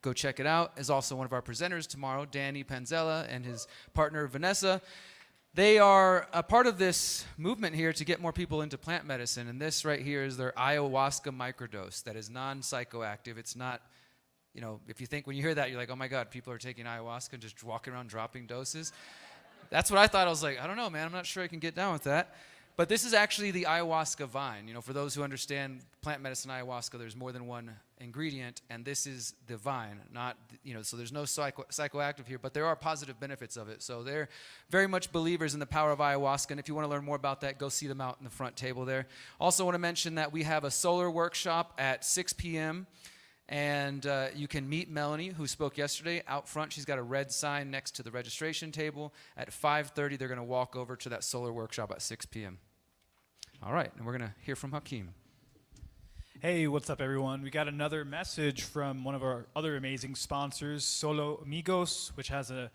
go check it out, is also one of our presenters tomorrow, Danny Panzella and his partner, Vanessa. They are a part of this movement here to get more people into plant medicine, and this right here is their ayahuasca microdose that is non-psychoactive. It's not, if you think when you hear that, you're like, oh my God, people are taking ayahuasca and just walking around dropping doses. That's what I thought. I was like, I don't know, man. I'm not sure I can get down with that. But this is actually the ayahuasca vine. For those who understand plant medicine ayahuasca, there's more than one ingredient, and this is the vine, not, so there's no psychoactive here, but there are positive benefits of it. So they're very much believers in the power of ayahuasca, and if you want to learn more about that, go see them out in the front table there. Also want to mention that we have a solar workshop at 6 p.m., and you can meet Melanie, who spoke yesterday, out front. She's got a red sign next to the registration table. At 5:30, they're going to walk over to that solar workshop at 6 p.m. All right, and we're going to hear from Hakeem. Hey, what's up, everyone? We got another message from one of our other amazing sponsors, Solo Amigos, which has an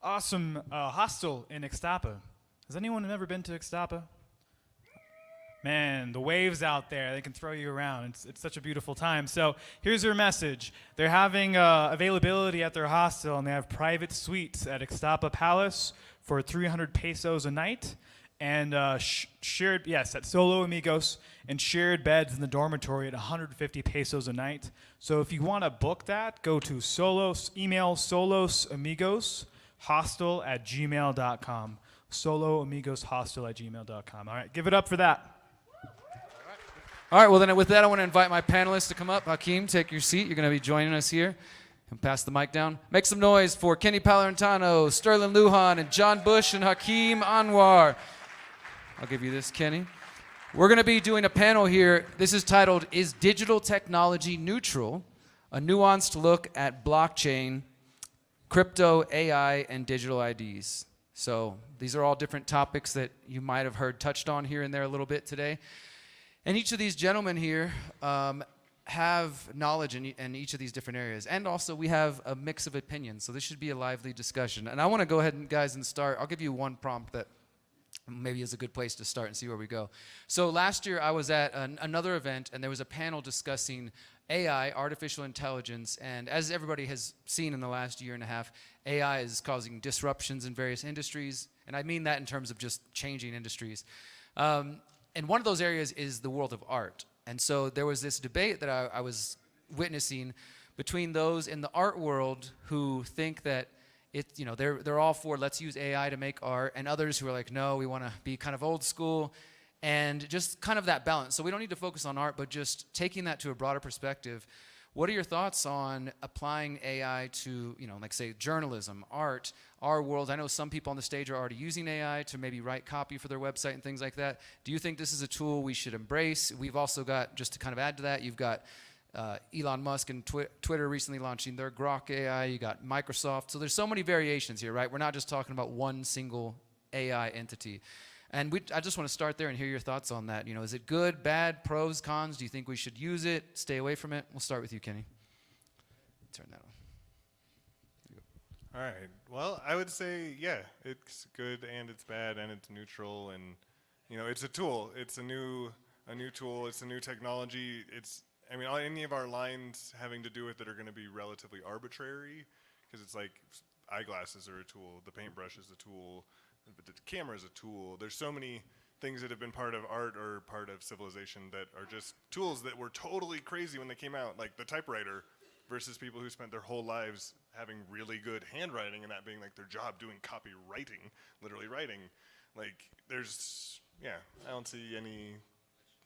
awesome hostel in Ixtapa. Has anyone ever been to Ixtapa? Man, the waves out there, they can throw you around. It's such a beautiful time. So here's their message. They're having availability at their hostel, and they have private suites at Ixtapa Palace for 300 pesos a night, and shared, yes, at Solo Amigos, and shared beds in the dormitory at 150 pesos a night. So if you want to book that, go to email solosamigos@gmail.com. soloamigoshostel@gmail.com. All right, give it up for that. All right, well, then with that, I want to invite my panelists to come up. Hakeem, take your seat. You're going to be joining us here. And pass the mic down. Make some noise for Kenny Palantano, Sterling Lujan, and John Bush, and Hakeem Anwar. I'll give you this, Kenny. We're going to be doing a panel here. This is titled, Is Digital Technology Neutral? A Nuanced Look at Blockchain, Crypto, AI, and Digital IDs. So these are all different topics that you might have heard touched on here and there a little bit today. And each of these gentlemen here have knowledge in each of these different areas. And also we have a mix of opinions, so this should be a lively discussion. And I want to go ahead, and start. I'll give you one prompt that maybe is a good place to start and see where we go. So last year I was at another event, and there was a panel discussing AI, artificial intelligence, and as everybody has seen in the last year and a half, AI is causing disruptions in various industries, and I mean that in terms of just changing industries. And one of those areas is the world of art. And so there was this debate that I was witnessing between those in the art world who think that they're all for let's use AI to make art, and others who are like, no, we want to be kind of old school, and just kind of that balance. So we don't need to focus on art, but just taking that to a broader perspective. What are your thoughts on applying AI to, like say journalism, art, our world? I know some people on the stage are already using AI to maybe write copy for their website and things like that. Do you think this is a tool we should embrace? We've also got, just to kind of add to that, you've got Elon Musk and Twitter recently launching their Grok AI. You got Microsoft. So there's so many variations here, right? We're not just talking about one single AI entity. And I just want to start there and hear your thoughts on that. Is it good, bad, pros, cons? Do you think we should use it, stay away from it? We'll start with you, Kenny. Turn that on. All right. Well, I would say, yeah, it's good and it's bad and it's neutral, and it's a tool. It's a new tool. It's a new technology. Any of our lines having to do with it are going to be relatively arbitrary, because it's like eyeglasses are a tool, the paintbrush is a tool, but the camera is a tool. There's so many things that have been part of art or part of civilization that are just tools that were totally crazy when they came out, like the typewriter, versus people who spent their whole lives having really good handwriting and that being like their job, doing copywriting, literally writing. I don't see any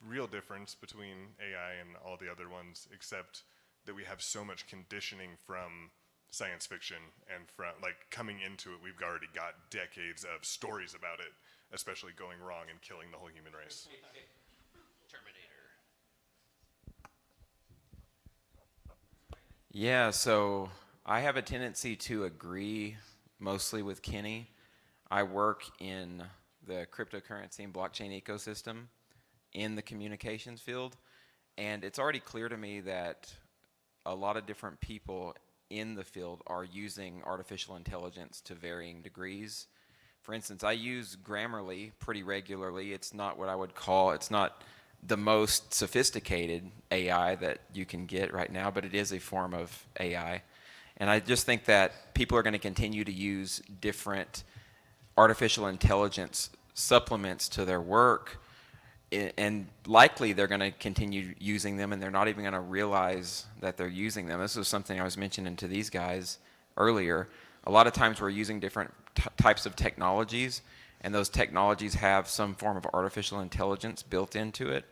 real difference between AI and all the other ones, except that we have so much conditioning from science fiction, and from coming into it, we've already got decades of stories about it, especially going wrong and killing the whole human race. Yeah, so I have a tendency to agree mostly with Kenny. I work in the cryptocurrency and blockchain ecosystem in the communications field, and it's already clear to me that a lot of different people in the field are using artificial intelligence to varying degrees. For instance, I use Grammarly pretty regularly. It's not what I would call, it's not the most sophisticated AI that you can get right now, but it is a form of AI. And I just think that people are going to continue to use different artificial intelligence supplements to their work, and likely they're going to continue using them, and they're not even going to realize that they're using them. This was something I was mentioning to these guys earlier. A lot of times we're using different types of technologies, and those technologies have some form of artificial intelligence built into it.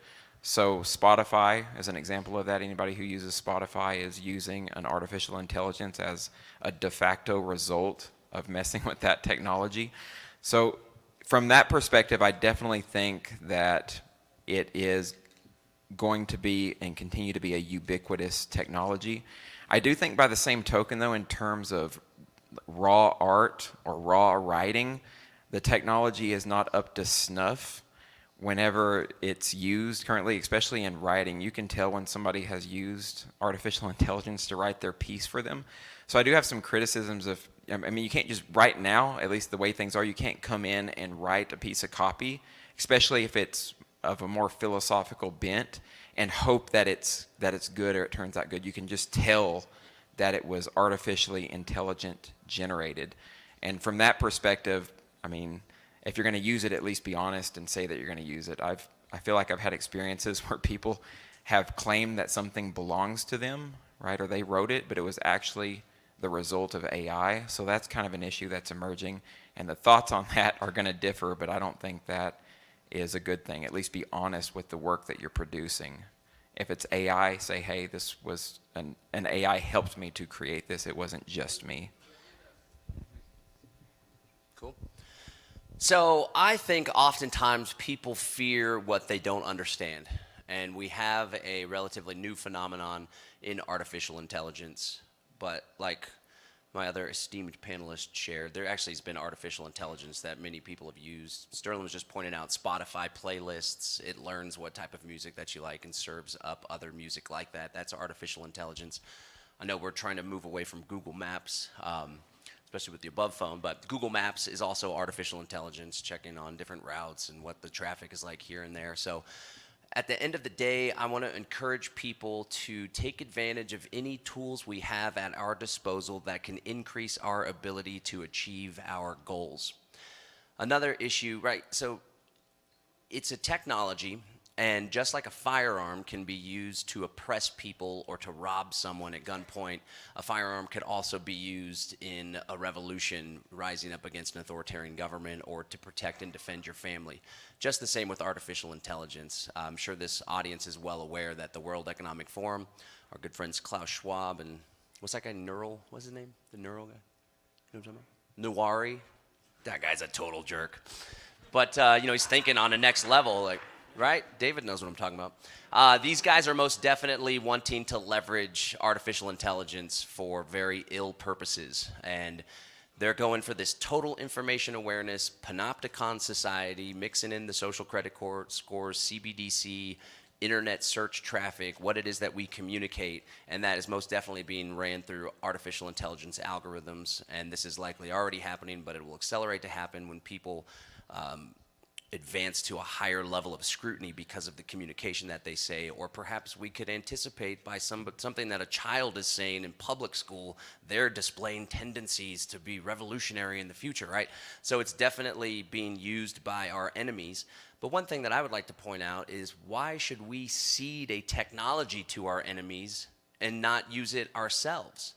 So Spotify is an example of that. Anybody who uses Spotify is using an artificial intelligence as a de facto result of messing with that technology. So from that perspective, I definitely think that it is going to be and continue to be a ubiquitous technology. I do think by the same token, though, in terms of raw art or raw writing, the technology is not up to snuff whenever it's used currently, especially in writing. You can tell when somebody has used artificial intelligence to write their piece for them. So I do have some criticisms of, you can't just, right now, at least the way things are, you can't come in and write a piece of copy, especially if it's of a more philosophical bent, and hope that it's good or it turns out good. You can just tell that it was artificially intelligent generated. And from that perspective, if you're going to use it, at least be honest and say that you're going to use it. I feel like I've had experiences where people have claimed that something belongs to them, right, or they wrote it, but it was actually the result of AI. So that's kind of an issue that's emerging, and the thoughts on that are going to differ, but I don't think that is a good thing. At least be honest with the work that you're producing. If it's AI, say, hey, this was an AI helped me to create this. It wasn't just me. Cool. So I think oftentimes people fear what they don't understand. And we have a relatively new phenomenon in artificial intelligence. But like my other esteemed panelist shared, there actually has been artificial intelligence that many people have used. Sterling was just pointing out Spotify playlists. It learns what type of music that you like and serves up other music like that. That's artificial intelligence. I know we're trying to move away from Google Maps, especially with the above phone, but Google Maps is also artificial intelligence, checking on different routes and what the traffic is like here and there. So at the end of the day, I want to encourage people to take advantage of any tools we have at our disposal that can increase our ability to achieve our goals. Another issue, right, so it's a technology, And just like a firearm can be used to oppress people or to rob someone at gunpoint, a firearm could also be used in a revolution rising up against an authoritarian government or to protect and defend your family. Just the same with artificial intelligence. I'm sure this audience is well aware that the World Economic Forum, our good friends Klaus Schwab and what's that guy, what's his name? The neural guy? You know what I'm talking about? Nuwari. That guy's a total jerk. But, he's thinking on a next level, like, right? David knows what I'm talking about. These guys are most definitely wanting to leverage artificial intelligence for very ill purposes. And they're going for this total information awareness, panopticon society, mixing in the social credit scores, CBDC, internet search traffic, what it is that we communicate, and that is most definitely being ran through artificial intelligence algorithms. And this is likely already happening, but it will accelerate to happen when people advance to a higher level of scrutiny because of the communication that they say, or perhaps we could anticipate by something that a child is saying in public school, they're displaying tendencies to be revolutionary in the future, right? So it's definitely being used by our enemies. But one thing that I would like to point out is, why should we cede a technology to our enemies and not use it ourselves,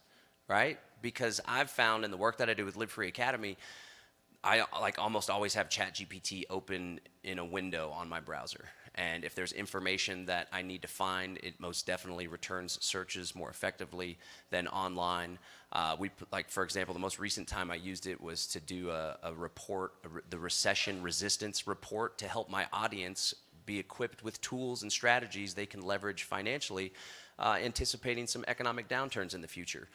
right? Because I've found in the work that I do with Live Free Academy, I almost always have ChatGPT open in a window on my browser. And if there's information that I need to find, it most definitely returns searches more effectively than online. For example, the most recent time I used it was to do a report, the recession resistance report, to help my audience be equipped with tools and strategies they can leverage financially, anticipating some economic downturns in the future.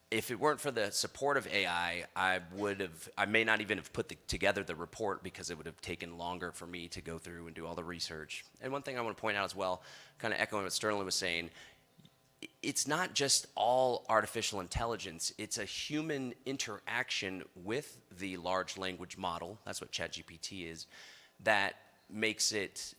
If it weren't for the support of AI, I may not even have put together the report, because it would have taken longer for me to go through and do all the research. And one thing I want to point out as well, kind of echoing what Sterling was saying, it's not just all artificial intelligence, it's a human interaction with the large language model, that's what ChatGPT is, that makes it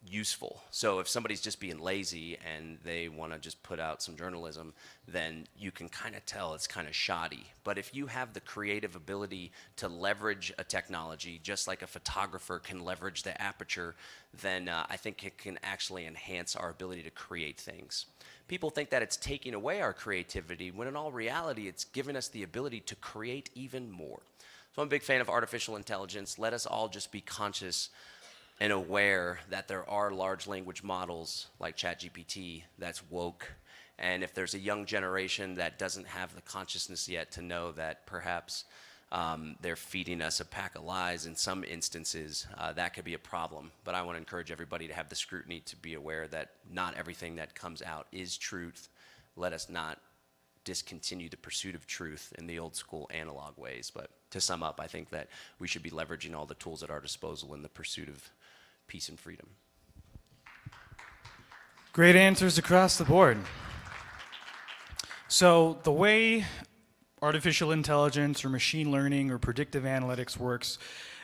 useful. So if somebody's just being lazy and they want to just put out some journalism, then you can kind of tell it's kind of shoddy. But if you have the creative ability to leverage a technology, just like a photographer can leverage the aperture, then I think it can actually enhance our ability to create things. People think that it's taking away our creativity, when in all reality, it's giving us the ability to create even more. So I'm a big fan of artificial intelligence. Let us all just be conscious and aware that there are large language models like ChatGPT that's woke. And if there's a young generation that doesn't have the consciousness yet to know that perhaps they're feeding us a pack of lies in some instances, that could be a problem. But I want to encourage everybody to have the scrutiny to be aware that not everything that comes out is truth. Let us not discontinue the pursuit of truth in the old school analog ways. But to sum up, I think that we should be leveraging all the tools at our disposal in the pursuit of peace and freedom. Great answers across the board. So the way artificial intelligence or machine learning or predictive analytics works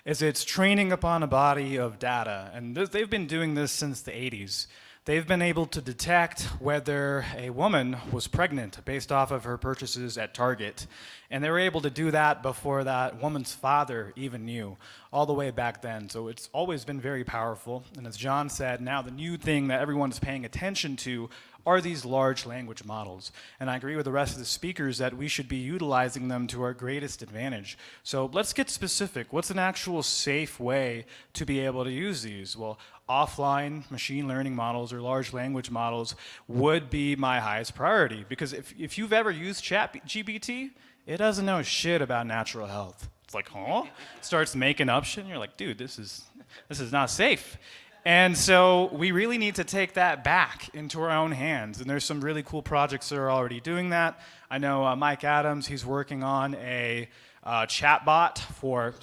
is it's training upon a body of data. And they've been doing this since the 80s. They've been able to detect whether a woman was pregnant based off of her purchases at Target. And they were able to do that before that woman's father even knew, all the way back then. So it's always been very powerful. And as John said, now the new thing that everyone is paying attention to are these large language models. And I agree with the rest of the speakers that we should be utilizing them to our greatest advantage. So let's get specific. What's an actual safe way to be able to use these? Well, offline machine learning models or large language models would be my highest priority, because if you've ever used ChatGPT, it doesn't know shit about natural health. It's like, huh? Starts making up shit, and you're like, dude, this is not safe. And so we really need to take that back into our own hands. And there's some really cool projects that are already doing that. I know Mike Adams, he's working on a chatbot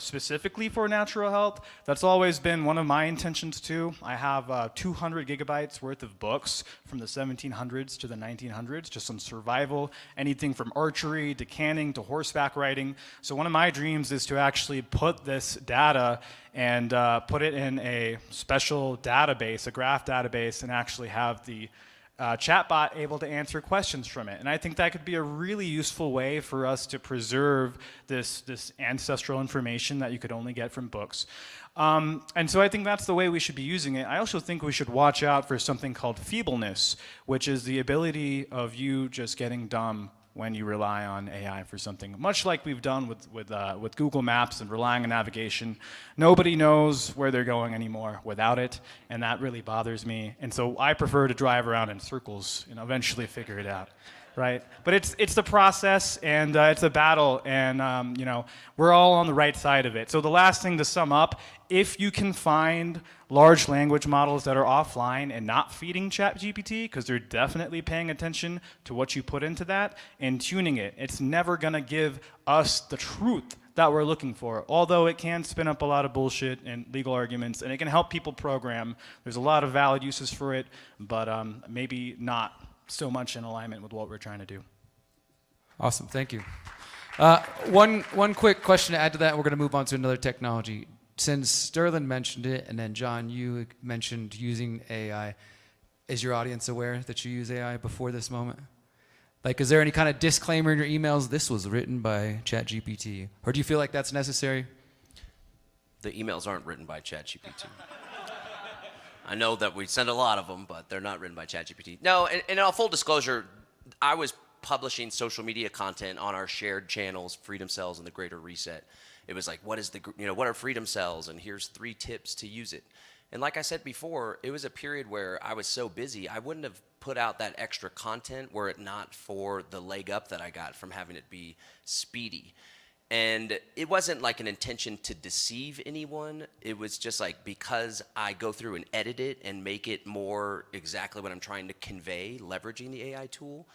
specifically for natural health. That's always been one of my intentions too. I have 200 gigabytes worth of books from the 1700s to the 1900s, just some survival, anything from archery to canning to horseback riding. So one of my dreams is to actually put this data and put it in a special database, a graph database, and actually have the chatbot able to answer questions from it. And I think that could be a really useful way for us to preserve this ancestral information that you could only get from books. And so I think that's the way we should be using it. I also think we should watch out for something called feebleness, which is the ability of you just getting dumb when you rely on AI for something, much like we've done with Google Maps and relying on navigation. Nobody knows where they're going anymore without it, and that really bothers me. And so I prefer to drive around in circles and eventually figure it out, right? But it's the process, and it's a battle, and you know, we're all on the right side of it. So the last thing to sum up, if you can find large language models that are offline and not feeding ChatGPT, because they're definitely paying attention to what you put into that and tuning it, it's never gonna give us the truth that we're looking for, although it can spin up a lot of bullshit and legal arguments, and it can help people program. There's a lot of valid uses for it, but maybe not so much in alignment with what we're trying to do. Awesome, thank you. One quick question to add to that, and we're going to move on to another technology. Since Sterling mentioned it, and then John, you mentioned using AI, is your audience aware that you use AI before this moment? Like, is there any kind of disclaimer in your emails, this was written by ChatGPT? Or do you feel like that's necessary? The emails aren't written by ChatGPT. I know that we send a lot of them, but they're not written by ChatGPT. No, and in full disclosure, I was publishing social media content on our shared channels, Freedom Cells and the Greater Reset. It was like, what are Freedom Cells? And here's 3 tips to use it. And like I said before, it was a period where I was so busy, I wouldn't have put out that extra content were it not for the leg up that I got from having it be speedy. And it wasn't like an intention to deceive anyone. It was just like, because I go through and edit it and make it more exactly what I'm trying to convey, leveraging the AI tool.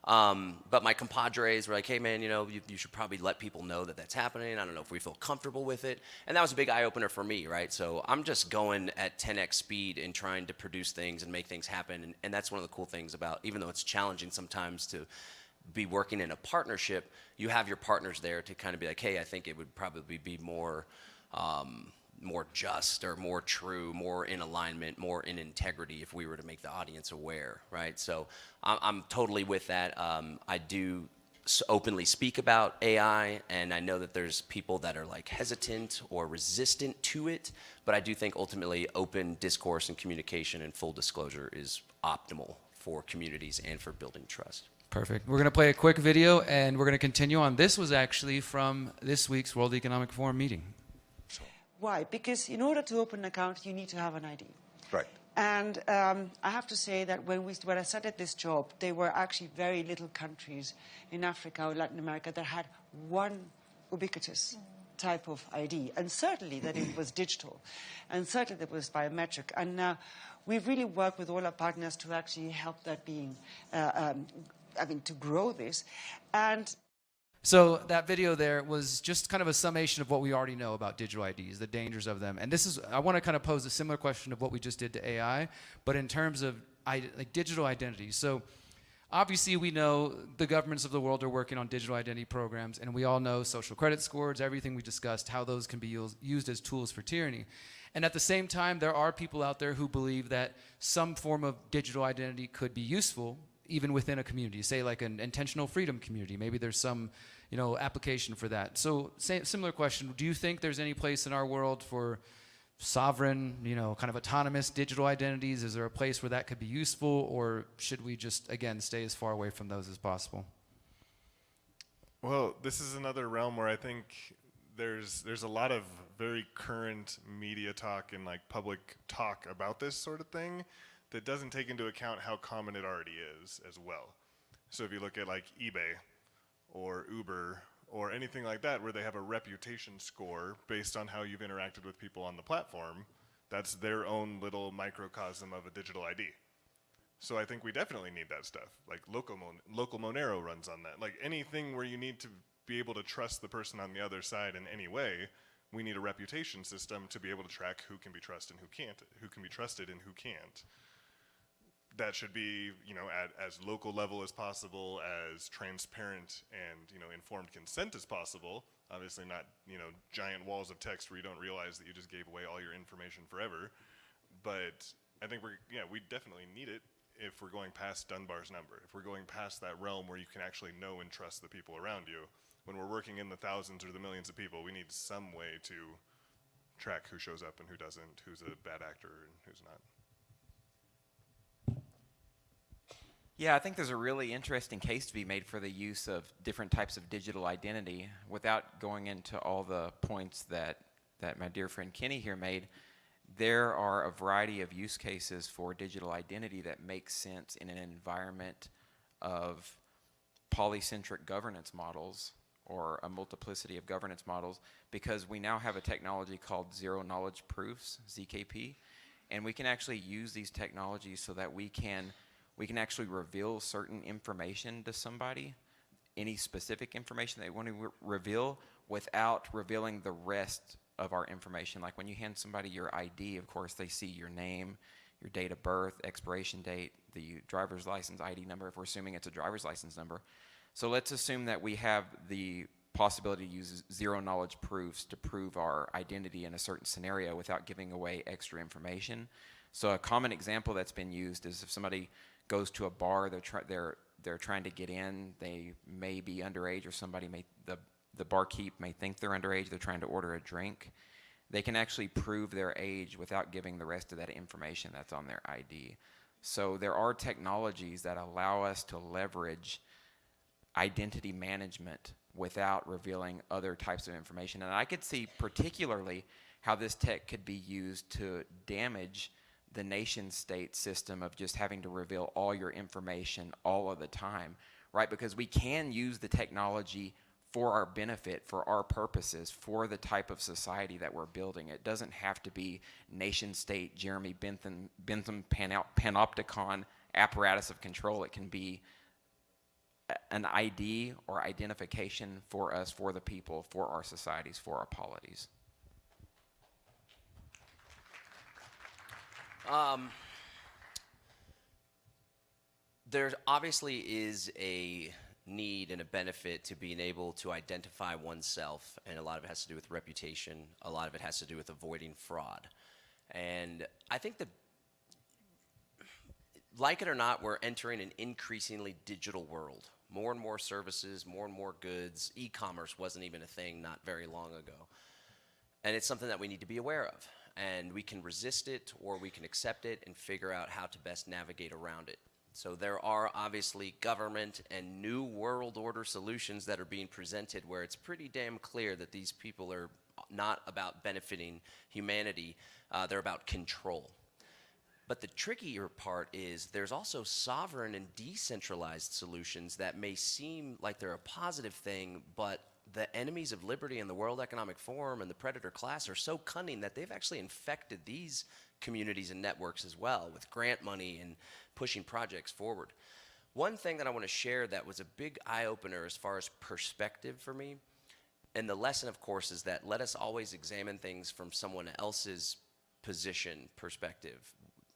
But my compadres were like, hey man, you should probably let people know that that's happening. I don't know if we feel comfortable with it. And that was a big eye opener for me, right? So I'm just going at 10x speed and trying to produce things and make things happen. And that's one of the cool things about, even though it's challenging sometimes to be working in a partnership, you have your partners there to kind of be like, hey, I think it would probably be more just or more true, more in alignment, more in integrity if we were to make the audience aware, right? So I'm totally with that. I do openly speak about AI, and I know that there's people that are like hesitant or resistant to it, but I do think ultimately open discourse and communication and full disclosure is optimal for communities and for building trust. Perfect. We're going to play a quick video, and we're going to continue on. This was actually from this week's World Economic Forum meeting. Why? Because in order to open an account, you need to have an ID. Right. And I have to say that when I started this job, there were actually very little countries in Africa or Latin America that had one ubiquitous type of ID. And certainly that it was digital. And certainly that it was biometric. And we've really worked with all our partners to actually help that being, to grow this. And so that video there was just kind of a summation of what we already know about digital IDs, the dangers of them. And I want to kind of pose a similar question of what we just did to AI, but in terms of like digital identity. So obviously we know the governments of the world are working on digital identity programs, and we all know social credit scores, everything we discussed, how those can be used as tools for tyranny. And at the same time, there are people out there who believe that some form of digital identity could be useful even within a community, say like an intentional freedom community. Maybe there's some application for that. So similar question, do you think there's any place in our world for sovereign, kind of autonomous digital identities? Is there a place where that could be useful, or should we just, again, stay as far away from those as possible? Well, this is another realm where I think there's a lot of very current media talk and like public talk about this sort of thing that doesn't take into account how common it already is as well. So if you look at like eBay or Uber or anything like that where they have a reputation score based on how you've interacted with people on the platform, that's their own little microcosm of a digital ID. So I think we definitely need that stuff. Like Local Monero runs on that. Like anything where you need to be able to trust the person on the other side in any way, we need a reputation system to be able to track who can be trusted and who can't, who can be trusted and who can't. That should be, at as local level as possible, as transparent and, informed consent as possible. Obviously not, giant walls of text where you don't realize that you just gave away all your information forever. But I think we definitely need it. if we're going past Dunbar's number, if we're going past that realm where you can actually know and trust the people around you. When we're working in the thousands or the millions of people, we need some way to track who shows up and who doesn't, who's a bad actor and who's not. Yeah, I think there's a really interesting case to be made for the use of different types of digital identity without going into all the points that my dear friend Kenny here made. There are a variety of use cases for digital identity that make sense in an environment of polycentric governance models or a multiplicity of governance models, because we now have a technology called zero knowledge proofs, ZKP, and we can actually use these technologies so that we can actually reveal certain information to somebody, any specific information they want to reveal, without revealing the rest of our information. Like when you hand somebody your ID, of course, they see your name, your date of birth, expiration date, the driver's license ID number, if we're assuming it's a driver's license number. So let's assume that we have the possibility to use zero knowledge proofs to prove our identity in a certain scenario without giving away extra information. So a common example that's been used is if somebody goes to a bar, they're trying to get in, they may be underage, or somebody may, the barkeep may think they're underage, they're trying to order a drink. They can actually prove their age without giving the rest of that information that's on their ID. So there are technologies that allow us to leverage identity management without revealing other types of information. And I could see particularly how this tech could be used to damage the nation state system of just having to reveal all your information all of the time, right? Because we can use the technology for our benefit, for our purposes, for the type of society that we're building. It doesn't have to be nation state Jeremy Bentham panopticon apparatus of control. It can be an ID or identification for us, for the people, for our societies, for our polities. There obviously is a need and a benefit to being able to identify oneself, and a lot of it has to do with reputation, a lot of it has to do with avoiding fraud. And I think that, like it or not, we're entering an increasingly digital world. More and more services, more and more goods. E-commerce wasn't even a thing not very long ago. And it's something that we need to be aware of. And we can resist it or we can accept it and figure out how to best navigate around it. So there are obviously government and new world order solutions that are being presented where it's pretty damn clear that these people are not about benefiting humanity, they're about control. But the trickier part is there's also sovereign and decentralized solutions that may seem like they're a positive thing, but the enemies of liberty and the World Economic Forum and the predator class are so cunning that they've actually infected these communities and networks as well with grant money and pushing projects forward. One thing that I want to share that was a big eye-opener as far as perspective for me, and the lesson, of course, is that let us always examine things from someone else's position, perspective,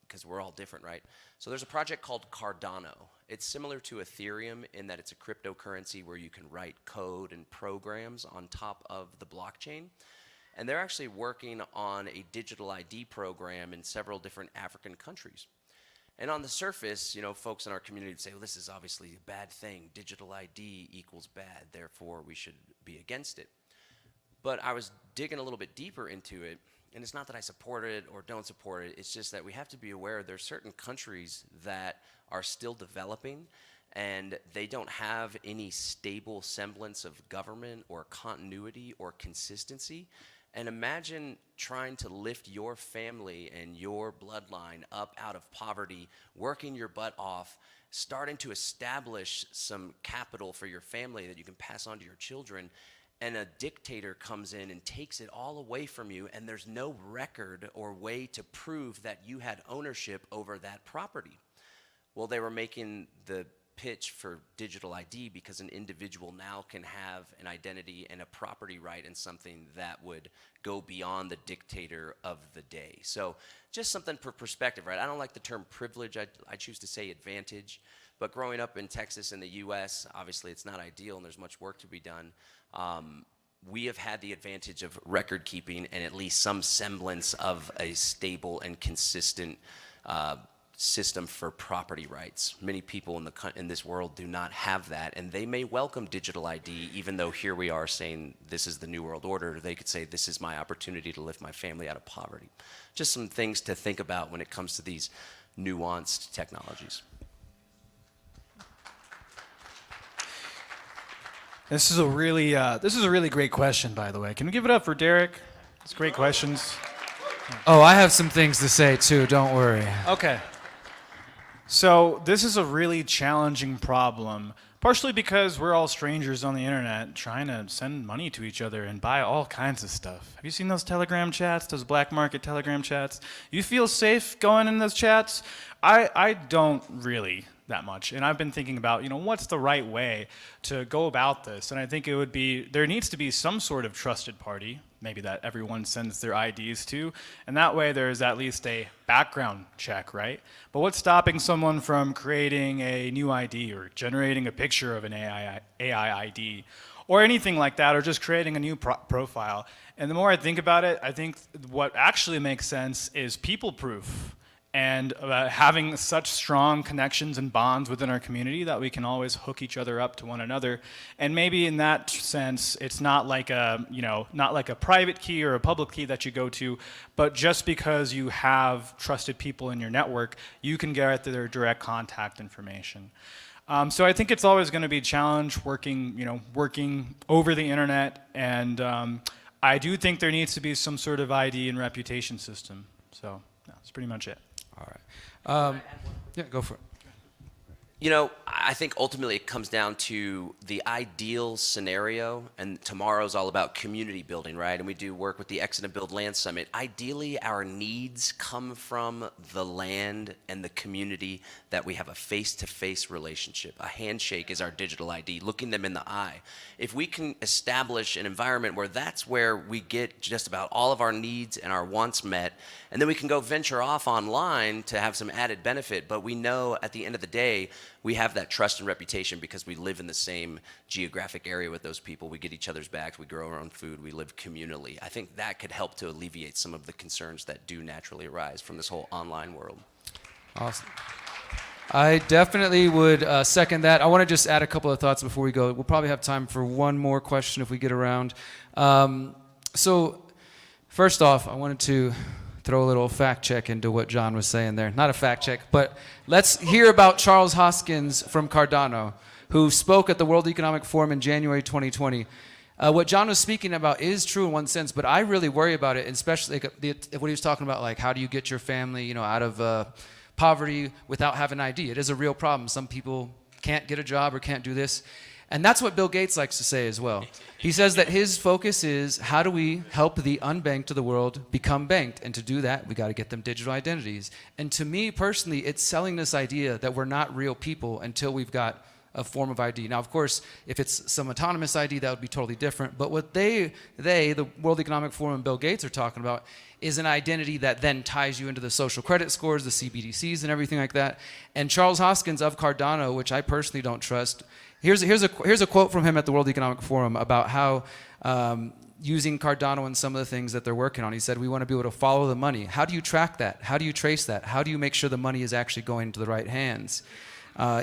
because we're all different, right? So there's a project called Cardano. It's similar to Ethereum in that it's a cryptocurrency where you can write code and programs on top of the blockchain. And they're actually working on a digital ID program in several different African countries. And on the surface, you know, folks in our community would say, well, this is obviously a bad thing. Digital ID equals bad, therefore we should be against it. But I was digging a little bit deeper into it, and it's not that I support it or don't support it, it's just that we have to be aware there's certain countries that are still developing and they don't have any stable semblance of government or continuity or consistency. And imagine trying to lift your family and your bloodline up out of poverty, working your butt off, starting to establish some capital for your family that you can pass on to your children, and a dictator comes in and takes it all away from you, and there's no record or way to prove that you had ownership over that property. Well, they were making the pitch for digital ID because an individual now can have an identity and a property right in something that would go beyond the dictator of the day. So just something for perspective, right? I don't like the term privilege. I choose to say advantage. But growing up in Texas and the US, obviously it's not ideal and there's much work to be done. We have had the advantage of record keeping and at least some semblance of a stable and consistent system for property rights. Many people in this world do not have that, and they may welcome digital ID, even though here we are saying this is the new world order. They could say this is my opportunity to lift my family out of poverty. Just some things to think about when it comes to these nuanced technologies. This is a really great question, by the way. Can we give it up for Derek? It's great questions. Oh, I have some things to say too, don't worry. Okay. So this is a really challenging problem, partially because we're all strangers on the internet trying to send money to each other and buy all kinds of stuff. Have you seen those Telegram chats, those black market Telegram chats? You feel safe going in those chats? I don't really that much. And I've been thinking about, what's the right way to go about this? And I think there needs to be some sort of trusted party, maybe that everyone sends their IDs to, and that way there's at least a background check, right? But what's stopping someone from creating a new ID or generating a picture of an AI ID or anything like that, or just creating a new profile? And the more I think about it, I think what actually makes sense is people proof. And having such strong connections and bonds within our community that we can always hook each other up to one another. And maybe in that sense, it's not like a private key or a public key that you go to, but just because you have trusted people in your network, you can get at their direct contact information. So I think it's always going to be a challenge working over the internet, and I do think there needs to be some sort of ID and reputation system. So that's pretty much it. All right. Yeah, go for it. I think ultimately it comes down to the ideal scenario, and tomorrow's all about community building, right? And we do work with the Exit and Build Land Summit. Ideally, our needs come from the land and the community that we have a face-to-face relationship. A handshake is our digital ID, looking them in the eye. If we can establish an environment where that's where we get just about all of our needs and our wants met, and then we can go venture off online to have some added benefit, but we know at the end of the day, we have that trust and reputation because we live in the same geographic area with those people. We get each other's backs, we grow our own food, we live communally. I think that could help to alleviate some of the concerns that do naturally arise from this whole online world. Awesome. I definitely would second that. I want to just add a couple of thoughts before we go. We'll probably have time for one more question if we get around. So first off, I wanted to throw a little fact check into what John was saying there. Not a fact check, but let's hear about Charles Hoskins from Cardano, who spoke at the World Economic Forum in January 2020. What John was speaking about is true in one sense, but I really worry about it, especially what he was talking about, like how do you get your family, out of poverty without having an ID? It is a real problem. Some people can't get a job or can't do this. And that's what Bill Gates likes to say as well. He says that his focus is how do we help the unbanked of the world become banked? And to do that, we got to get them digital identities. And to me personally, it's selling this idea that we're not real people until we've got a form of ID. Now, of course, if it's some autonomous ID, that would be totally different. But what the World Economic Forum and Bill Gates are talking about is an identity that then ties you into the social credit scores, the CBDCs and everything like that. And Charles Hoskins of Cardano, which I personally don't trust, here's a quote from him at the World Economic Forum about how using Cardano and some of the things that they're working on. He said, we want to be able to follow the money. How do you track that? How do you trace that? How do you make sure the money is actually going into the right hands?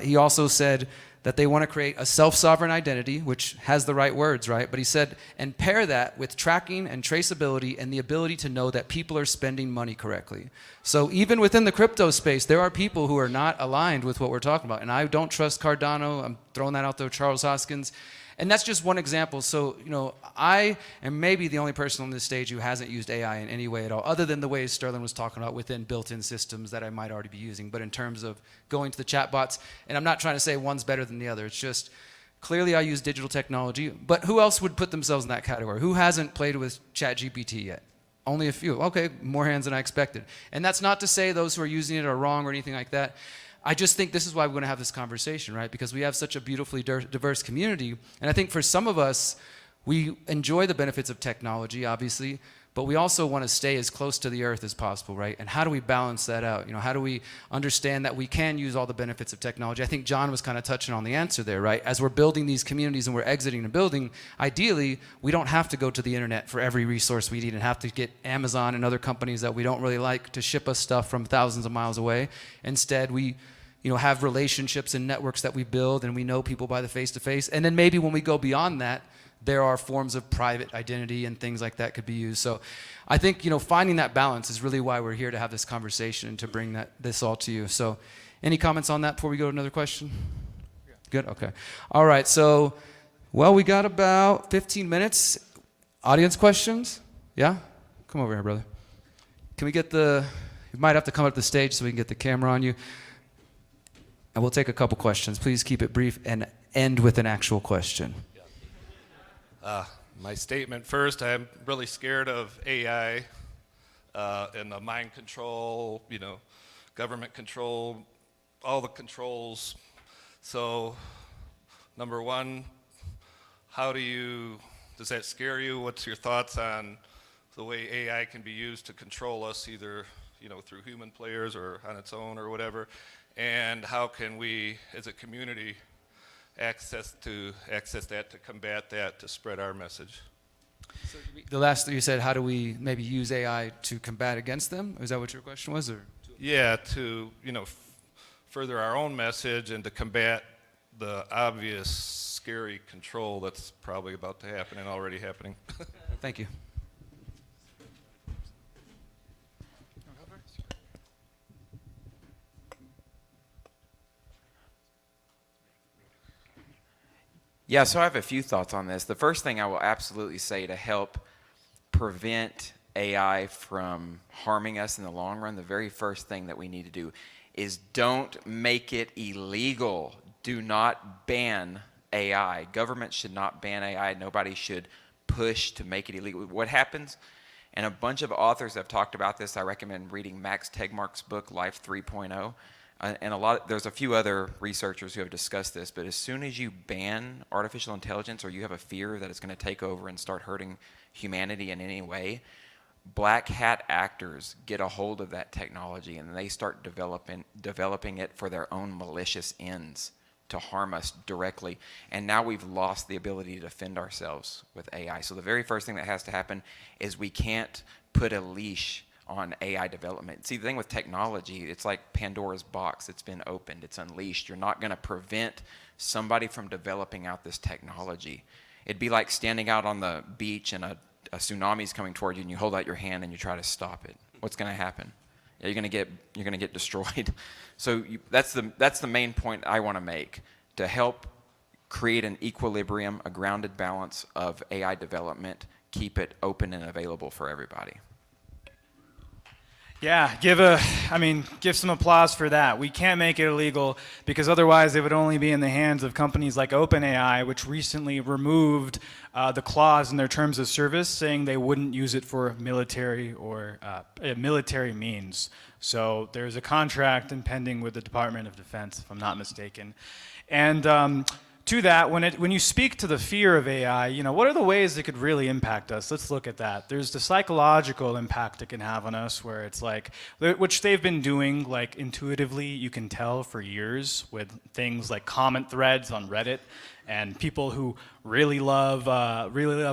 He also said that they want to create a self-sovereign identity, which has the right words, right? But he said, and pair that with tracking and traceability and the ability to know that people are spending money correctly. So even within the crypto space, there are people who are not aligned with what we're talking about. And I don't trust Cardano. I'm throwing that out there, Charles Hoskins. And that's just one example. So, I am maybe the only person on this stage who hasn't used AI in any way at all, other than the ways Sterling was talking about within built-in systems that I might already be using. But in terms of going to the chatbots, and I'm not trying to say one's better than the other. It's just, clearly I use digital technology. But who else would put themselves in that category? Who hasn't played with ChatGPT yet? Only a few. Okay, more hands than I expected. And that's not to say those who are using it are wrong or anything like that. I just think this is why we're going to have this conversation, right? Because we have such a beautifully diverse community. And I think for some of us, we enjoy the benefits of technology, obviously, but we also want to stay as close to the earth as possible, right? And how do we balance that out? How do we understand that we can use all the benefits of technology? I think John was kind of touching on the answer there, right? As we're building these communities and we're exiting the building, ideally, we don't have to go to the internet for every resource we need and have to get Amazon and other companies that we don't really like to ship us stuff from thousands of miles away. Instead, we have relationships and networks that we build, and we know people by the face-to-face. And then maybe when we go beyond that, there are forms of private identity and things like that could be used. So I think, finding that balance is really why we're here to have this conversation and to bring this all to you. So any comments on that before we go to another question? Good, okay. All right, so, we got about 15 minutes. Audience questions? Yeah? Come over here, brother. Can we get you might have to come up to the stage so we can get the camera on you. And we'll take a couple questions. Please keep it brief and end with an actual question. My statement first, I'm really scared of AI and the mind control, government control, all the controls. So, number one, does that scare you? What's your thoughts on the way AI can be used to control us, either, through human players or on its own or whatever? And how can we, as a community, access that, to combat that, to spread our message? So the last thing you said, how do we maybe use AI to combat against them? Is that what your question was? Or? Yeah, to further our own message and to combat the obvious scary control that's probably about to happen and already happening. Thank you. Yeah, so I have a few thoughts on this. The first thing I will absolutely say to help prevent AI from harming us in the long run, the very first thing that we need to do is don't make it illegal. Do not ban AI. Government should not ban AI. Nobody should push to make it illegal. What happens, and a bunch of authors have talked about this, I recommend reading Max Tegmark's book, Life 3.0. And there's a few other researchers who have discussed this, but as soon as you ban artificial intelligence or you have a fear that it's going to take over and start hurting humanity in any way, black hat actors get a hold of that technology and they start developing it for their own malicious ends to harm us directly. And now we've lost the ability to defend ourselves with AI. So the very first thing that has to happen is we can't put a leash on AI development. See, the thing with technology, it's like Pandora's box. It's been opened. It's unleashed. You're not going to prevent somebody from developing out this technology. It'd be like standing out on the beach and a tsunami's coming toward you and you hold out your hand and you try to stop it. What's going to happen? You're going to get destroyed. So that's the main point I want to make, to help create an equilibrium, a grounded balance of AI development, keep it open and available for everybody. Yeah, give some applause for that. We can't make it illegal because otherwise it would only be in the hands of companies like OpenAI, which recently removed the clause in their terms of service saying they wouldn't use it for military or military means. So there's a contract impending with the Department of Defense, if I'm not mistaken. And to that, when you speak to the fear of AI, what are the ways it could really impact us? Let's look at that. There's the psychological impact it can have on us, where it's like, which they've been doing like intuitively, you can tell for years with things like comment threads on Reddit, and people who really love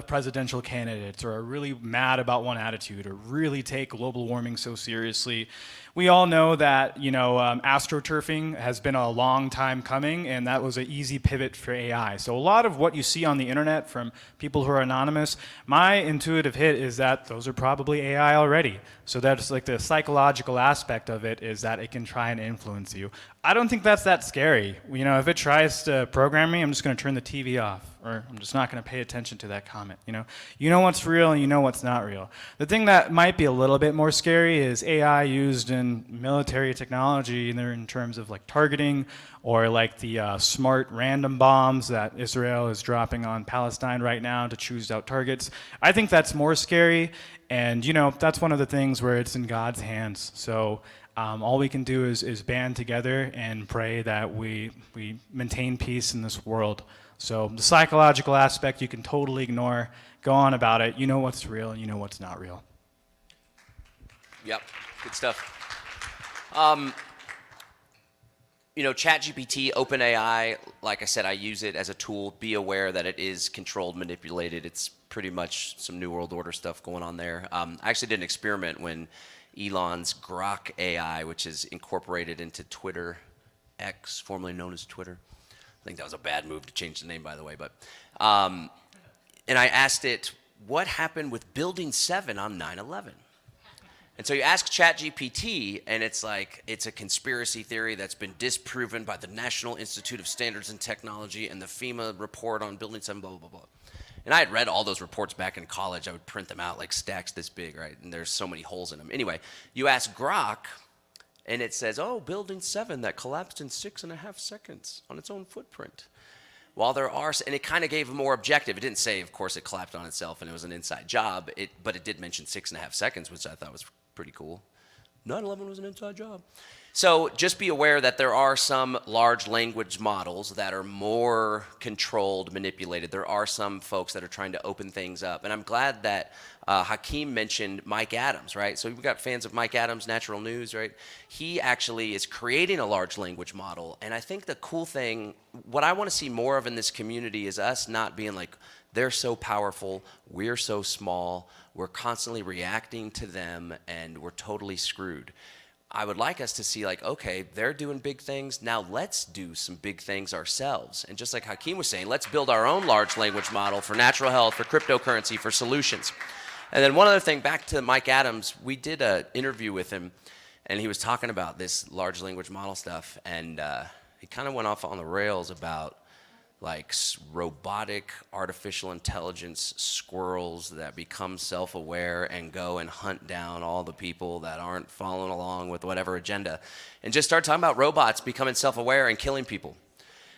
presidential candidates, or are really mad about one attitude, or really take global warming so seriously. We all know that astroturfing has been a long time coming, and that was an easy pivot for AI. So a lot of what you see on the internet from people who are anonymous, my intuitive hit is that those are probably AI already. So that's like the psychological aspect of it, is that it can try and influence you. I don't think that's that scary. If it tries to program me, I'm just going to turn the TV off, or I'm just not going to pay attention to that comment. You know what's real and you know what's not real. The thing that might be a little bit more scary is AI used in military technology, in terms of like targeting, or like the smart random bombs that Israel is dropping on Palestine right now to choose out targets. I think that's more scary, and that's one of the things where it's in God's hands. So all we can do is band together and pray that we maintain peace in this world. So the psychological aspect you can totally ignore. Go on about it. You know what's real and you know what's not real. Yep, good stuff. ChatGPT, OpenAI, like I said, I use it as a tool. Be aware that it is controlled, manipulated. It's pretty much some New World Order stuff going on there. I actually did an experiment when Elon's Grok AI, which is incorporated into Twitter, X, formerly known as Twitter. I think that was a bad move to change the name, by the way. But, and I asked it, what happened with Building 7 on 9/11? And so you ask ChatGPT, and it's like, it's a conspiracy theory that's been disproven by the National Institute of Standards and Technology and the FEMA report on Building 7, blah, blah, blah, blah. And I had read all those reports back in college. I would print them out like stacks this big, right? And there's so many holes in them. Anyway, you ask Grok, and it says, oh, Building 7 that collapsed in 6.5 seconds on its own footprint. While there are, and it kind of gave a more objective. It didn't say, of course, it collapsed on itself and it was an inside job, but it did mention 6.5 seconds, which I thought was pretty cool. 9/11 was an inside job. So just be aware that there are some large language models that are more controlled, manipulated. There are some folks that are trying to open things up. And I'm glad that Hakeem mentioned Mike Adams, right? So we've got fans of Mike Adams, Natural News, right? He actually is creating a large language model. And I think the cool thing, what I want to see more of in this community is us not being like, they're so powerful, we're so small, we're constantly reacting to them, and we're totally screwed. I would like us to see like, okay, they're doing big things, now let's do some big things ourselves. And just like Hakeem was saying, let's build our own large language model for natural health, for cryptocurrency, for solutions. And then one other thing, back to Mike Adams, we did an interview with him, and he was talking about this large language model stuff, and he kind of went off on the rails about like robotic artificial intelligence squirrels that become self-aware and go and hunt down all the people that aren't following along with whatever agenda, and just start talking about robots becoming self-aware and killing people.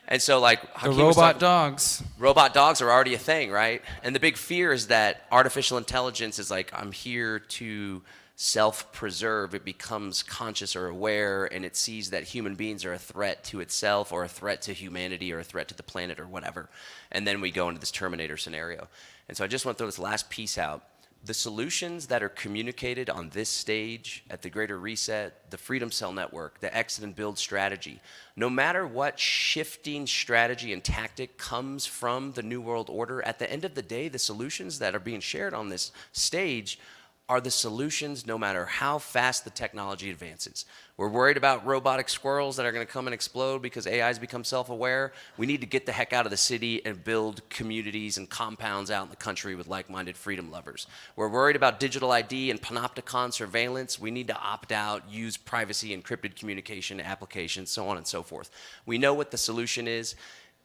And so like the robot dogs. Robot dogs are already a thing, right? And the big fear is that artificial intelligence is like, I'm here to self-preserve. It becomes conscious or aware, and it sees that human beings are a threat to itself or a threat to humanity or a threat to the planet or whatever. And then we go into this Terminator scenario. And so I just want to throw this last piece out. The solutions that are communicated on this stage at the Greater Reset, the Freedom Cell Network, the Exit and Build strategy, no matter what shifting strategy and tactic comes from the New World Order, at the end of the day, the solutions that are being shared on this stage are the solutions no matter how fast the technology advances. We're worried about robotic squirrels that are going to come and explode because AIs become self-aware. We need to get the heck out of the city and build communities and compounds out in the country with like-minded freedom lovers. We're worried about digital ID and panopticon surveillance. We need to opt out, use privacy, encrypted communication applications, so on and so forth. We know what the solution is.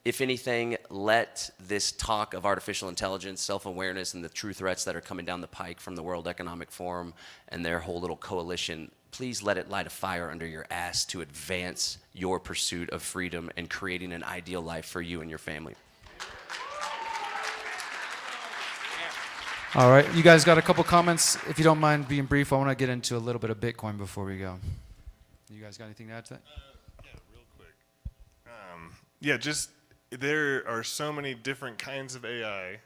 If anything, let this talk of artificial intelligence, self-awareness, and the true threats that are coming down the pike from the World Economic Forum and their whole little coalition, please let it light a fire under your ass to advance your pursuit of freedom and creating an ideal life for you and your family. All right, you guys got a couple comments. If you don't mind being brief, I want to get into a little bit of Bitcoin before we go. You guys got anything to add to that? Yeah, real quick. There are so many different kinds of AI.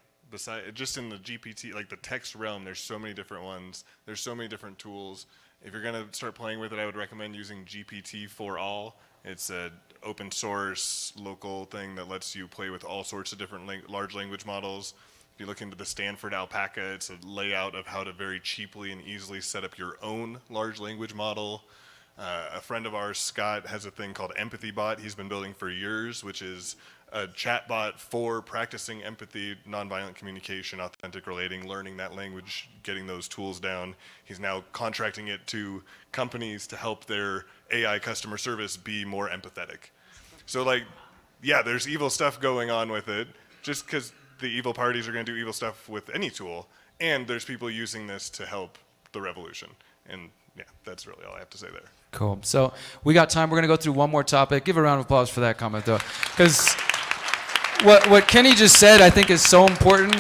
Just in the GPT, like the text realm, there's so many different ones. There's so many different tools. If you're going to start playing with it, I would recommend using GPT for All. It's an open source local thing that lets you play with all sorts of different large language models. If you look into the Stanford Alpaca, it's a layout of how to very cheaply and easily set up your own large language model. A friend of ours, Scott, has a thing called Empathy Bot he's been building for years, which is a chatbot for practicing empathy, nonviolent communication, authentic relating, learning that language, getting those tools down. He's now contracting it to companies to help their AI customer service be more empathetic. So like, yeah, there's evil stuff going on with it, just because the evil parties are going to do evil stuff with any tool, and there's people using this to help the revolution. And yeah, that's really all I have to say there. Cool. So we got time. We're going to go through one more topic. Give a round of applause for that comment, though. Because what Kenny just said, I think, is so important.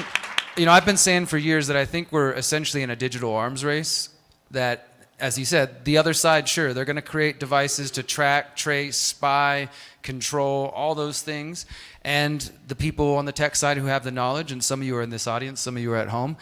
You know, I've been saying for years that I think we're essentially in a digital arms race. That, as he said, the other side, sure, they're going to create devices to track, trace, spy, control, all those things. And the people on the tech side who have the knowledge, and some of you are in this audience, some of you are at home,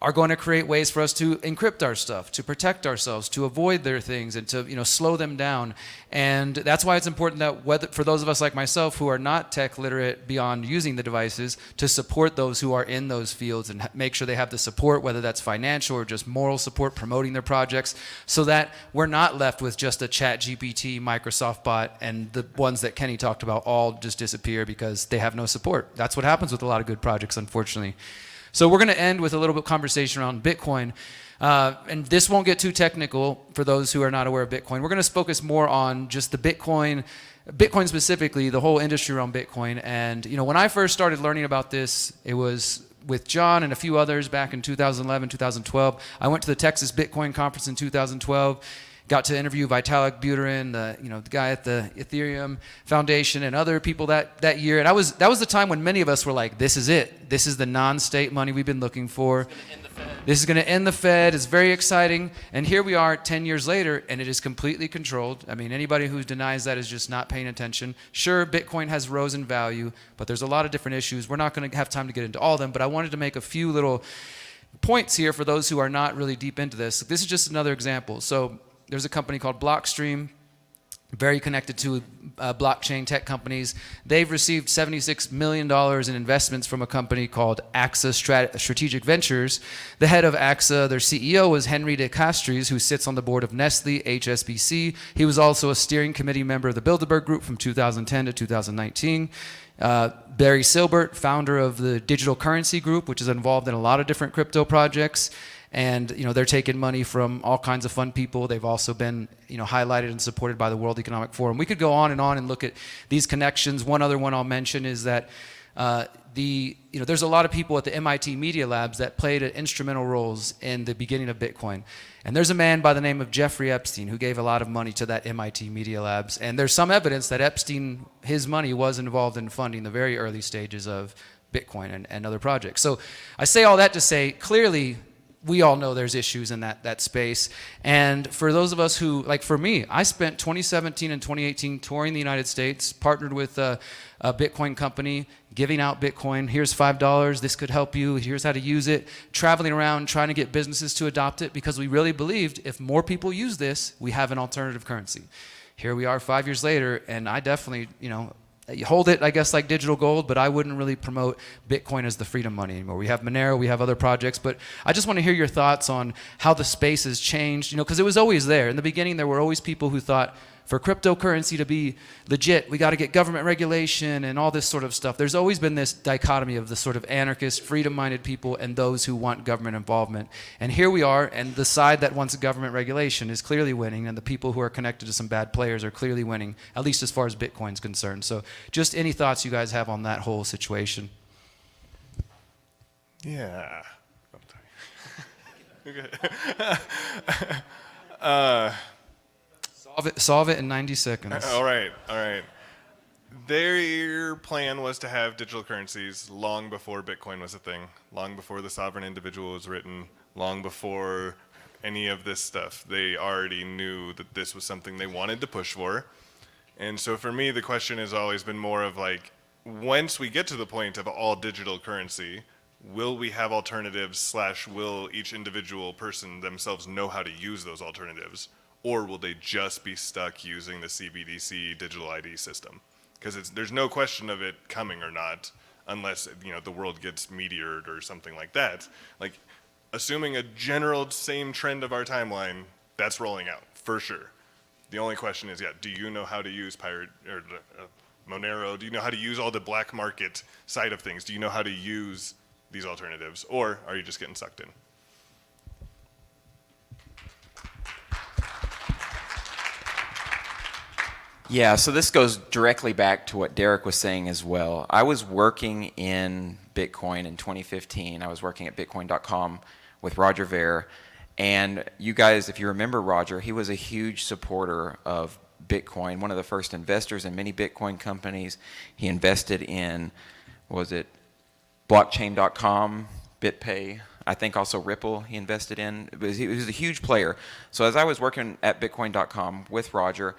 are going to create ways for us to encrypt our stuff, to protect ourselves, to avoid their things, and to slow them down. And that's why it's important that for those of us like myself who are not tech literate beyond using the devices, to support those who are in those fields and make sure they have the support, whether that's financial or just moral support, promoting their projects, so that we're not left with just a ChatGPT, Microsoft bot, and the ones that Kenny talked about all just disappear because they have no support. That's what happens with a lot of good projects, unfortunately. So we're going to end with a little bit of conversation around Bitcoin. And this won't get too technical for those who are not aware of Bitcoin. We're going to focus more on just the Bitcoin specifically, the whole industry around Bitcoin. And when I first started learning about this, it was with John and a few others back in 2011, 2012. I went to the Texas Bitcoin conference in 2012. Got to interview Vitalik Buterin, the guy at the Ethereum Foundation, and other people that year. And that was the time when many of us were like, this is it. This is the non-state money we've been looking for. This is going to end the Fed. It's very exciting. And here we are 10 years later, and it is completely controlled. I mean, anybody who denies that is just not paying attention. Sure, Bitcoin has rose in value, but there's a lot of different issues. We're not going to have time to get into all of them, but I wanted to make a few little points here for those who are not really deep into this. This is just another example. So there's a company called Blockstream, very connected to blockchain tech companies. They've received $76 million in investments from a company called AXA Strategic Ventures. The head of AXA, their CEO, was Henry de Castries, who sits on the board of Nestle, HSBC. He was also a steering committee member of the Bilderberg Group from 2010 to 2019. Barry Silbert, founder of the Digital Currency Group, which is involved in a lot of different crypto projects. And they're taking money from all kinds of fun people. They've also been highlighted and supported by the World Economic Forum. We could go on and look at these connections. One other one I'll mention is that there's a lot of people at the MIT Media Labs that played instrumental roles in the beginning of Bitcoin. And there's a man by the name of Jeffrey Epstein who gave a lot of money to that MIT Media Labs. And there's some evidence that Epstein, his money was involved in funding the very early stages of Bitcoin and other projects. So I say all that to say, clearly, we all know there's issues in that space. And for those of us who, like for me, I spent 2017 and 2018 touring the United States, partnered with a Bitcoin company, giving out Bitcoin. Here's $5, this could help you, here's how to use it. Traveling around trying to get businesses to adopt it because we really believed if more people use this, we have an alternative currency. Here we are 5 years later, and I definitely, you hold it, I guess, like digital gold, but I wouldn't really promote Bitcoin as the freedom money anymore. We have Monero, we have other projects, but I just want to hear your thoughts on how the space has changed, because it was always there. In the beginning, there were always people who thought, for cryptocurrency to be legit, we got to get government regulation and all this sort of stuff. There's always been this dichotomy of the sort of anarchist, freedom-minded people and those who want government involvement. And here we are, and the side that wants government regulation is clearly winning, and the people who are connected to some bad players are clearly winning, at least as far as Bitcoin's concerned. So just any thoughts you guys have on that whole situation? Yeah. Okay. Solve it in 90 seconds. All right. Their plan was to have digital currencies long before Bitcoin was a thing, long before the sovereign individual was written, long before any of this stuff. They already knew that this was something they wanted to push for. And so for me, the question has always been more of like, once we get to the point of all digital currency, will we have alternatives / will each individual person themselves know how to use those alternatives? Or will they just be stuck using the CBDC digital ID system? Because there's no question of it coming or not, unless the world gets meteored or something like that. Like, assuming a general same trend of our timeline, that's rolling out for sure. The only question is, do you know how to use Monero? Do you know how to use all the black market side of things? Do you know how to use these alternatives, or are you just getting sucked in? Yeah, so this goes directly back to what Derek was saying as well. I was working in Bitcoin in 2015. I was working at Bitcoin.com with Roger Ver. And you guys, if you remember Roger, he was a huge supporter of Bitcoin, one of the first investors in many Bitcoin companies. He invested in, blockchain.com, BitPay, I think also Ripple he invested in. He was a huge player. So as I was working at Bitcoin.com with Roger,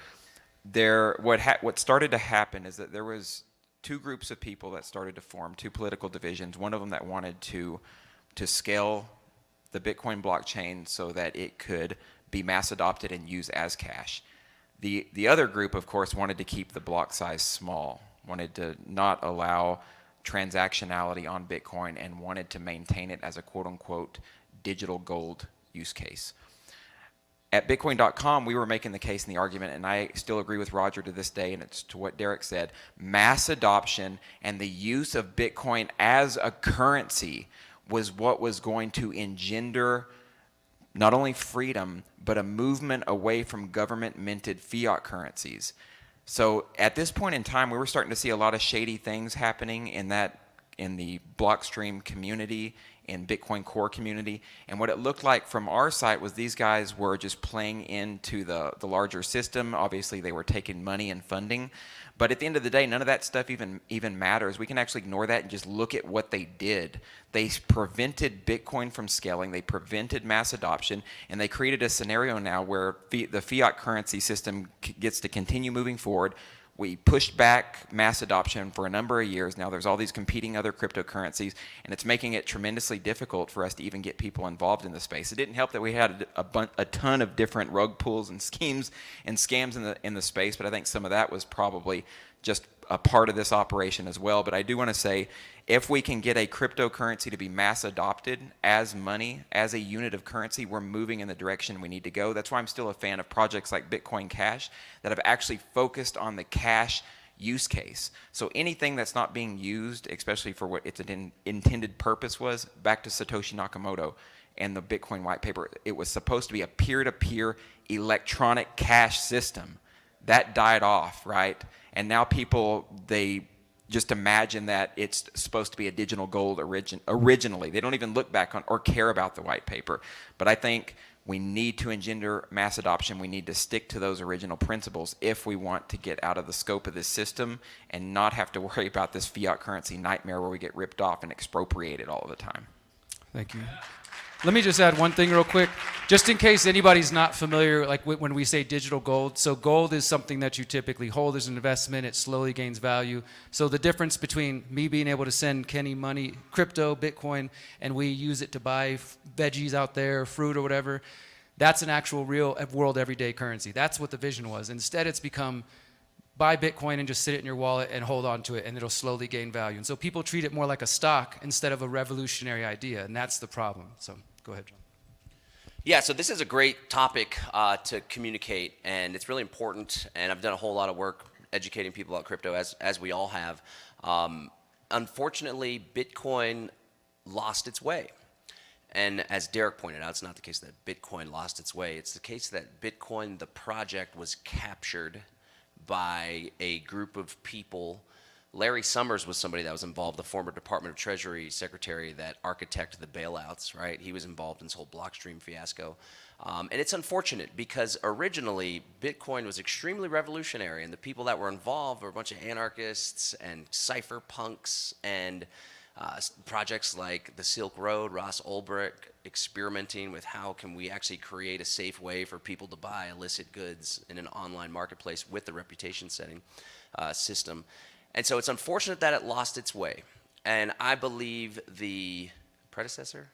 what started to happen is that there was two groups of people that started to form, two political divisions. One of them that wanted to scale the Bitcoin blockchain so that it could be mass adopted and used as cash. The other group, of course, wanted to keep the block size small, wanted to not allow transactionality on Bitcoin, and wanted to maintain it as a quote-unquote digital gold use case. At Bitcoin.com, we were making the case and the argument, and I still agree with Roger to this day, and it's to what Derek said, mass adoption and the use of Bitcoin as a currency was what was going to engender not only freedom, but a movement away from government-minted fiat currencies. So at this point in time, we were starting to see a lot of shady things happening in the Blockstream community, in Bitcoin Core community. And what it looked like from our site was these guys were just playing into the larger system. Obviously, they were taking money and funding. But at the end of the day, none of that stuff even matters. We can actually ignore that and just look at what they did. They prevented Bitcoin from scaling. They prevented mass adoption. And they created a scenario now where the fiat currency system gets to continue moving forward. We pushed back mass adoption for a number of years. Now there's all these competing other cryptocurrencies, and it's making it tremendously difficult for us to even get people involved in the space. It didn't help that we had a ton of different rug pulls and schemes and scams in the space, but I think some of that was probably just a part of this operation as well. But I do want to say, if we can get a cryptocurrency to be mass adopted as money, as a unit of currency, we're moving in the direction we need to go. That's why I'm still a fan of projects like Bitcoin Cash that have actually focused on the cash use case. So anything that's not being used, especially for what its intended purpose was, back to Satoshi Nakamoto and the Bitcoin white paper, it was supposed to be a peer-to-peer electronic cash system. That died off, right? And now people, they just imagine that it's supposed to be a digital gold originally. They don't even look back on or care about the white paper. But I think we need to engender mass adoption. We need to stick to those original principles if we want to get out of the scope of this system and not have to worry about this fiat currency nightmare where we get ripped off and expropriated all the time. Thank you. Let me just add one thing real quick, just in case anybody's not familiar, like when we say digital gold. So gold is something that you typically hold as an investment. It slowly gains value. So the difference between me being able to send Kenny money, crypto, Bitcoin, and we use it to buy veggies out there, fruit or whatever, that's an actual real world everyday currency. That's what the vision was. Instead, it's become buy Bitcoin and just sit it in your wallet and hold on to it, and it'll slowly gain value. And so people treat it more like a stock instead of a revolutionary idea, and that's the problem. So go ahead, John. Yeah, so this is a great topic to communicate, and it's really important, and I've done a whole lot of work educating people about crypto, as we all have. Unfortunately, Bitcoin lost its way. And as Derek pointed out, it's not the case that Bitcoin lost its way. It's the case that Bitcoin, the project, was captured by a group of people. Larry Summers was somebody that was involved, the former Department of Treasury secretary that architected the bailouts, right? He was involved in this whole Blockstream fiasco. And it's unfortunate because originally Bitcoin was extremely revolutionary, and the people that were involved were a bunch of anarchists and cypherpunks and projects like the Silk Road, Ross Ulbricht, experimenting with how can we actually create a safe way for people to buy illicit goods in an online marketplace with the reputation setting system. And so it's unfortunate that it lost its way. And I believe the predecessors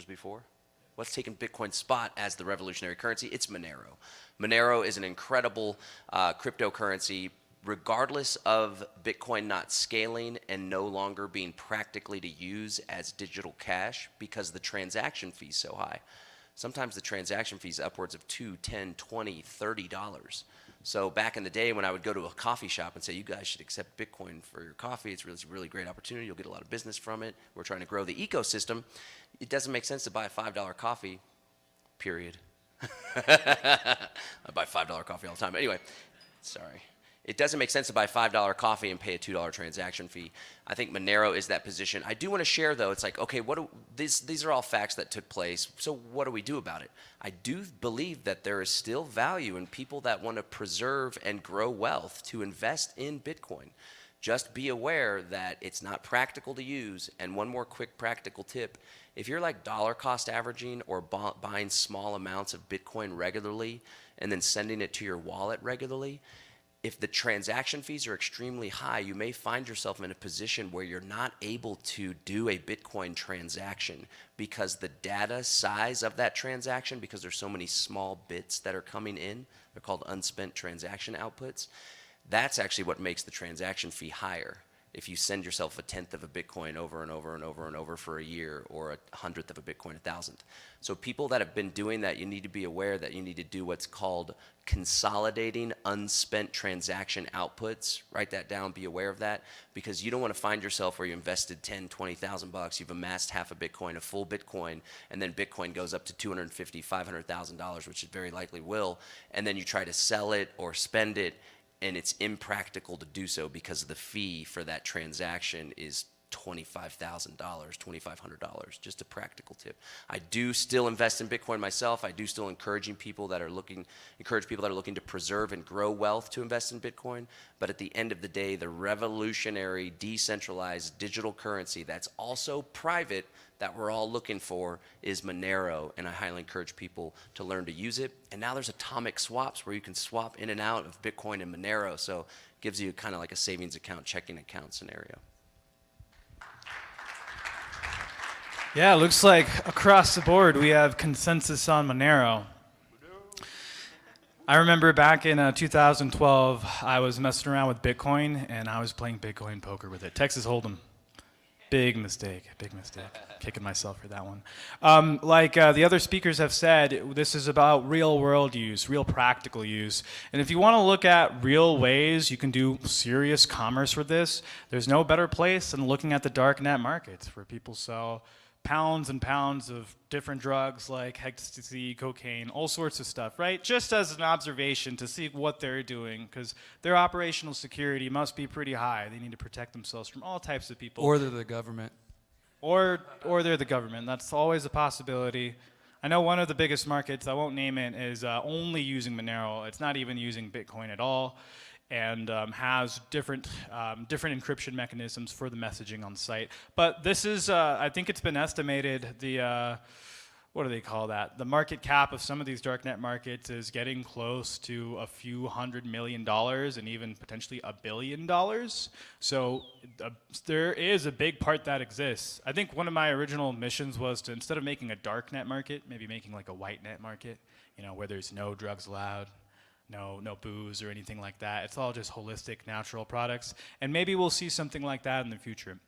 before, what's taken Bitcoin's spot as the revolutionary currency? It's Monero. Monero is an incredible cryptocurrency, regardless of Bitcoin not scaling and no longer being practically to use as digital cash because the transaction fee is so high. Sometimes the transaction fee is upwards of $2, $10, $20, $30. So back in the day when I would go to a coffee shop and say, you guys should accept Bitcoin for your coffee, it's a really great opportunity, you'll get a lot of business from it, we're trying to grow the ecosystem, it doesn't make sense to buy a $5 coffee, period. I buy $5 coffee all the time. Anyway, sorry. It doesn't make sense to buy $5 coffee and pay a $2 transaction fee. I think Monero is that position. I do want to share, though, it's like, okay, these are all facts that took place, so what do we do about it? I do believe that there is still value in people that want to preserve and grow wealth to invest in Bitcoin. Just be aware that it's not practical to use. And one more quick practical tip. If you're like dollar cost averaging or buying small amounts of Bitcoin regularly and then sending it to your wallet regularly, if the transaction fees are extremely high, you may find yourself in a position where you're not able to do a Bitcoin transaction because the data size of that transaction, because there's so many small bits that are coming in, they're called unspent transaction outputs. That's actually what makes the transaction fee higher. If you send yourself a 1/10 of a Bitcoin over and over and over and over for a year, or a 100th of a Bitcoin, 1,000. So people that have been doing that, you need to be aware that you need to do what's called consolidating unspent transaction outputs. Write that down, be aware of that, because you don't want to find yourself where you invested 10, 20,000 bucks, you've amassed half a Bitcoin, a full Bitcoin, and then Bitcoin goes up to $250,000, $500,000, which it very likely will, and then you try to sell it or spend it, and it's impractical to do so because the fee for that transaction is $25,000, $2,500. Just a practical tip. I do still invest in Bitcoin myself. I do still encourage people that are looking to preserve and grow wealth to invest in Bitcoin. But at the end of the day, the revolutionary, decentralized digital currency that's also private that we're all looking for is Monero, and I highly encourage people to learn to use it. And now there's atomic swaps where you can swap in and out of Bitcoin and Monero, so it gives you kind of like a savings account, checking account scenario. Yeah, it looks like across the board we have consensus on Monero. I remember back in 2012, I was messing around with Bitcoin, and I was playing Bitcoin poker with it. Texas Hold'em. Big mistake. Kicking myself for that one. The other speakers have said, this is about real world use, real practical use. And if you want to look at real ways you can do serious commerce with this, there's no better place than looking at the darknet markets, where people sell pounds and pounds of different drugs like ecstasy, cocaine, all sorts of stuff, right? Just as an observation to see what they're doing, because their operational security must be pretty high. They need to protect themselves from all types of people. Or they're the government. Or they're the government. That's always a possibility. I know one of the biggest markets, I won't name it, is only using Monero. It's not even using Bitcoin at all, and has different encryption mechanisms for the messaging on the site. But this is, I think it's been estimated, what do they call that? The market cap of some of these darknet markets is getting close to a few $100 million and even potentially $1 billion. So there is a big part that exists. I think one of my original missions was to, instead of making a darknet market, maybe making like a white net market, where there's no drugs allowed, no booze or anything like that. It's all just holistic, natural products. And maybe we'll see something like that in the future.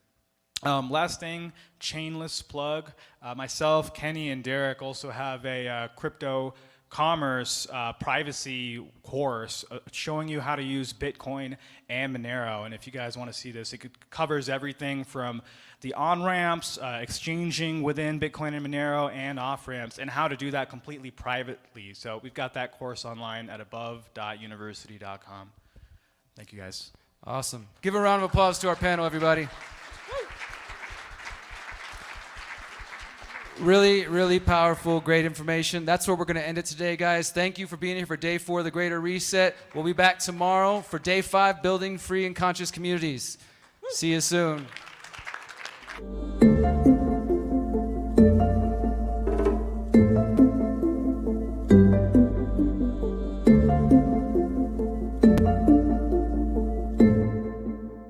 Last thing, chainless plug. Myself, Kenny, and Derek also have a crypto commerce privacy course showing you how to use Bitcoin and Monero. And if you guys want to see this, it covers everything from the on-ramps, exchanging within Bitcoin and Monero, and off-ramps, and how to do that completely privately. So we've got that course online at above.university.com. Thank you, guys. Awesome. Give a round of applause to our panel, everybody. Really, really powerful, great information. That's where we're going to end it today, guys. Thank you for being here for day 4 of the Greater Reset. We'll be back tomorrow for day 5, Building Free and Conscious Communities. See you soon.